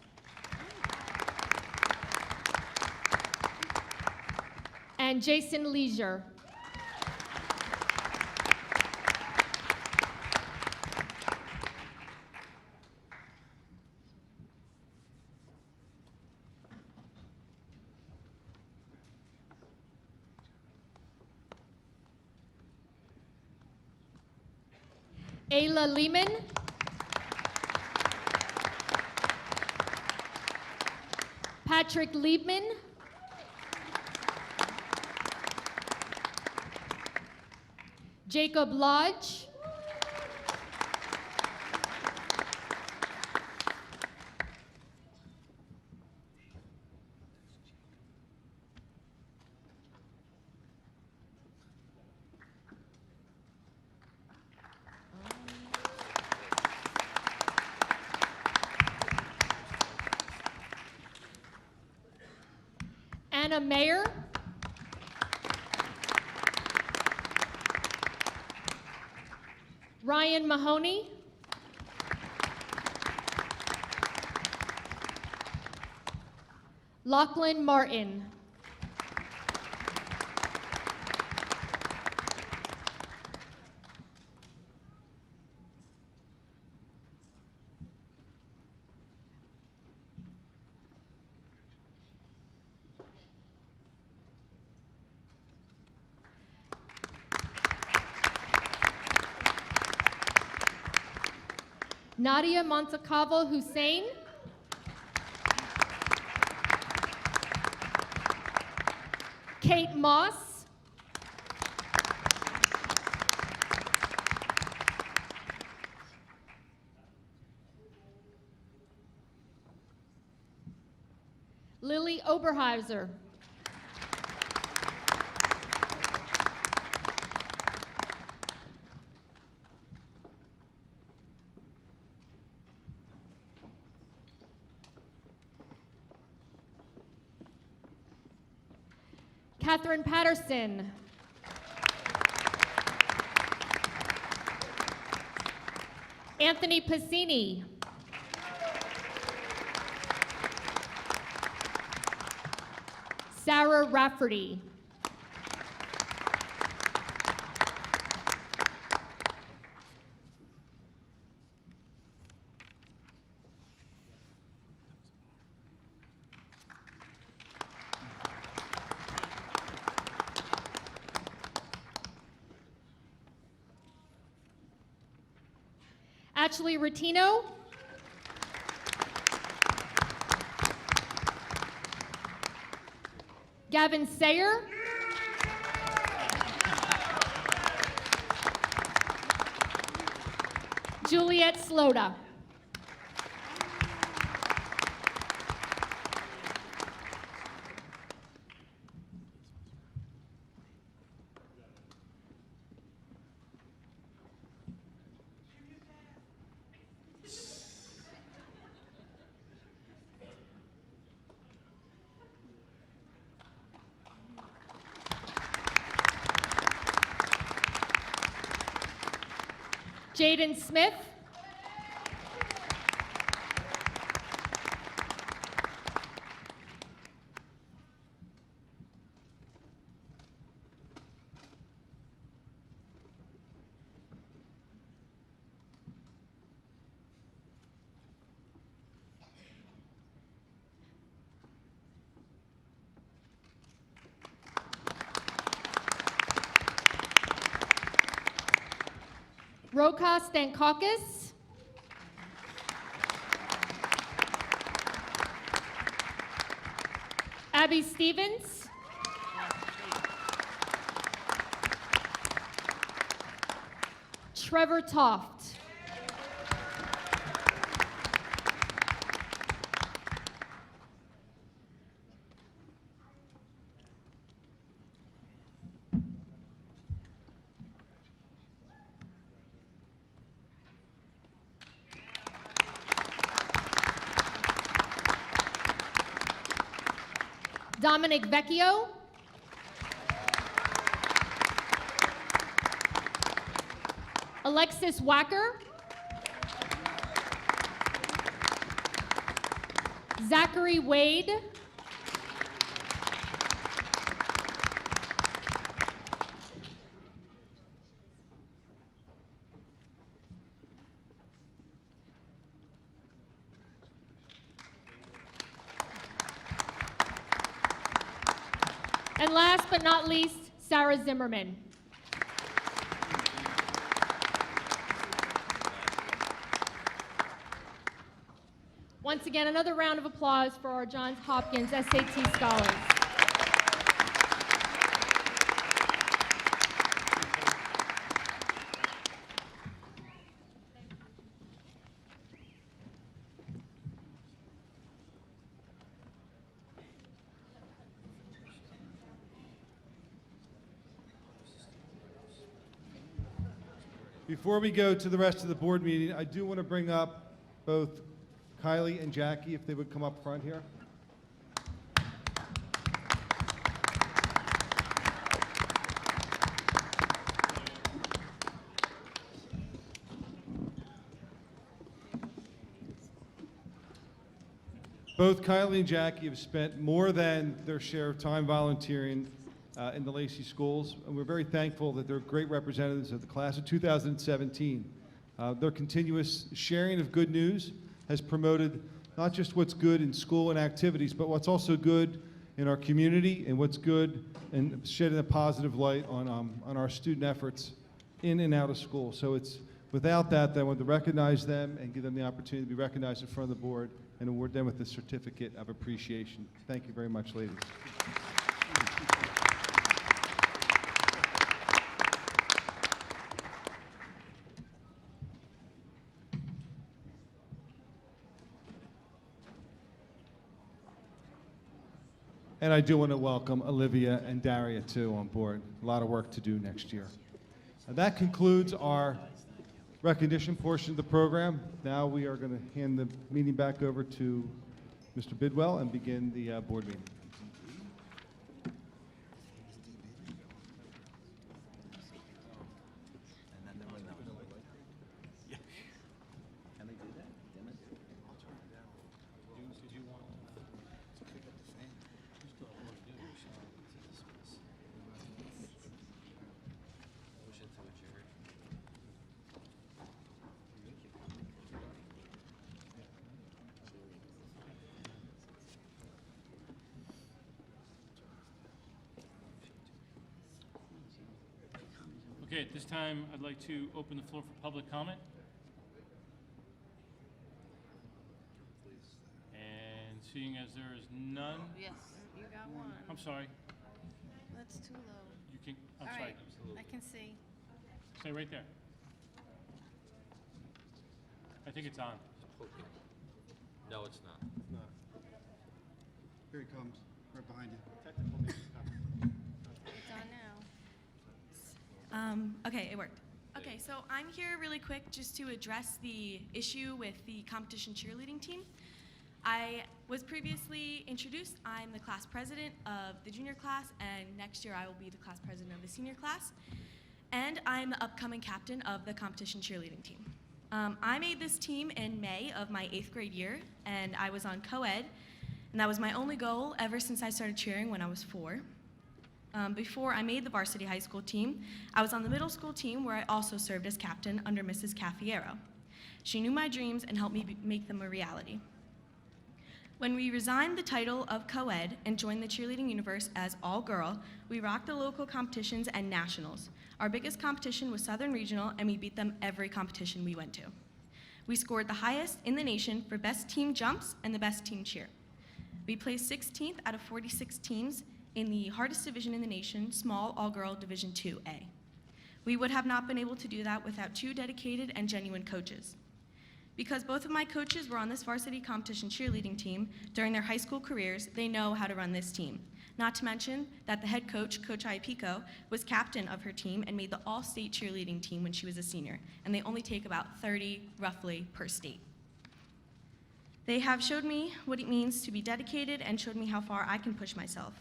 And Jason Leisure. Ayla Lehman. Patrick Liebman. Jacob Lodge. Anna Mayer. Ryan Mahoney. Lachlan Martin. Nadia Montecalvo Hussein. Kate Moss. Lily Oberheiser. Catherine Patterson. Anthony Passini. Sarah Rafferty. Ashley Rotino. Gavin Sayer. Juliet Sloda. Jaden Smith. Roka Stankakis. Abby Stevens. Trevor Toft. Dominic Vecchio. Alexis Wacker. Zachary Wade. And last but not least, Sarah Zimmerman. Once again, another round of applause for our Johns Hopkins SAT scholars. Before we go to the rest of the board meeting, I do want to bring up both Kylie and Jackie, if they would come up front here. Both Kylie and Jackie have spent more than their share of time volunteering in the Lacey schools, and we're very thankful that they're great representatives of the class of 2017. Their continuous sharing of good news has promoted not just what's good in school and activities, but what's also good in our community and what's good and shedding a positive light on our student efforts in and out of school. So it's without that, I want to recognize them and give them the opportunity to be recognized in front of the board and award them with the certificate of appreciation. Thank you very much, ladies. And I do want to welcome Olivia and Daria, too, on board. A lot of work to do next year. And that concludes our recognition portion of the program. Now we are going to hand the meeting back over to Mr. Bidwell and begin the board meeting. Okay, at this time, I'd like to open the floor for public comment. And seeing as there is none, Yes, you got one. I'm sorry, That's too low. you can, I'm All sorry, right, I can see. stay right there. I think it's on. No, it's not. Here he comes, right behind you. It's on now. Okay, it worked. Okay, so I'm here really quick just to address the issue with the competition cheerleading team. I was previously introduced. I'm the class president of the junior class, and next year I will be the class president of the senior class. And I'm the upcoming captain of the competition cheerleading team. I made this team in May of my 8th grade year, and I was on co-ed, and that was my only goal ever since I started cheering when I was 4. Before I made the varsity high school team, I was on the middle school team where I also served as captain under Mrs. Caffiero. She knew my dreams and helped me make them a reality. When we resigned the title of co-ed and joined the cheerleading universe as all-girl, we rocked the local competitions and nationals. Our biggest competition was Southern Regional, and we beat them every competition we went to. We scored the highest in the nation for best team jumps and the best team cheer. We placed 16th out of 46 teams in the hardest division in the nation, small all-girl Division IIA. We would have not been able to do that without 2 dedicated and genuine coaches. Because both of my coaches were on this varsity competition cheerleading team during their high school careers, they know how to run this team. Not to mention that the head coach, Coach Iapico, was captain of her team and made the all-state cheerleading team when she was a senior, and they only take about 30, roughly, per state. They have showed me what it means to be dedicated and showed me how far I can push myself.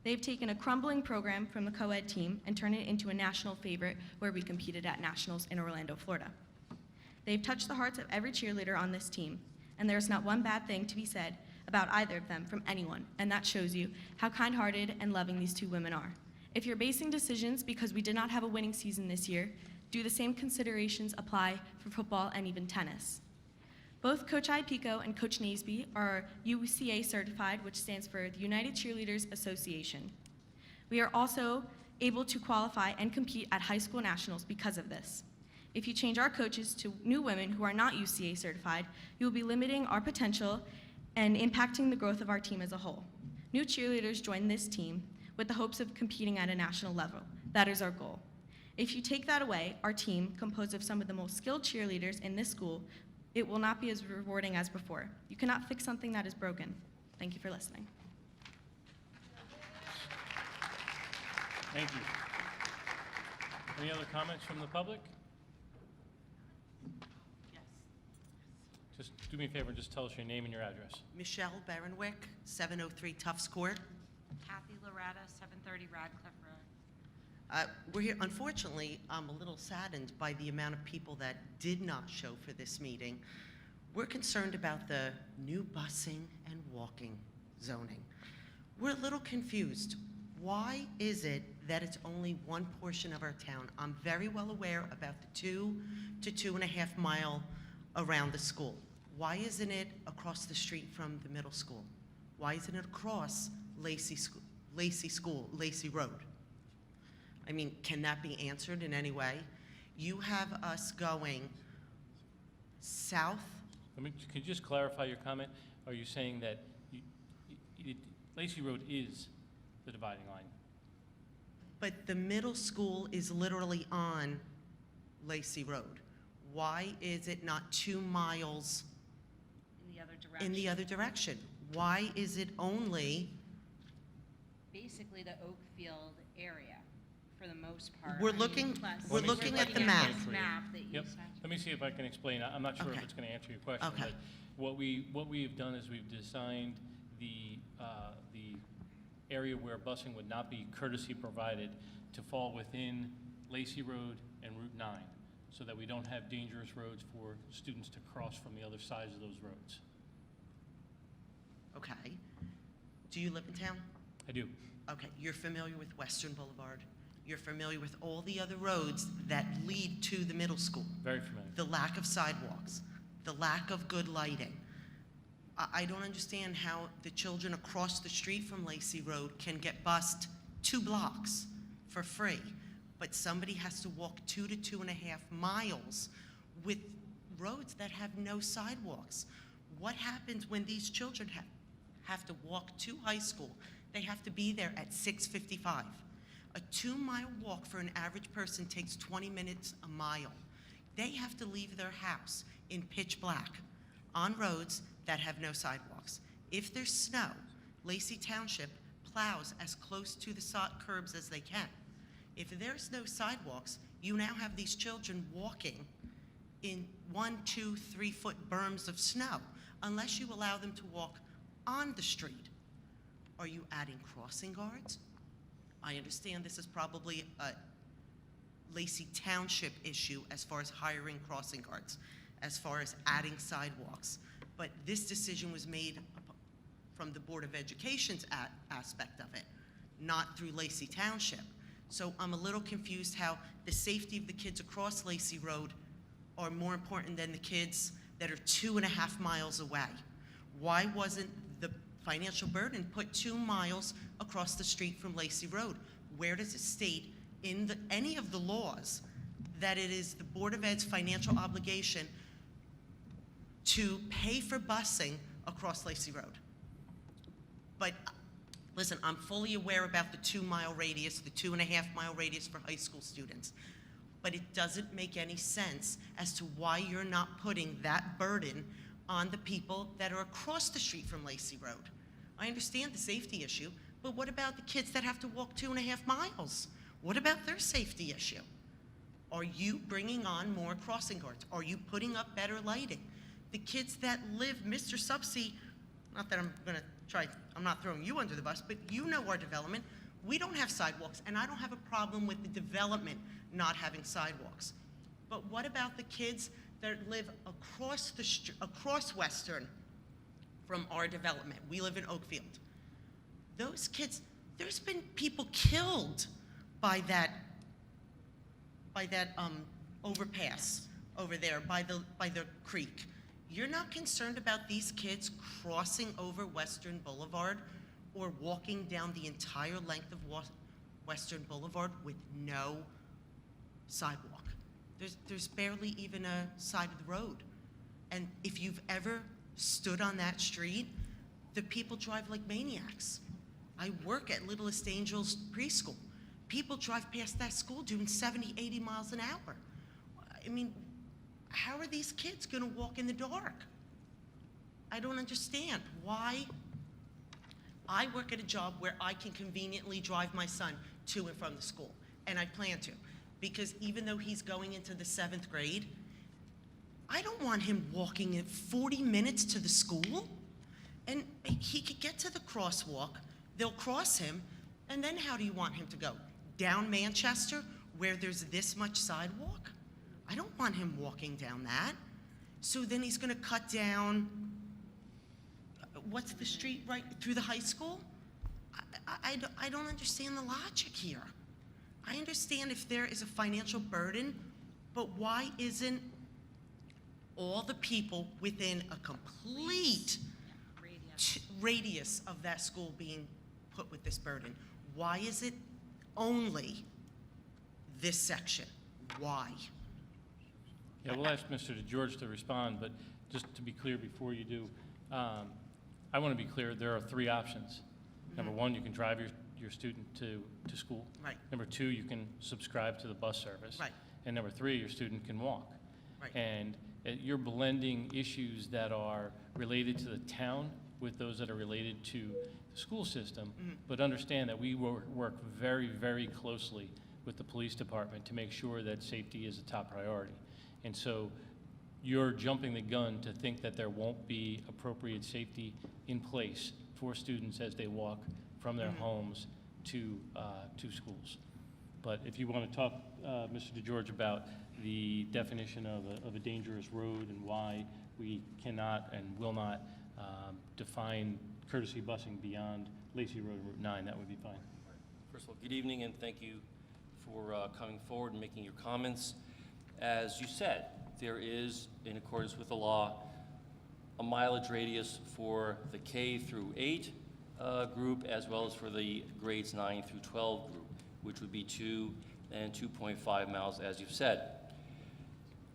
They've taken a crumbling program from the co-ed team and turned it into a national favorite where we competed at nationals in Orlando, Florida. They've touched the hearts of every cheerleader on this team, and there's not one bad thing to be said about either of them from anyone, and that shows you how kind-hearted and loving these 2 women are. If you're basing decisions because we did not have a winning season this year, do the same considerations apply for football and even tennis. Both Coach Iapico and Coach Naseby are UCA certified, which stands for the United Cheerleaders Association. We are also able to qualify and compete at high school nationals because of this. If you change our coaches to new women who are not UCA certified, you will be limiting our potential and impacting the growth of our team as a whole. New cheerleaders join this team with the hopes of competing at a national level. That is our goal. If you take that away, our team, composed of some of the most skilled cheerleaders in this school, it will not be as rewarding as before. You cannot fix something that is broken. Thank you for listening. Thank you. Any other comments from the public? Just do me a favor and just tell us your name and your address. Michelle Barenwick, 703 Tufts Court. Kathy Loretta, 730 Radcliffe Road. We're here, unfortunately, I'm a little saddened by the amount of people that did not show for this meeting. We're concerned about the new busing and walking zoning. We're a little confused. Why is it that it's only one portion of our town? I'm very well aware about the 2 to 2.5 mile around the school. Why isn't it across the street from the middle school? Why isn't it across Lacey Road? I mean, can that be answered in any way? You have us going south. Can you just clarify your comment? Are you saying that Lacey Road is the dividing line? But the middle school is literally on Lacey Road. Why is it not 2 miles In the other direction. in the other direction? Why is it only, Basically the Oakfield area, for the most part. We're I mean, looking- plus- we're looking at the map. this map that you Yep. sent. Let me see if I can explain. I'm not sure if Okay. it's going to answer your question. Okay. But what we've done is we've designed the area where busing would not be courtesy provided to fall within Lacey Road and Route 9, so that we don't have dangerous roads for students to cross from the other sides of those roads. okay. Do you live in town? I do. Okay, you're familiar with Western Boulevard. You're familiar with all the other roads that lead to the middle school. Very familiar. The lack of sidewalks, the lack of good lighting. I don't understand how the children across the street from Lacey Road can get bused 2 blocks for free, but somebody has to walk 2 to 2.5 miles with roads that have no sidewalks. What happens when these children have to walk to high school? They have to be there at 6:55. A 2-mile walk for an average person takes 20 minutes a mile. They have to leave their house in pitch black on roads that have no sidewalks. If there's snow, Lacey Township plows as close to the curbs as they can. If there's no sidewalks, you now have these children walking in 1, 2, 3 foot berms of snow, unless you allow them to walk on the street. Are you adding crossing guards? I understand this is probably a Lacey Township issue as far as hiring crossing guards, as far as adding sidewalks. But this decision was made from the Board of Education's aspect of it, not through Lacey Township. So I'm a little confused how the safety of the kids across Lacey Road are more important than the kids that are 2.5 miles away. Why wasn't the financial burden put 2 miles across the street from Lacey Road? Where does it state in any of the laws that it is the Board of Ed's financial obligation to pay for busing across Lacey Road? But listen, I'm fully aware about the 2-mile radius, the 2.5-mile radius for high school students. But it doesn't make any sense as to why you're not putting that burden on the people that are across the street from Lacey Road. I understand the safety issue, but what about the kids that have to walk 2.5 miles? What about their safety issue? Are you bringing on more crossing guards? Are you putting up better lighting? The kids that live, Mr. Subsea, not that I'm not throwing you under the bus, but you know our development. We don't have sidewalks, and I don't have a problem with the development not having sidewalks. But what about the kids that live across Western from our development? We live in Oakfield. Those kids, there's been people killed by that overpass over there by the creek. You're not concerned about these kids crossing over Western Boulevard or walking down the entire length of Western Boulevard with no sidewalk? There's barely even a side of the road. And if you've ever stood on that street, the people drive like maniacs. I work at Littlest Angels Preschool. People drive past that school doing 70, 80 miles an hour. I mean, how are these kids gonna walk in the dark? I don't understand why. I work at a job where I can conveniently drive my son to and from the school, and I plan to, because even though he's going into the 7th grade, I don't want him walking in 40 minutes to the school. And he could get to the crosswalk, they'll cross him, and then how do you want him to go? Down Manchester, where there's this much sidewalk? I don't want him walking down that. So then he's gonna cut down what's the street right through the high school? I don't understand the logic here. I understand if there is a financial burden, but why isn't all the people within a complete radius of that school being put with this burden? Why is it only this section? Why? Yeah, we'll ask Mr. DeGeorge to respond, but just to be clear before you do, I want to be clear, there are 3 options. Number 1, you can drive your student to school. Right. Number 2, you can subscribe to the bus service. Right. And number 3, your student can walk. Right. And you're blending issues that are related to the town with those that are related to the school system. But understand that we work very, very closely with the police department to make sure that safety is a top priority. And so you're jumping the gun to think that there won't be appropriate safety in place for students as they walk from their homes to schools. But if you want to talk, Mr. DeGeorge, about the definition of a dangerous road and why we cannot and will not define courtesy busing beyond Lacey Road and Route 9, that would be fine. First of all, good evening, and thank you for coming forward and making your comments. As you said, there is, in accordance with the law, a mileage radius for the K through 8 group, as well as for the grades 9 through 12 group, which would be 2 and 2.5 miles, as you've said.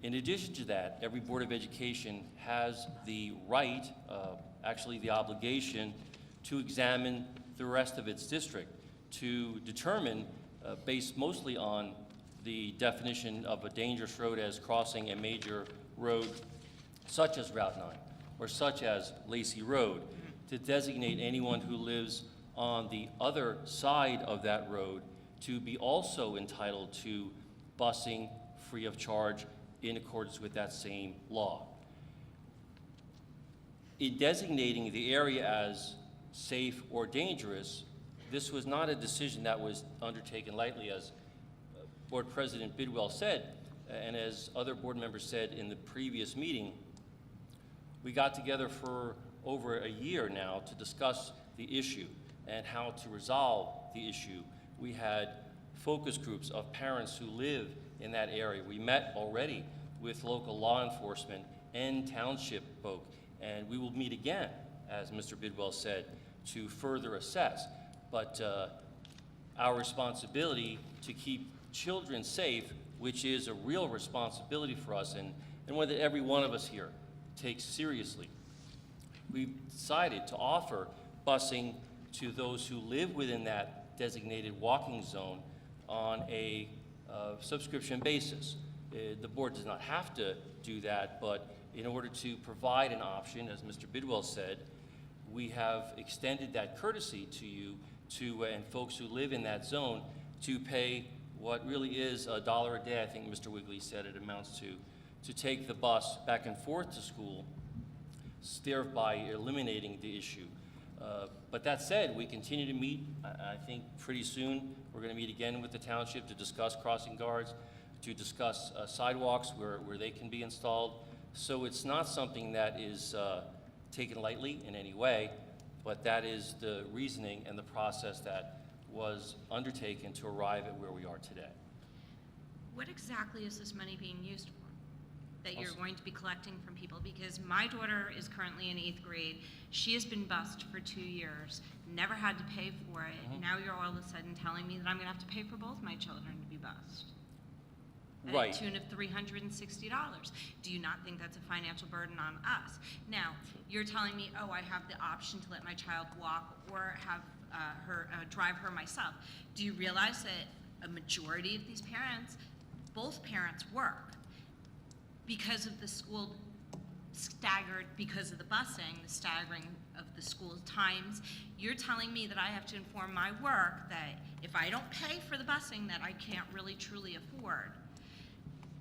In addition to that, every Board of Education has the right, actually the obligation, to examine the rest of its district to determine, based mostly on the definition of a dangerous road as crossing a major road such as Route 9 or such as Lacey Road, to designate anyone who lives on the other side of that road to be also entitled to busing free of charge in accordance with that same law. In designating the area as safe or dangerous, this was not a decision that was undertaken lightly, as Board President Bidwell said, and as other board members said in the previous meeting. We got together for over a year now to discuss the issue and how to resolve the issue. We had focus groups of parents who live in that area. We met already with local law enforcement and township folk, and we will meet again, as Mr. Bidwell said, to further assess. But our responsibility to keep children safe, which is a real responsibility for us, and one that every one of us here takes seriously. We've decided to offer busing to those who live within that designated walking zone on a subscription basis. The board does not have to do that, but in order to provide an option, as Mr. Bidwell said, we have extended that courtesy to you and folks who live in that zone to pay what really is $1 a day, I think Mr. Wigley said it amounts to take the bus back and forth to school, thereby eliminating the issue. But that said, we continue to meet. I think pretty soon we're going to meet again with the township to discuss crossing guards, to discuss sidewalks where they can be installed. So it's not something that is taken lightly in any way, but that is the reasoning and the process that was undertaken to arrive at where we are today. What exactly is this money being used for that you're going to be collecting from people? Because my daughter is currently in 8th grade. She has been bused for 2 years, never had to pay for it. Now you're all of a sudden telling me that I'm going to have to pay for both my children to be bused. Right. At a tune of $360. Do you not think that's a financial burden on us? Now, you're telling me, oh, I have the option to let my child walk or have drive her myself. Do you realize that a majority of these parents, both parents work because of the school staggered, because of the busing, the staggering of the school times? You're telling me that I have to inform my work that if I don't pay for the busing that I can't really truly afford,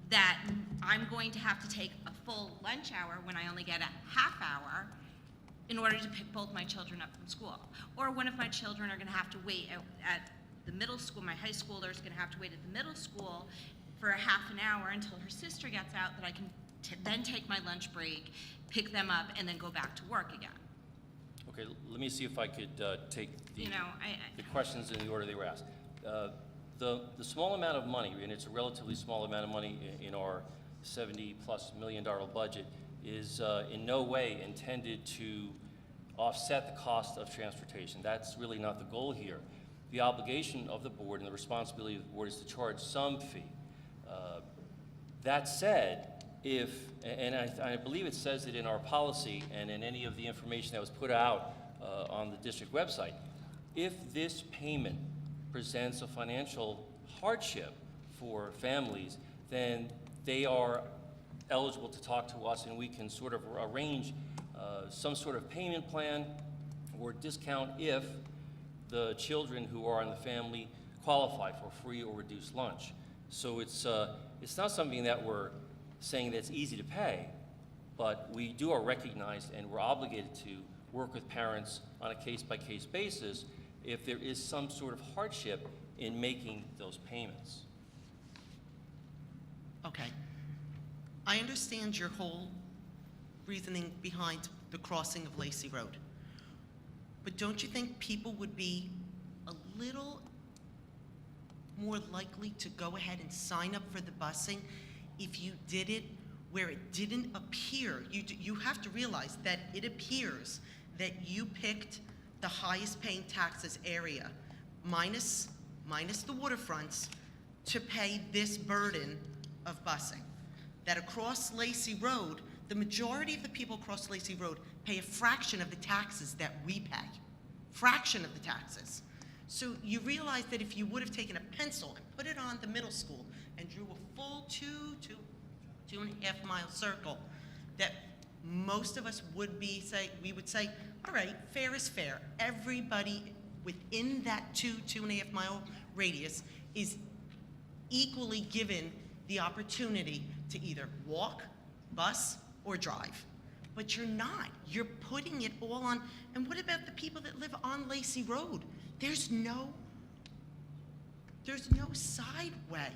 that I'm going to have to take a full lunch hour when I only get a half hour in order to pick both my children up from school. Or one of my children are going to have to wait at the middle school, my high schooler is going to have to wait at the middle school for a half an hour until her sister gets out, that I can then take my lunch break, pick them up, and then go back to work again. Okay, let me see if I could take the, You know, the questions in the order they were asked. The small amount of money, and it's a relatively small amount of money in our $70+ million budget, is in no way intended to offset the cost of transportation. That's really not the goal here. The obligation of the board and the responsibility of the board is to charge some fee. That said, if, and I believe it says it in our policy and in any of the information that was put out on the district website, if this payment presents a financial hardship for families, then they are eligible to talk to us and we can sort of arrange some sort of payment plan or discount if the children who are in the family qualify for free or reduced lunch. So it's not something that we're saying that's easy to pay, but we are recognized and we're obligated to work with parents on a case-by-case basis if there is some sort of hardship in making those payments. Okay. I understand your whole reasoning behind the crossing of Lacey Road. But don't you think people would be a little more likely to go ahead and sign up for the busing if you did it where it didn't appear? You have to realize that it appears that you picked the highest paying taxes area, minus the waterfronts, to pay this burden of busing. That across Lacey Road, the majority of the people across Lacey Road pay a fraction of the taxes that we pay. Fraction of the taxes. So you realize that if you would have taken a pencil and put it on the middle school and drew a full 2.5 mile circle, that most of us would say, all right, fair is fair. Everybody within that 2.5 mile radius is equally given the opportunity to either walk, bus, or drive. But you're not. You're putting it all on. And what about the people that live on Lacey Road? There's no side way.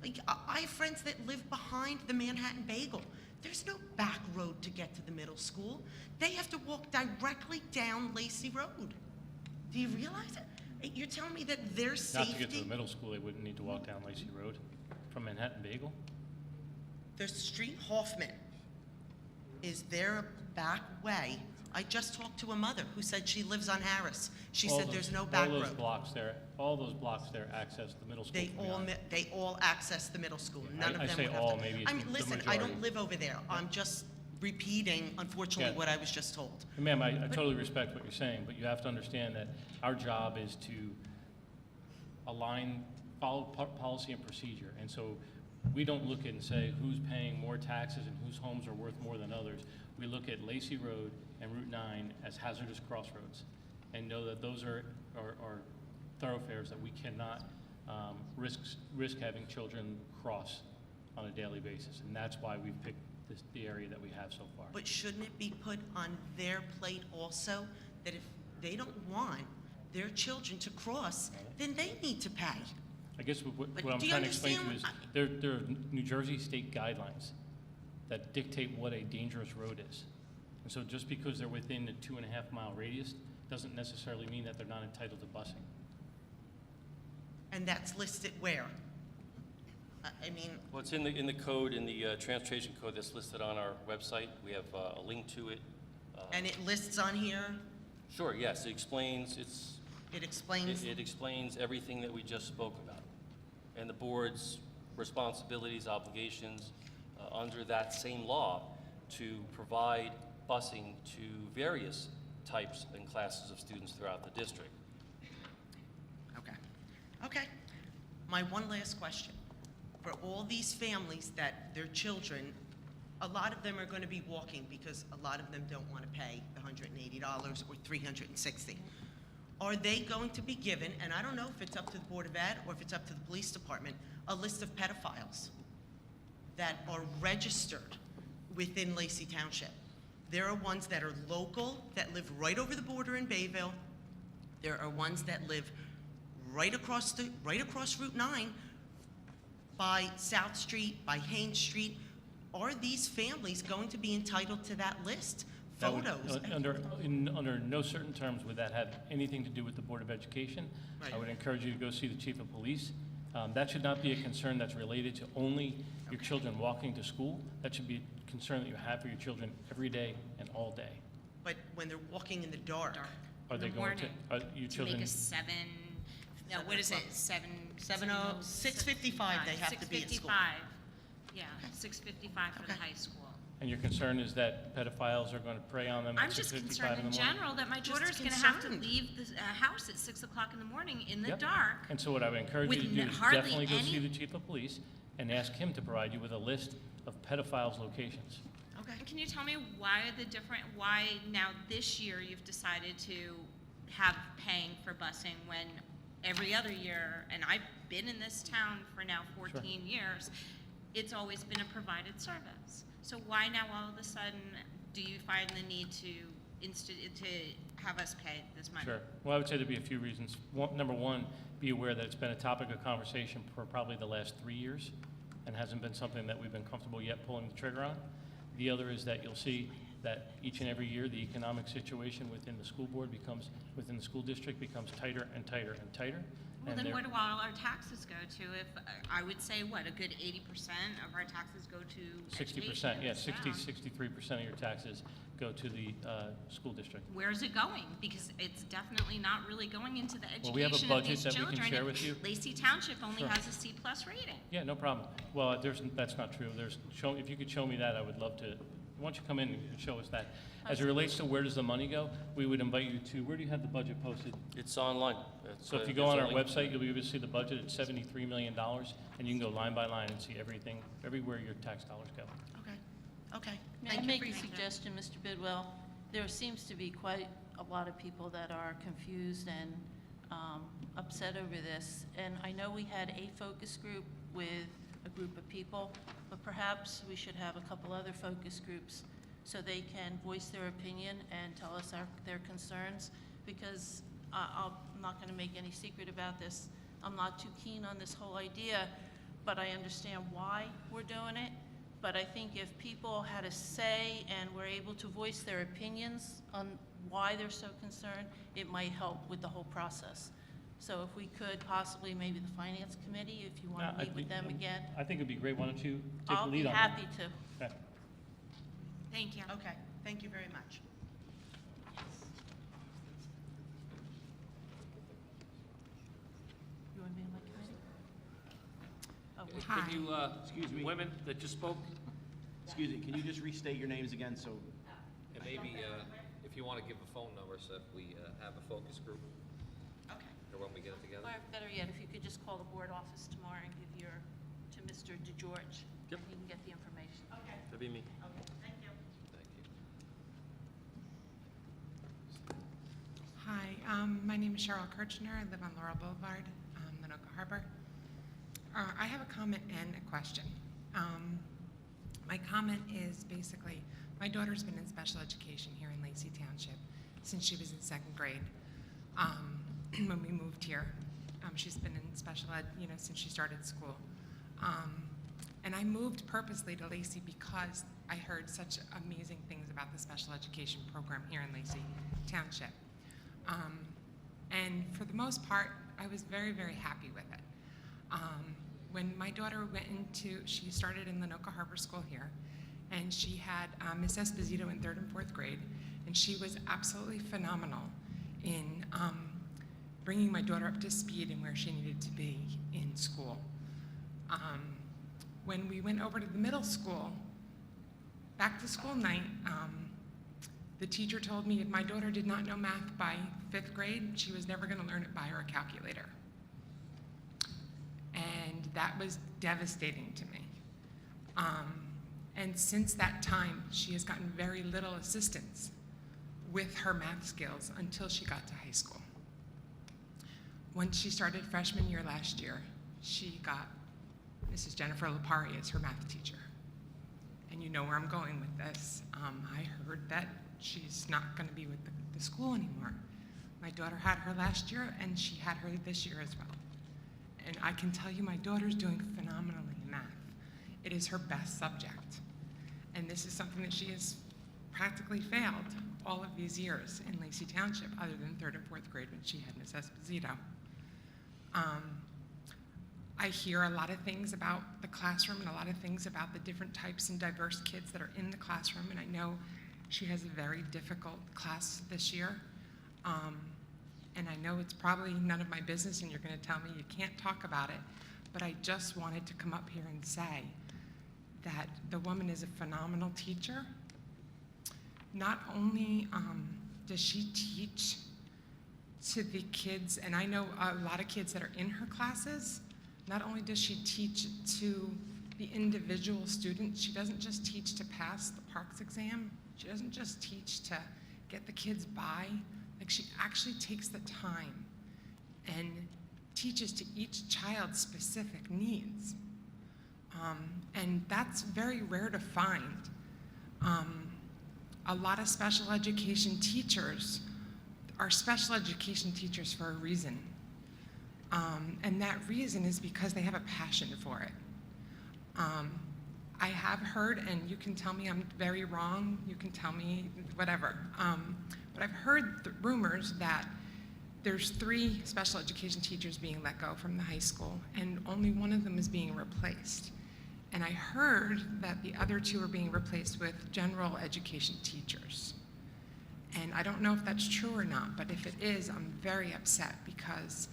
Like, I have friends that live behind the Manhattan Bagel. There's no back road to get to the middle school. They have to walk directly down Lacey Road. Do you realize it? You're telling me that their safety... Not to get to the middle school, they wouldn't need to walk down Lacey Road from Manhattan Bagel? There's Street Hoffman. Is there a back way? I just talked to a mother who said she lives on Harris. She said there's no back road. All those blocks there access the middle school. They all access the middle school. None of them I say would have all, to. maybe I mean, it's the listen, I don't majority. live over there. I'm just repeating, unfortunately, Yeah. what I was just told. Ma'am, I totally respect what you're saying, but you have to understand that our job is to follow policy and procedure. And so we don't look at and say who's paying more taxes and whose homes are worth more than others. We look at Lacey Road and Route 9 as hazardous crossroads and know that those are thoroughfares that we cannot risk having children cross on a daily basis. And that's why we've picked the area that we have so far. But shouldn't it be put on their plate also that if they don't want their children to cross, then they need to pay? I guess what But I'm do you trying to explain to you is understand- there are New Jersey state guidelines that dictate what a dangerous road is. And so just because they're within a 2.5 mile radius doesn't necessarily mean that they're not entitled to busing. And that's listed where? I mean, Well, it's in the code, in the transportation code that's listed on our website. We have a link to it. and it lists on here, Sure, yes, it explains, it explains, it explains everything that we just spoke about. And the board's responsibilities, obligations, under that same law to provide busing to various types and classes of students throughout the district. Okay. My one last question. For all these families that their children, a lot of them are going to be walking because a lot of them don't want to pay the $180 or $360. Are they going to be given, and I don't know if it's up to the Board of Ed or if it's up to the police department, a list of pedophiles that are registered within Lacey Township? There are ones that are local, that live right over the border in Bayville. There are ones that live right across Route 9 by South Street, by Haynes Street. Are these families going to be entitled to that list That would- photos. Under no certain terms would that have anything to do with the Board of Education. I would encourage you to go see the chief of police. That should not be a concern that's related to only your children walking to school. That should be a concern that you have for your children every day and all day. But when they're walking in the dark. Are they going to, are your To children? make a 7, no, what is it, 7? 6:55 they have to be at school. 6:55, yeah, 6:55 for the high school. And your concern is that pedophiles are going to prey on them I'm at just 6:55 concerned in in the morning? general that my Just daughter's going to have to concerned. leave the house at 6 o'clock in the morning in the Yep. dark. And so what I would encourage you to with do is hardly definitely go see any- the chief of police and ask him to provide you with a list of pedophiles' locations. And can you tell me why now this year you've decided to have paying for busing when every other year, and I've been in this town for now 14 years, it's always been a provided service. So why now all of a sudden do you find the need to have us pay this money? Sure. Well, I would say there'd be a few reasons. Number one, be aware that it's been a topic of conversation for probably the last 3 years and hasn't been something that we've been comfortable yet pulling the trigger on. The other is that you'll see that each and every year, the economic situation within the school board within the school district becomes tighter and tighter and tighter. Well, And then there- where do all our taxes go to? If, I would say, what, a good 80% of our taxes go to 60%, education yeah, in this town. 63% of your taxes go to the school district. Where's it going? Because it's definitely not really going into the Well, we have a education of budget these that we can children. share and with you. Lacey Township only Sure. has a C+ rating. Yeah, no problem. Well, that's not true. If you could show me that, I would love to. Why don't you come in and show us that? As it relates to where does the money go, we would invite you to, where do you have the budget posted? It's online. So if you go on our website, you'll be able to see the budget. It's $73 million, and you can go line by line and see everything, everywhere your tax dollars go. Okay. May I make a suggestion, Mr. Bidwell? There seems to be quite a lot of people that are confused and upset over this. And I know we had a focus group with a group of people, but perhaps we should have a couple other focus groups so they can voice their opinion and tell us their concerns. Because I'm not going to make any secret about this. I'm not too keen on this whole idea, but I understand why we're doing it. But I think if people had a say and were able to voice their opinions on why they're so concerned, it might help with the whole process. So if we could possibly, maybe the Finance Committee, if you want to meet with them again. I think it'd be great. Why don't you take the I'll lead be on that? happy to. Okay. Thank you. Okay, thank you very much. You want to be on my committee? Oh, Can you, excuse me, women that just spoke, excuse me, can you just restate your names again so? And maybe if you want to give a phone number, so if we have a focus group. Okay. Or when we get it together. Or better yet, if you could just call the board office tomorrow and give to Mr. DeGeorge. Yep. He can get the information. Okay. That'd be me. Okay, thank you. Thank you. Hi, my name is Cheryl Kirchner. I live on Laurel Boulevard, Lenoka Harbor. I have a comment and a question. My comment is basically, my daughter's been in special education here in Lacey Township since she was in 2nd grade. When we moved here, she's been in special ed, since she started school. And I moved purposely to Lacey because I heard such amazing things about the special education program here in Lacey Township. And for the most part, I was very, very happy with it. When my daughter she started in Lenoka Harbor School here, and she had Miss Esposito in 3rd and 4th grade, and she was absolutely phenomenal in bringing my daughter up to speed and where she needed to be in school. When we went over to the middle school, back to school night, the teacher told me if my daughter did not know math by 5th grade, she was never going to learn it by her calculator. And that was devastating to me. And since that time, she has gotten very little assistance with her math skills until she got to high school. Once she started freshman year last year, she got Mrs. Jennifer Lipari as her math teacher. And you know where I'm going with this. I heard that she's not going to be with the school anymore. My daughter had her last year, and she had her this year as well. And I can tell you my daughter's doing phenomenally in math. It is her best subject. And this is something that she has practically failed all of these years in Lacey Township, other than 3rd and 4th grade when she had Miss Esposito. I hear a lot of things about the classroom and a lot of things about the different types and diverse kids that are in the classroom, and I know she has a very difficult class this year. And I know it's probably none of my business and you're gonna tell me you can't talk about it, but I just wanted to come up here and say that the woman is a phenomenal teacher. Not only does she teach to the kids, and I know a lot of kids that are in her classes, not only does she teach to the individual students, she doesn't just teach to pass the Parks exam, she doesn't just teach to get the kids by, like she actually takes the time and teaches to each child's specific needs. And that's very rare to find. A lot of special education teachers are special education teachers for a reason. And that reason is because they have a passion for it. I have heard, and you can tell me I'm very wrong, you can tell me whatever, but I've heard the rumors that there's 3 special education teachers being let go from the high school, and only one of them is being replaced. And I heard that the other 2 are being replaced with general education teachers. And I don't know if that's true or not, but if it is, I'm very upset because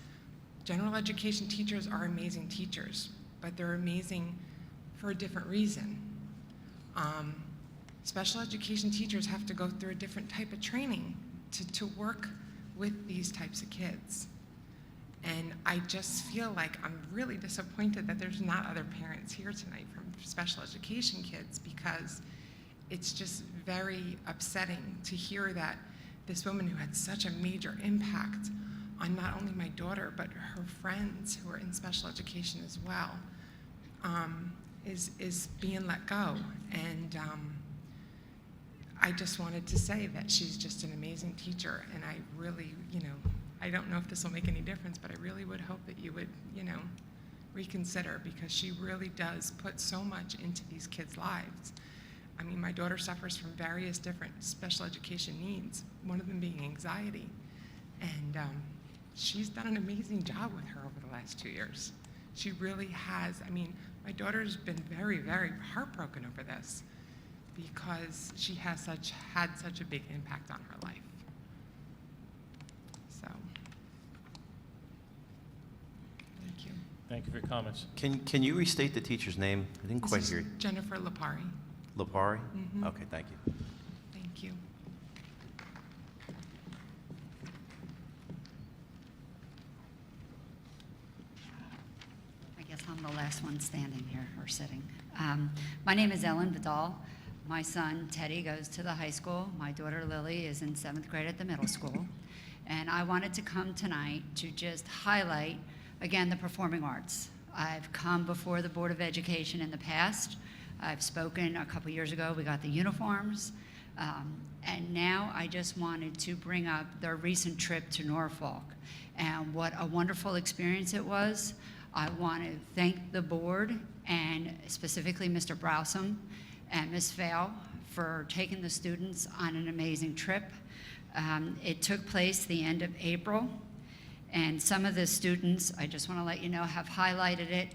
general education teachers are amazing teachers, but they're amazing for a different reason. Special education teachers have to go through a different type of training to work with these types of kids. And I just feel like I'm really disappointed that there's not other parents here tonight from special education kids, because it's just very upsetting to hear that this woman who had such a major impact on not only my daughter, but her friends who are in special education as well, is being let go. And I just wanted to say that she's just an amazing teacher, and I really, I don't know if this will make any difference, but I really would hope that you would, reconsider, because she really does put so much into these kids' lives. I mean, my daughter suffers from various different special education needs, one of them being anxiety. And she's done an amazing job with her over the last 2 years. She really has. I mean, my daughter's been very, very heartbroken over this because she has had such a big impact on her life. So, thank you. Thank you for your comments. Can you restate the teacher's name? I didn't quite This is hear you. Jennifer Lapari. Lapari? Mhm. Okay, thank you. Thank you. I guess I'm the last one standing here or sitting. My name is Ellen Vidal. My son Teddy goes to the high school. My daughter Lily is in 7th grade at the middle school. And I wanted to come tonight to just highlight, again, the performing arts. I've come before the Board of Education in the past. I've spoken a couple years ago. We got the uniforms. And now I just wanted to bring up their recent trip to Norfolk and what a wonderful experience it was. I want to thank the board and specifically Mr. Browsome and Ms. Vail for taking the students on an amazing trip. It took place the end of April, and some of the students, I just want to let you know, have highlighted it,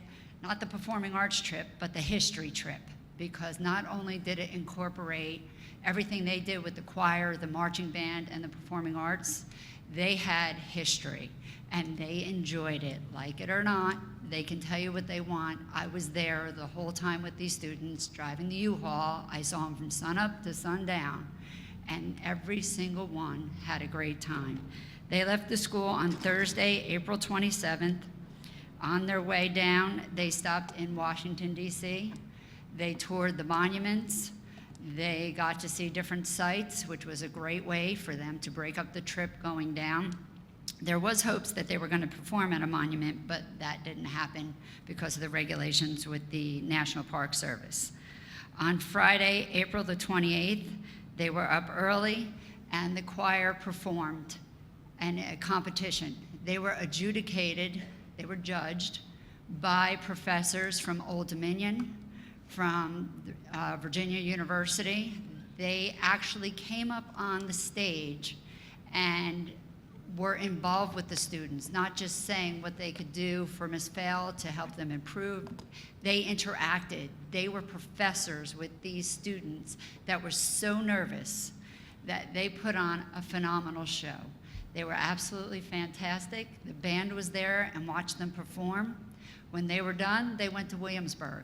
not the performing arts trip, but the history trip, because not only did it incorporate everything they did with the choir, the marching band, and the performing arts, they had history, and they enjoyed it. Like it or not, they can tell you what they want. I was there the whole time with these students, driving the U-Haul. I saw them from sunup to sundown, and every single one had a great time. They left the school on Thursday, April 27th. On their way down, they stopped in Washington, D.C. They toured the monuments. They got to see different sites, which was a great way for them to break up the trip going down. There was hopes that they were going to perform at a monument, but that didn't happen because of the regulations with the National Park Service. On Friday, April the 28th, they were up early and the choir performed in a competition. They were adjudicated, they were judged by professors from Old Dominion, from Virginia University. They actually came up on the stage and were involved with the students, not just saying what they could do for Ms. Fail to help them improve. They interacted. They were professors with these students that were so nervous that they put on a phenomenal show. They were absolutely fantastic. The band was there and watched them perform. When they were done, they went to Williamsburg.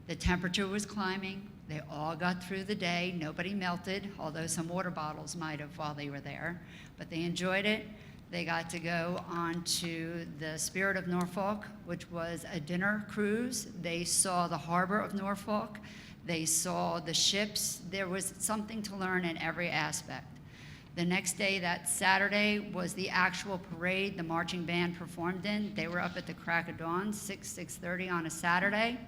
The temperature was climbing. They all got through the day. Nobody melted, although some water bottles might have while they were there. But they enjoyed it. They got to go on to the Spirit of Norfolk, which was a dinner cruise. They saw the harbor of Norfolk. They saw the ships. There was something to learn in every aspect. The next day, that Saturday, was the actual parade the marching band performed in. They were up at the crack of dawn, 6:30 on a Saturday,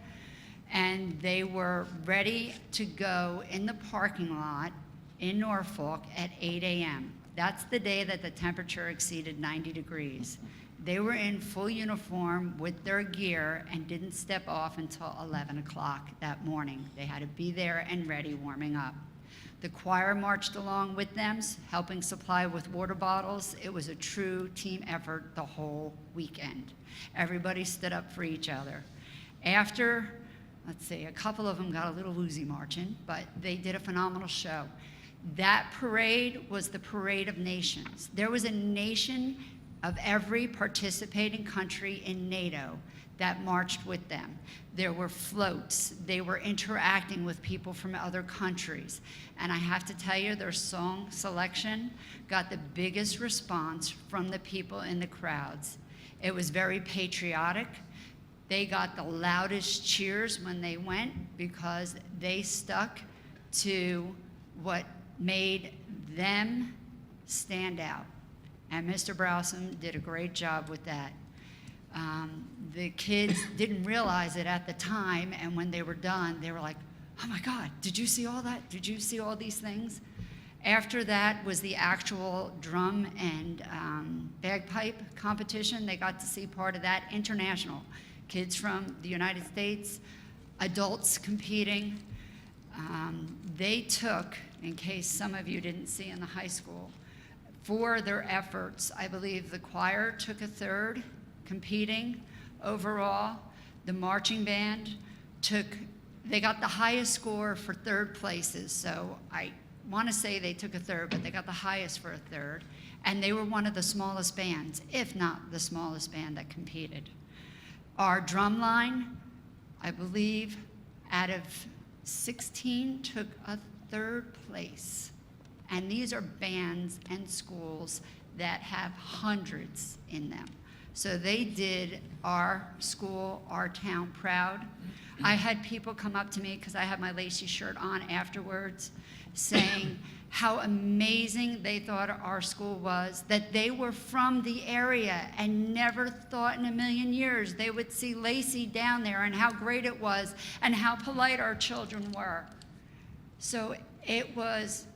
and they were ready to go in the parking lot in Norfolk at 8 a.m. That's the day that the temperature exceeded 90 degrees. They were in full uniform with their gear and didn't step off until 11 o'clock that morning. They had to be there and ready, warming up. The choir marched along with them, helping supply with water bottles. It was a true team effort the whole weekend. Everybody stood up for each other. After, let's see, a couple of them got a little woozy marching, but they did a phenomenal show. That parade was the Parade of Nations. There was a nation of every participating country in NATO that marched with them. There were floats. They were interacting with people from other countries. And I have to tell you, their song selection got the biggest response from the people in the crowds. It was very patriotic. They got the loudest cheers when they went because they stuck to what made them stand out. And Mr. Browson did a great job with that. The kids didn't realize it at the time, and when they were done, they were like, oh my God, did you see all that? Did you see all these things? After that was the actual drum and bagpipe competition. They got to see part of that, international. Kids from the United States, adults competing. They took, in case some of you didn't see in the high school, for their efforts, I believe the choir took a third, competing overall. The marching band they got the highest score for third places, so I want to say they took a third, but they got the highest for a third, and they were one of the smallest bands, if not the smallest band that competed. Our drum line, I believe, out of 16 took a third place. And these are bands and schools that have hundreds in them. So they did our school, our town proud. I had people come up to me, because I had my Lacey shirt on afterwards, saying how amazing they thought our school was, that they were from the area and never thought in a million years they would see Lacey down there, and how great it was and how polite our children were. So it was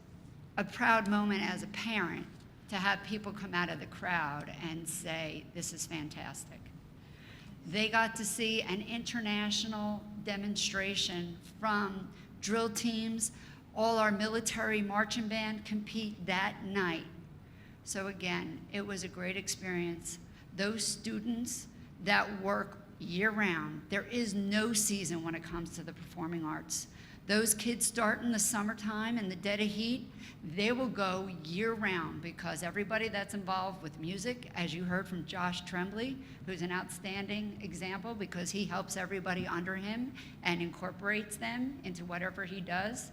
a proud moment as a parent to have people come out of the crowd and say, this is fantastic. They got to see an international demonstration from drill teams. All our military marching band compete that night. So again, it was a great experience. Those students that work year-round, there is no season when it comes to the performing arts. Those kids start in the summertime in the dead of heat. They will go year-round because everybody that's involved with music, as you heard from Josh Tremblay, who's an outstanding example because he helps everybody under him and incorporates them into whatever he does.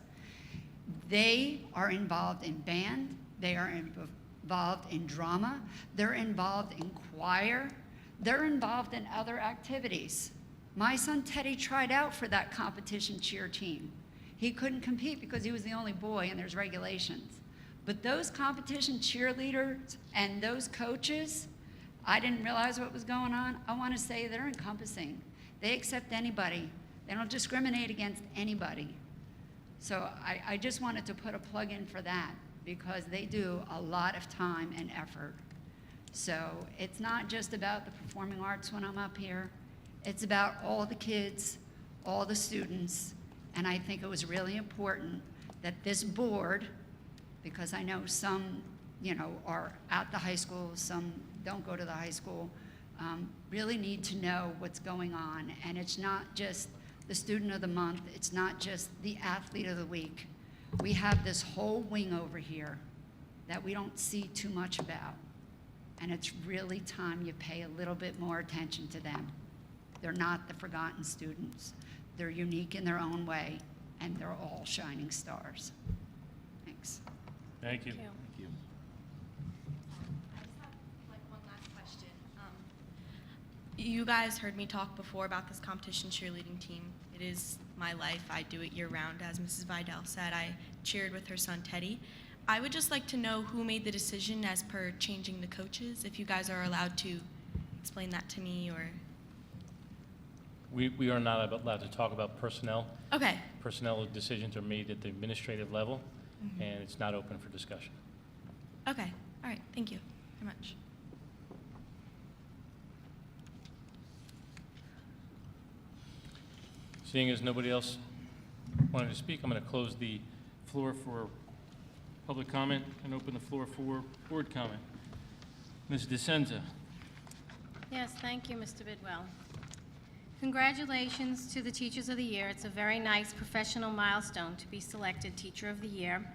They are involved in band. They are involved in drama. They're involved in choir. They're involved in other activities. My son Teddy tried out for that competition cheer team. He couldn't compete because he was the only boy and there's regulations. But those competition cheerleaders and those coaches, I didn't realize what was going on. I want to say they're encompassing. They accept anybody. They don't discriminate against anybody. So I just wanted to put a plug in for that because they do a lot of time and effort. So it's not just about the performing arts when I'm up here. It's about all the kids, all the students, and I think it was really important that this board, because I know some, are at the high school, some don't go to the high school, really need to know what's going on. And it's not just the student of the month, it's not just the athlete of the week. We have this whole wing over here that we don't see too much about. And it's really time you pay a little bit more attention to them. They're not the forgotten students. They're unique in their own way, and they're all shining stars. Thanks. Thank you. You guys heard me talk before about this competition cheerleading team. It is my life. I do it year-round. As Mrs. Vidal said, I cheered with her son, Teddy. I would just like to know who made the decision as per changing the coaches, if you guys are allowed to explain that to me, or... We are not allowed to talk about personnel. Okay. Personnel decisions are made at the administrative level, and it's not open for discussion. Okay. All right. Thank you very much. Seeing as nobody else wanted to speak, I'm going to close the floor for public comment and open the floor for board comment. Ms. DeSenza. Yes, thank you, Mr. Bidwell. Congratulations to the Teachers of the Year. It's a very nice professional milestone to be selected Teacher of the Year.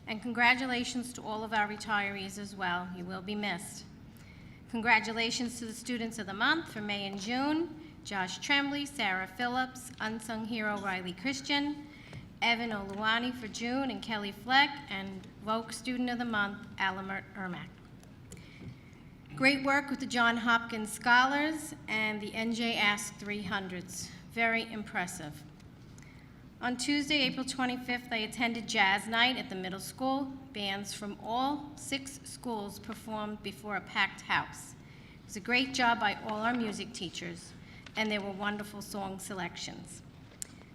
And congratulations to all of our retirees as well. You will be missed. Congratulations to the Students of the Month for May and June: Josh Tremblay, Sarah Phillips, Unsung Hero Riley Christian, Evan Oluwani for June, and Kelly Fleck, and Vogue Student of the Month, Alamert Ermac. Great work with the John Hopkins Scholars and the NJ Ask 300s. Very impressive. On Tuesday, April 25th, I attended Jazz Night at the middle school. Bands from all 6 schools performed before a packed house. It was a great job by all our music teachers, and there were wonderful song selections.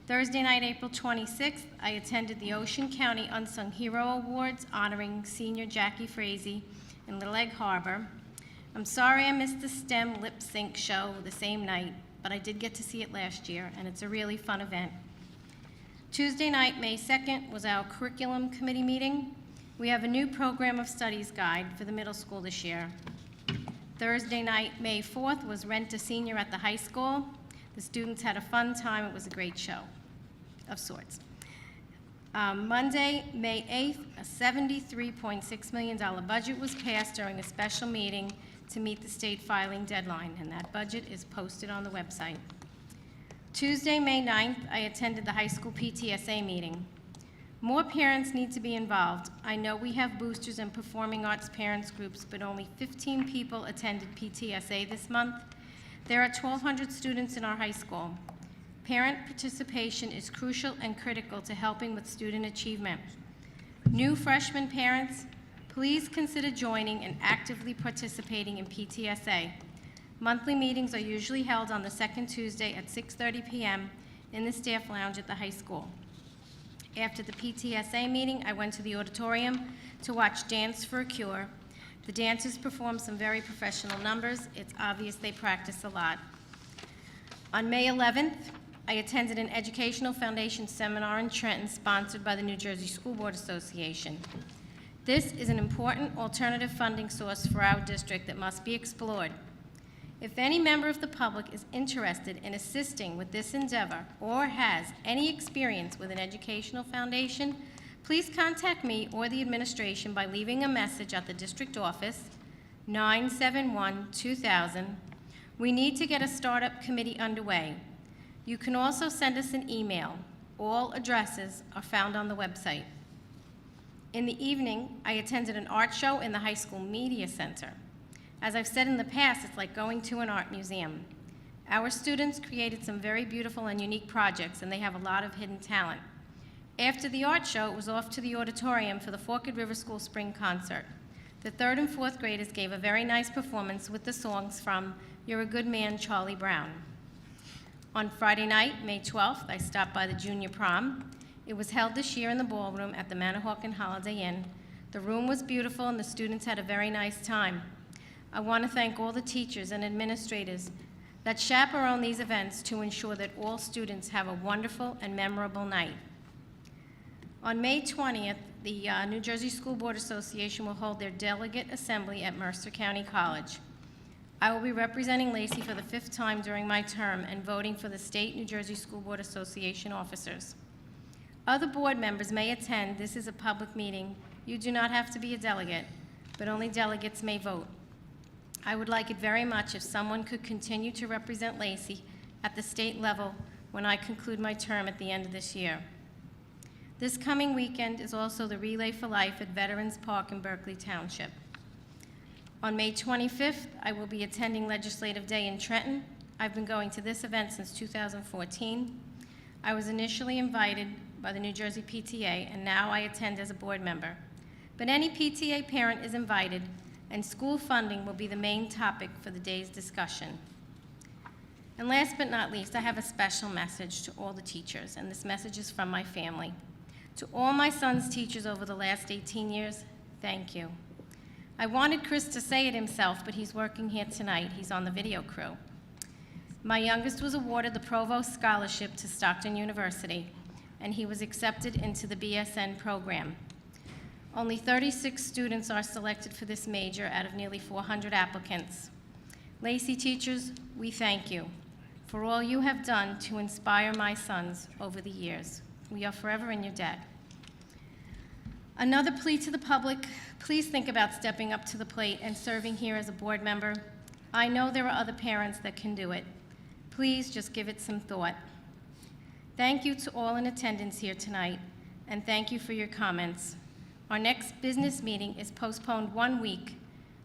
Thursday night, April 26th, I attended the Ocean County Unsung Hero Awards honoring senior Jackie Frazee in Little Egg Harbor. I'm sorry I missed the STEM lip sync show the same night, but I did get to see it last year, and it's a really fun event. Tuesday night, May 2nd, was our curriculum committee meeting. We have a new program of studies guide for the middle school this year. Thursday night, May 4th, was Rent a Senior at the high school. The students had a fun time. It was a great show of sorts. Monday, May 8th, a $73.6 million budget was passed during a special meeting to meet the state filing deadline, and that budget is posted on the website. Tuesday, May 9th, I attended the high school PTSA meeting. More parents need to be involved. I know we have boosters and performing arts parents groups, but only 15 people attended PTSA this month. There are 1,200 students in our high school. Parent participation is crucial and critical to helping with student achievement. New freshman parents, please consider joining and actively participating in PTSA. Monthly meetings are usually held on the second Tuesday at 6:30 p.m. in the staff lounge at the high school. After the PTSA meeting, I went to the auditorium to watch Dance for a Cure. The dancers performed some very professional numbers. It's obvious they practice a lot. On May 11th, I attended an Educational Foundation seminar in Trenton sponsored by the New Jersey School Board Association. This is an important alternative funding source for our district that must be explored. If any member of the public is interested in assisting with this endeavor or has any experience with an educational foundation, please contact me or the administration by leaving a message at the district office, 971-2000. We need to get a startup committee underway. You can also send us an email. All addresses are found on the website. In the evening, I attended an art show in the high school media center. As I've said in the past, it's like going to an art museum. Our students created some very beautiful and unique projects, and they have a lot of hidden talent. After the art show, it was off to the auditorium for the Forked River School Spring Concert. The 3rd and 4th graders gave a very nice performance with the songs from You're a Good Man, Charlie Brown. On Friday night, May 12th, I stopped by the junior prom. It was held this year in the ballroom at the Manahawkin Holiday Inn. The room was beautiful and the students had a very nice time. I want to thank all the teachers and administrators that chaperone these events to ensure that all students have a wonderful and memorable night. On May 20th, the New Jersey School Board Association will hold their delegate assembly at Mercer County College. I will be representing Lacey for the 5th time during my term and voting for the state New Jersey School Board Association officers. Other board members may attend. This is a public meeting. You do not have to be a delegate, but only delegates may vote. I would like it very much if someone could continue to represent Lacey at the state level when I conclude my term at the end of this year. This coming weekend is also the Relay for Life at Veterans Park in Berkeley Township. On May 25th, I will be attending Legislative Day in Trenton. I've been going to this event since 2014. I was initially invited by the New Jersey PTA, and now I attend as a board member. But any PTA parent is invited, and school funding will be the main topic for the day's discussion. And last but not least, I have a special message to all the teachers, and this message is from my family. To all my son's teachers over the last 18 years, thank you. I wanted Chris to say it himself, but he's working here tonight. He's on the video crew. My youngest was awarded the Provost Scholarship to Stockton University, and he was accepted into the BSN program. Only 36 students are selected for this major out of nearly 400 applicants. Lacey teachers, we thank you for all you have done to inspire my sons over the years. We are forever in your debt. Another plea to the public, please think about stepping up to the plate and serving here as a board member. I know there are other parents that can do it. Please just give it some thought. Thank you to all in attendance here tonight, and thank you for your comments. Our next business meeting is postponed 1 week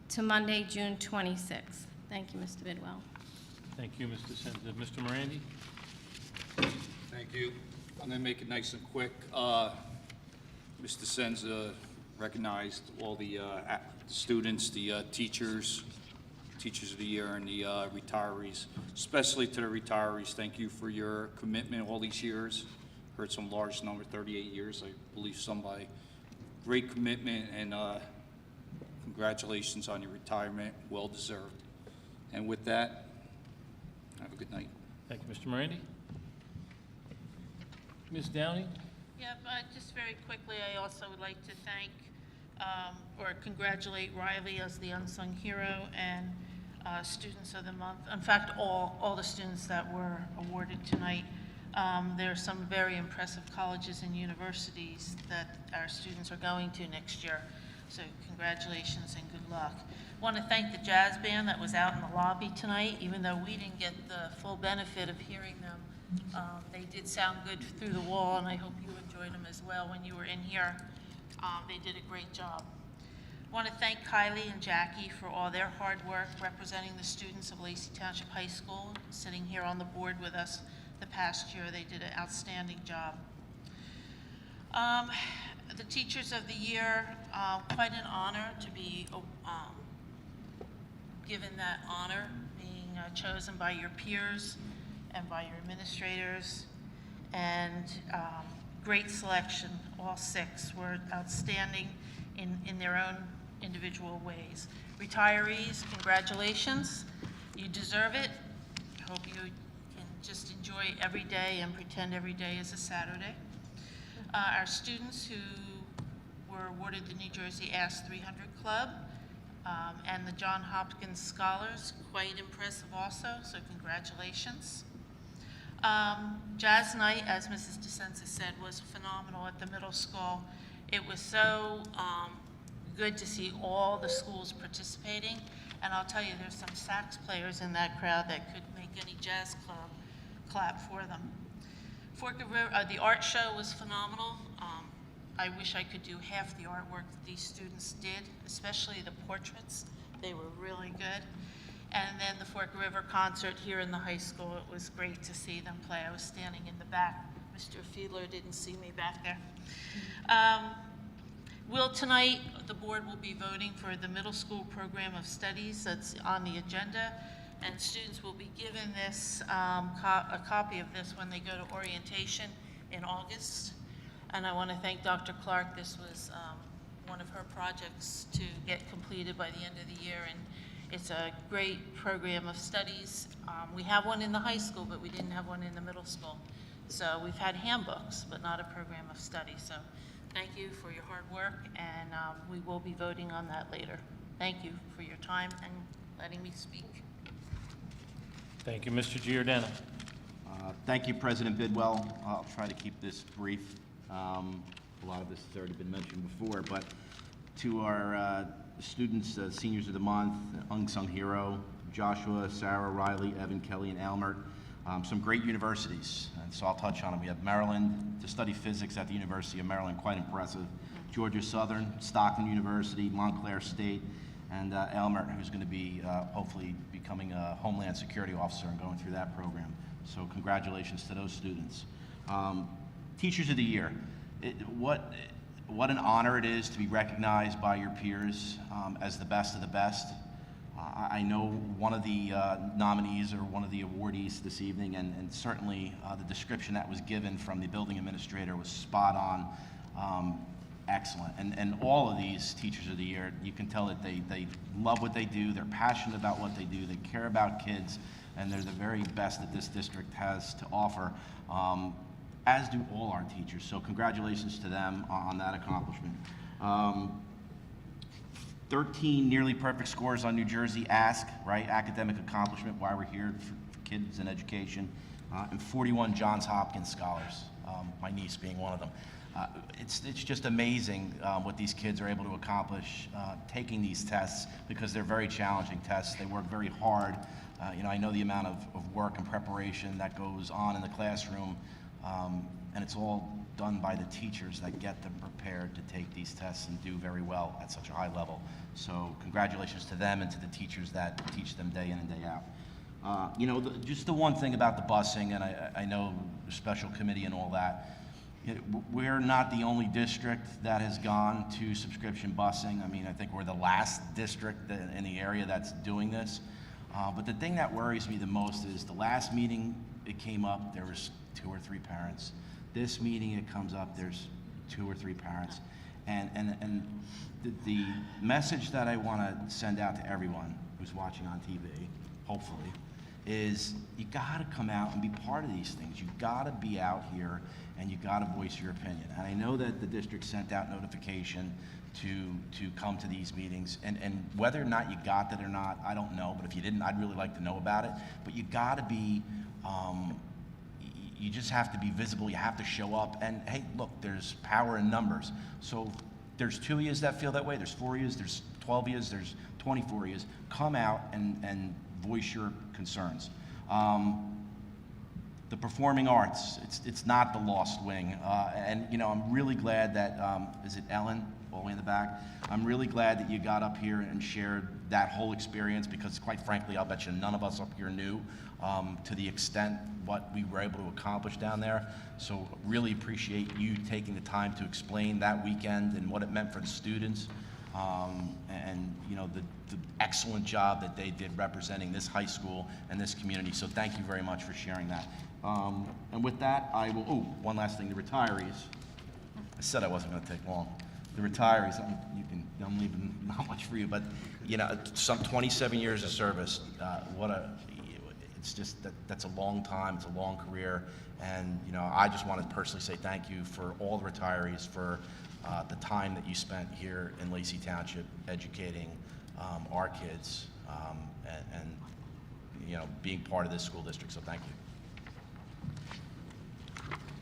to Monday, June 26th. Thank you, Mr. Bidwell. Thank you, Mr. Senza. Mr. Morandi? Thank you. I'm going to make it nice and quick. Mr. Senza recognized all the students, the teachers of the year, and the retirees. Especially to the retirees, thank you for your commitment all these years. Heard some large number, 38 years, I believe somebody. Great commitment, and congratulations on your retirement, well deserved. And with that, have a good night. Thank you, Mr. Morandi. Ms. Downey? Yep, just very quickly, I also would like to thank or congratulate Riley as the unsung hero and Students of the Month. In fact, all the students that were awarded tonight. There are some very impressive colleges and universities that our students are going to next year. So congratulations and good luck. I want to thank the jazz band that was out in the lobby tonight, even though we didn't get the full benefit of hearing them. They did sound good through the wall, and I hope you enjoyed them as well when you were in here. They did a great job. I want to thank Kylie and Jackie for all their hard work representing the students of Lacey Township High School, sitting here on the board with us the past year. They did an outstanding job. The Teachers of the Year, quite an honor to be given that honor, being chosen by your peers and by your administrators, and great selection. All 6 were outstanding in their own individual ways. Retirees, congratulations. You deserve it. I hope you can just enjoy every day and pretend every day is a Saturday. Our students who were awarded the New Jersey Ask 300 Club and the John Hopkins Scholars, quite impressive also, so congratulations. Jazz Night, as Mrs. DeSenza said, was phenomenal at the middle school. It was so good to see all the schools participating, and I'll tell you, there's some sax players in that crowd that could make any jazz club clap for them. The art show was phenomenal. I wish I could do half the artwork that these students did, especially the portraits. They were really good. And then the Fork River concert here in the high school, it was great to see them play. I was standing in the back. Mr. Fiedler didn't see me back there. Tonight, the board will be voting for the middle school program of studies that's on the agenda, and students will be given this, a copy of this when they go to orientation in August. And I want to thank Dr. Clark. This was one of her projects to get completed by the end of the year, and it's a great program of studies. We have one in the high school, but we didn't have one in the middle school. So we've had handbooks, but not a program of study. So thank you for your hard work, and we will be voting on that later. Thank you for your time and letting me speak. Thank you, Mr. Giordano. Thank you, President Bidwell. I'll try to keep this brief. A lot of this has already been mentioned before, but to our students, seniors of the month, unsung hero, Joshua, Sarah, Riley, Evan, Kelly, and Elmer, some great universities, and so I'll touch on them. We have Maryland to study physics at the University of Maryland, quite impressive. Georgia Southern, Stockton University, Montclair State, and Elmer, who's going to be hopefully becoming a Homeland Security officer and going through that program. So congratulations to those students. Teachers of the Year. What an honor it is to be recognized by your peers as the best of the best. I know one of the nominees or one of the awardees this evening, and certainly the description that was given from the building administrator was spot on, excellent. And all of these Teachers of the Year, you can tell that they love what they do, they're passionate about what they do, they care about kids, and they're the very best that this district has to offer, as do all our teachers. So congratulations to them on that accomplishment. 13 nearly perfect scores on New Jersey Ask, right? Academic accomplishment, why we're here for kids and education. And 41 Johns Hopkins scholars, my niece being one of them. It's just amazing what these kids are able to accomplish taking these tests, because they're very challenging tests. They work very hard. I know the amount of work and preparation that goes on in the classroom, and it's all done by the teachers that get them prepared to take these tests and do very well at such a high level. So congratulations to them and to the teachers that teach them day in and day out. Just the one thing about the busing, and I know the special committee and all that, we're not the only district that has gone to subscription busing. I mean, I think we're the last district in the area that's doing this. But the thing that worries me the most is the last meeting it came up, there was 2 or 3 parents. This meeting it comes up, there's 2 or 3 parents. And the message that I want to send out to everyone who's watching on TV, hopefully, is you got to come out and be part of these things. You got to be out here and you got to voice your opinion. And I know that the district sent out notification to come to these meetings, and whether or not you got that or not, I don't know, but if you didn't, I'd really like to know about it. But you got to be, you just have to be visible, you have to show up, and hey, look, there's power in numbers. So there's 2 of you that feel that way, there's 4 of you, there's 12 of you, there's 24 of you. Come out and voice your concerns. The performing arts, it's not the lost wing. And I'm really glad that, is it Ellen, all the way in the back? I'm really glad that you got up here and shared that whole experience, because quite frankly, I'll bet you none of us up here knew to the extent what we were able to accomplish down there. So really appreciate you taking the time to explain that weekend and what it meant for the students. And the excellent job that they did representing this high school and this community. So thank you very much for sharing that. And with that, I will, one last thing, the retirees. I said I wasn't going to take long. The retirees, I'm leaving not much for you, but some 27 years of service. It's just that's a long time. It's a long career, and I just want to personally say thank you for all the retirees for the time that you spent here in Lacey Township educating our kids and being part of this school district. So thank you.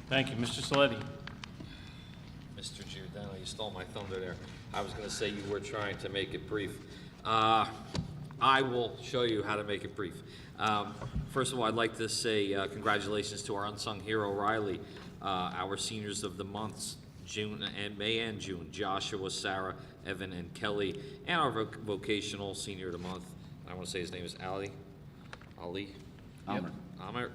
Thank you. Mr. Saletti. Mr. Giordano, you stole my thunder there. I was going to say you were trying to make it brief. I will show you how to make it brief. First of all, I'd like to say congratulations to our unsung hero, Riley, our seniors of the months, May and June, Joshua, Sarah, Evan, and Kelly, and our vocational senior of the month. I want to say his name is Ali. Amr. Amr.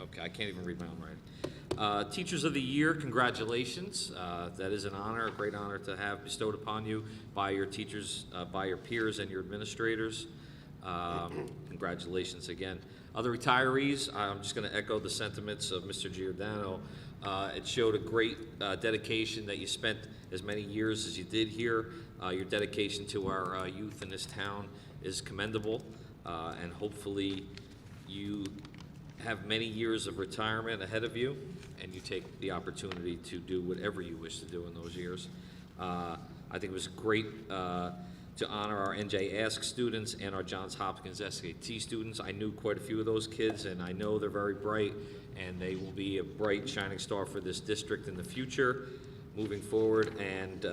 Okay, I can't even read my own writing. Teachers of the Year, congratulations. That is an honor, a great honor to have bestowed upon you by your teachers, by your peers and your administrators. Congratulations again. Other retirees, I'm just going to echo the sentiments of Mr. Giordano. It showed a great dedication that you spent as many years as you did here. Your dedication to our youth in this town is commendable, and hopefully you have many years of retirement ahead of you. and you take the opportunity to do whatever you wish to do in those years. I think it was great to honor our NJ Ask students and our Johns Hopkins SAT students. I knew quite a few of those kids, and I know they're very bright, and they will be a bright, shining star for this district in the future, moving forward. And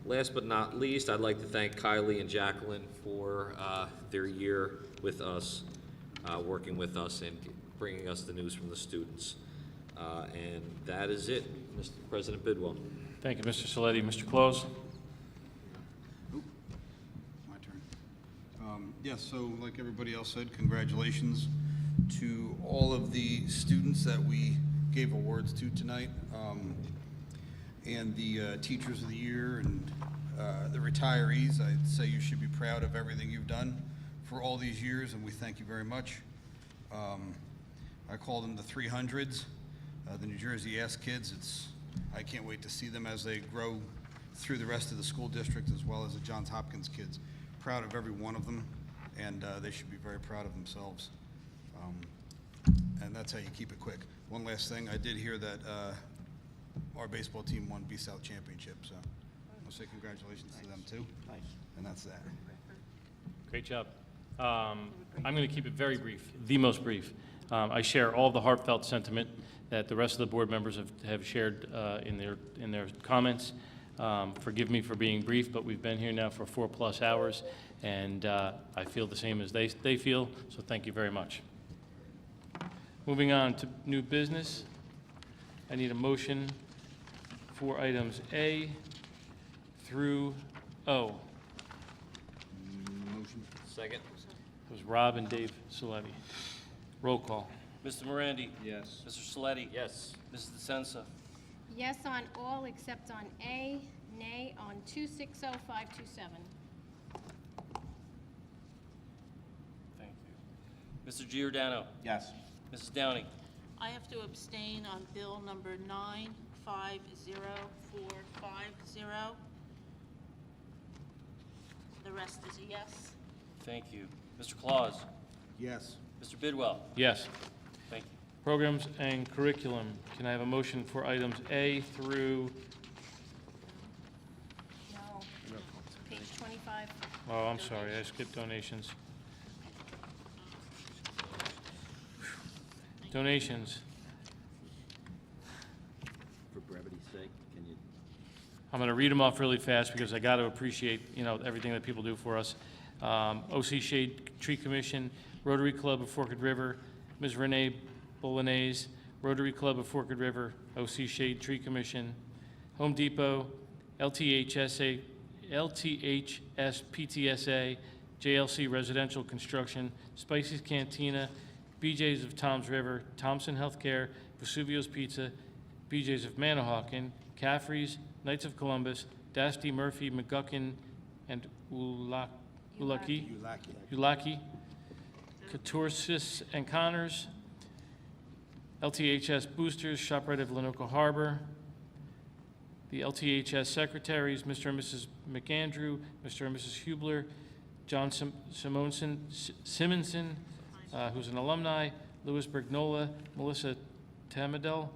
last but not least, I'd like to thank Kylie and Jacqueline for their year with us, working with us and bringing us the news from the students. And that is it, Mr. President Bidwell. Thank you, Mr. Saletti. Mr. Close? My turn. Yes, so like everybody else said, congratulations to all of the students that we gave awards to tonight, and the Teachers of the Year and the retirees. I'd say you should be proud of everything you've done for all these years, and we thank you very much. I call them the 300s, the New Jersey Ask kids. I can't wait to see them as they grow through the rest of the school district, as well as the Johns Hopkins kids. Proud of every one of them, and they should be very proud of themselves. And that's how you keep it quick. One last thing, I did hear that our baseball team won B-South Championship, so I'll say congratulations to them too. And that's that. Great job. I'm going to keep it very brief, the most brief. I share all the heartfelt sentiment that the rest of the board members have shared in their comments. Forgive me for being brief, but we've been here now for 4+ hours, and I feel the same as they feel, so thank you very much. Moving on to new business, I need a motion for items A through O. Motion. Second. It was Rob and Dave Saletti. Roll call. Mr. Morandi? Yes. Mr. Saletti? Yes. Mrs. DeSenza? Yes on all except on A, nay on 260527. Thank you. Mr. Giordano? Yes. Mrs. Downing? I have to abstain on bill number 950450. The rest is a yes. Thank you. Mr. Claus? Yes. Mr. Bidwell? Yes. Thank you. Programs and curriculum. Can I have a motion for items A through, No. Page 25. oh, I'm sorry, I skipped donations. Donations. For brevity's sake, can you? I'm going to read them off really fast because I got to appreciate, everything that people do for us. OC Shade Tree Commission, Rotary Club of Forked River, Ms. Renee Bolognese, Rotary Club of Forked River, OC Shade Tree Commission, Home Depot, LTHS PTSA, JLC Residential Construction, Spicy's Cantina, BJ's of Tom's River, Thompson Healthcare, Vesuvio's Pizza, BJ's of Manahawkin, Caffrey's, Knights of Columbus, Dasty Murphy, McGuckin, and Ulaki, Catursis and Connors, LTHS Boosters, ShopRite of Lenoka Harbor, the LTHS Secretaries, Mr. and Mrs. McAndrew, Mr. and Mrs. Hubler, John Simonson, who's an alumni, Louis Brignola, Melissa Tamadell,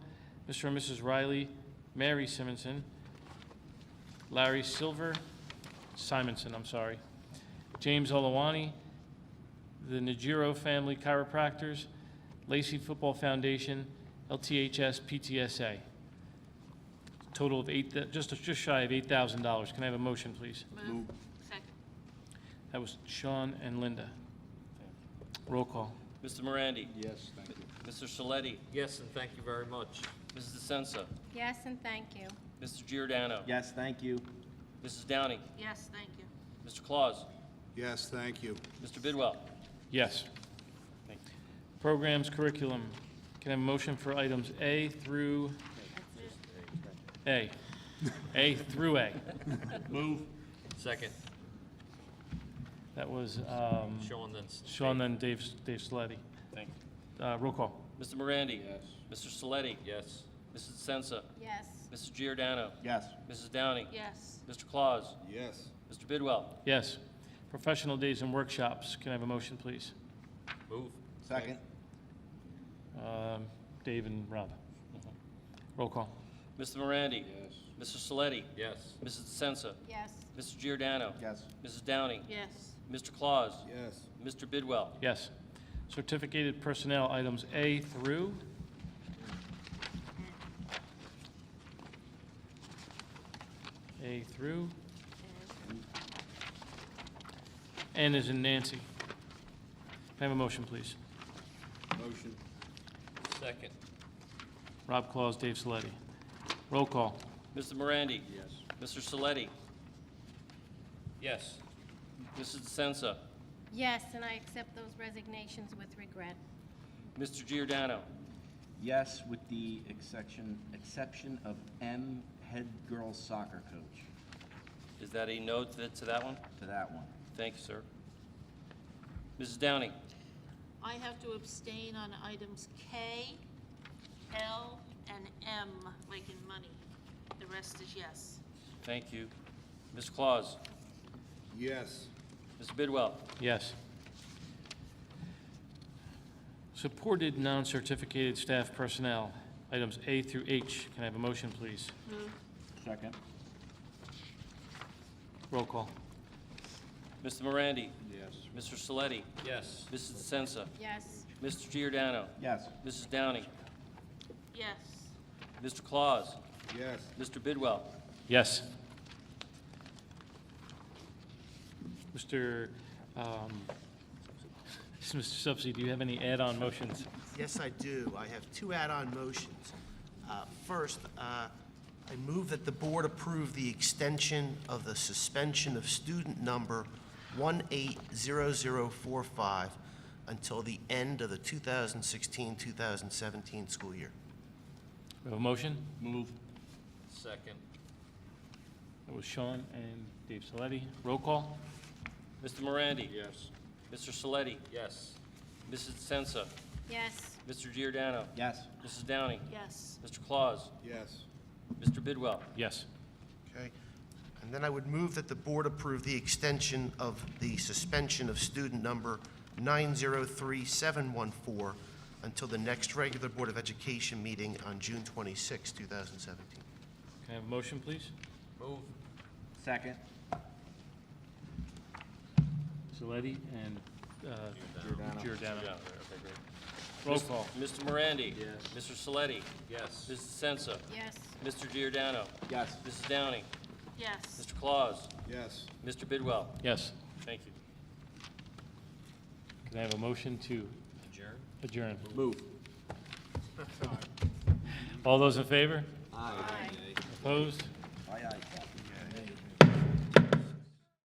Mr. and Mrs. Riley, Mary Simonson, Larry Simonson, James Olawani, the Najiro Family Chiropractors, Lacey Football Foundation, LTHS PTSA. Total of just shy of $8,000. Can I have a motion, please? Move. Second. That was Sean and Linda. Roll call. Mr. Morandi? Yes, thank you. Mr. Saletti? Yes, and thank you very much. Mrs. DeSenza? Yes, and thank you. Mr. Giordano? Yes, thank you. Mrs. Downing? Yes, thank you. Mr. Claus? Yes, thank you. Mr. Bidwell? Yes. Thank you. Programs, curriculum. Can I have a motion for items A through A? A through A. Move. Second. That was Sean, then Sean, then Dave Saletti. Thank Roll call. you. Mr. Morandi? Yes. Mr. Saletti? Yes. Mrs. DeSenza? Yes. Mrs. Giordano? Yes. Mrs. Downing? Yes. Mr. Claus? Yes. Mr. Bidwell? Yes. Professional days and workshops. Can I have a motion, please? Move. Second. Dave and Rob. Roll call. Mr. Morandi? Yes. Mr. Saletti? Yes. Mrs. DeSenza? Yes. Mr. Giordano? Yes. Mrs. Downing? Yes. Mr. Claus? Yes. Mr. Bidwell? Yes. Certificated personnel items A through. A through. N is in Nancy. Can I have a motion, please? Motion. Second. Rob Claus, Dave Saletti. Roll call. Mr. Morandi? Yes. Mr. Saletti? Yes. Mrs. DeSenza? Yes, and I accept those resignations with regret. Mr. Giordano? Yes, with the exception of M, head girls soccer coach, Is that a no to that one? to that one. Thank you, sir. Mrs. Downing? I have to abstain on items K, L, and M, like in money. The rest is yes. Thank you. Mr. Claus? Yes. Mr. Bidwell? Yes. Supported non-certificated staff personnel, items A through H. Can I have a motion, please? Move. Second. Roll call. Mr. Morandi? Yes. Mr. Saletti? Yes. Mrs. DeSenza? Yes. Mr. Giordano? Yes. Mrs. Downing? Yes. Mr. Claus? Yes. Mr. Bidwell? Yes. Mr. Subsi, do you have any add-on motions? Yes, I do. I have two add-on motions. First, I move that the board approve the extension of the suspension of student number 180045 until the end of the 2016-2017 school year. We have a motion? Move. Second. That was Sean and Dave Saletti. Roll call? Mr. Morandi? Yes. Mr. Saletti? Yes. Mrs. DeSenza? Yes. Mr. Giordano? Yes. Mrs. Downing? Yes. Mr. Claus? Yes. Mr. Bidwell? Yes. Okay? And then I would move that the board approve the extension of the suspension of student number 903714 until the next regular Board of Education meeting on June 26, 2017. Can I have a motion, please? Move. Second. Saletti and Giordano. Okay, great. Roll call. Mr. Morandi? Yes. Mr. Saletti? Yes. Mrs. DeSenza? Yes. Mr. Giordano? Yes. Mrs. Downing? Yes. Mr. Claus? Yes. Mr. Bidwell? Yes. Thank you. Can I have a motion to adjourn? Move. All those in favor? Aye. Opposed?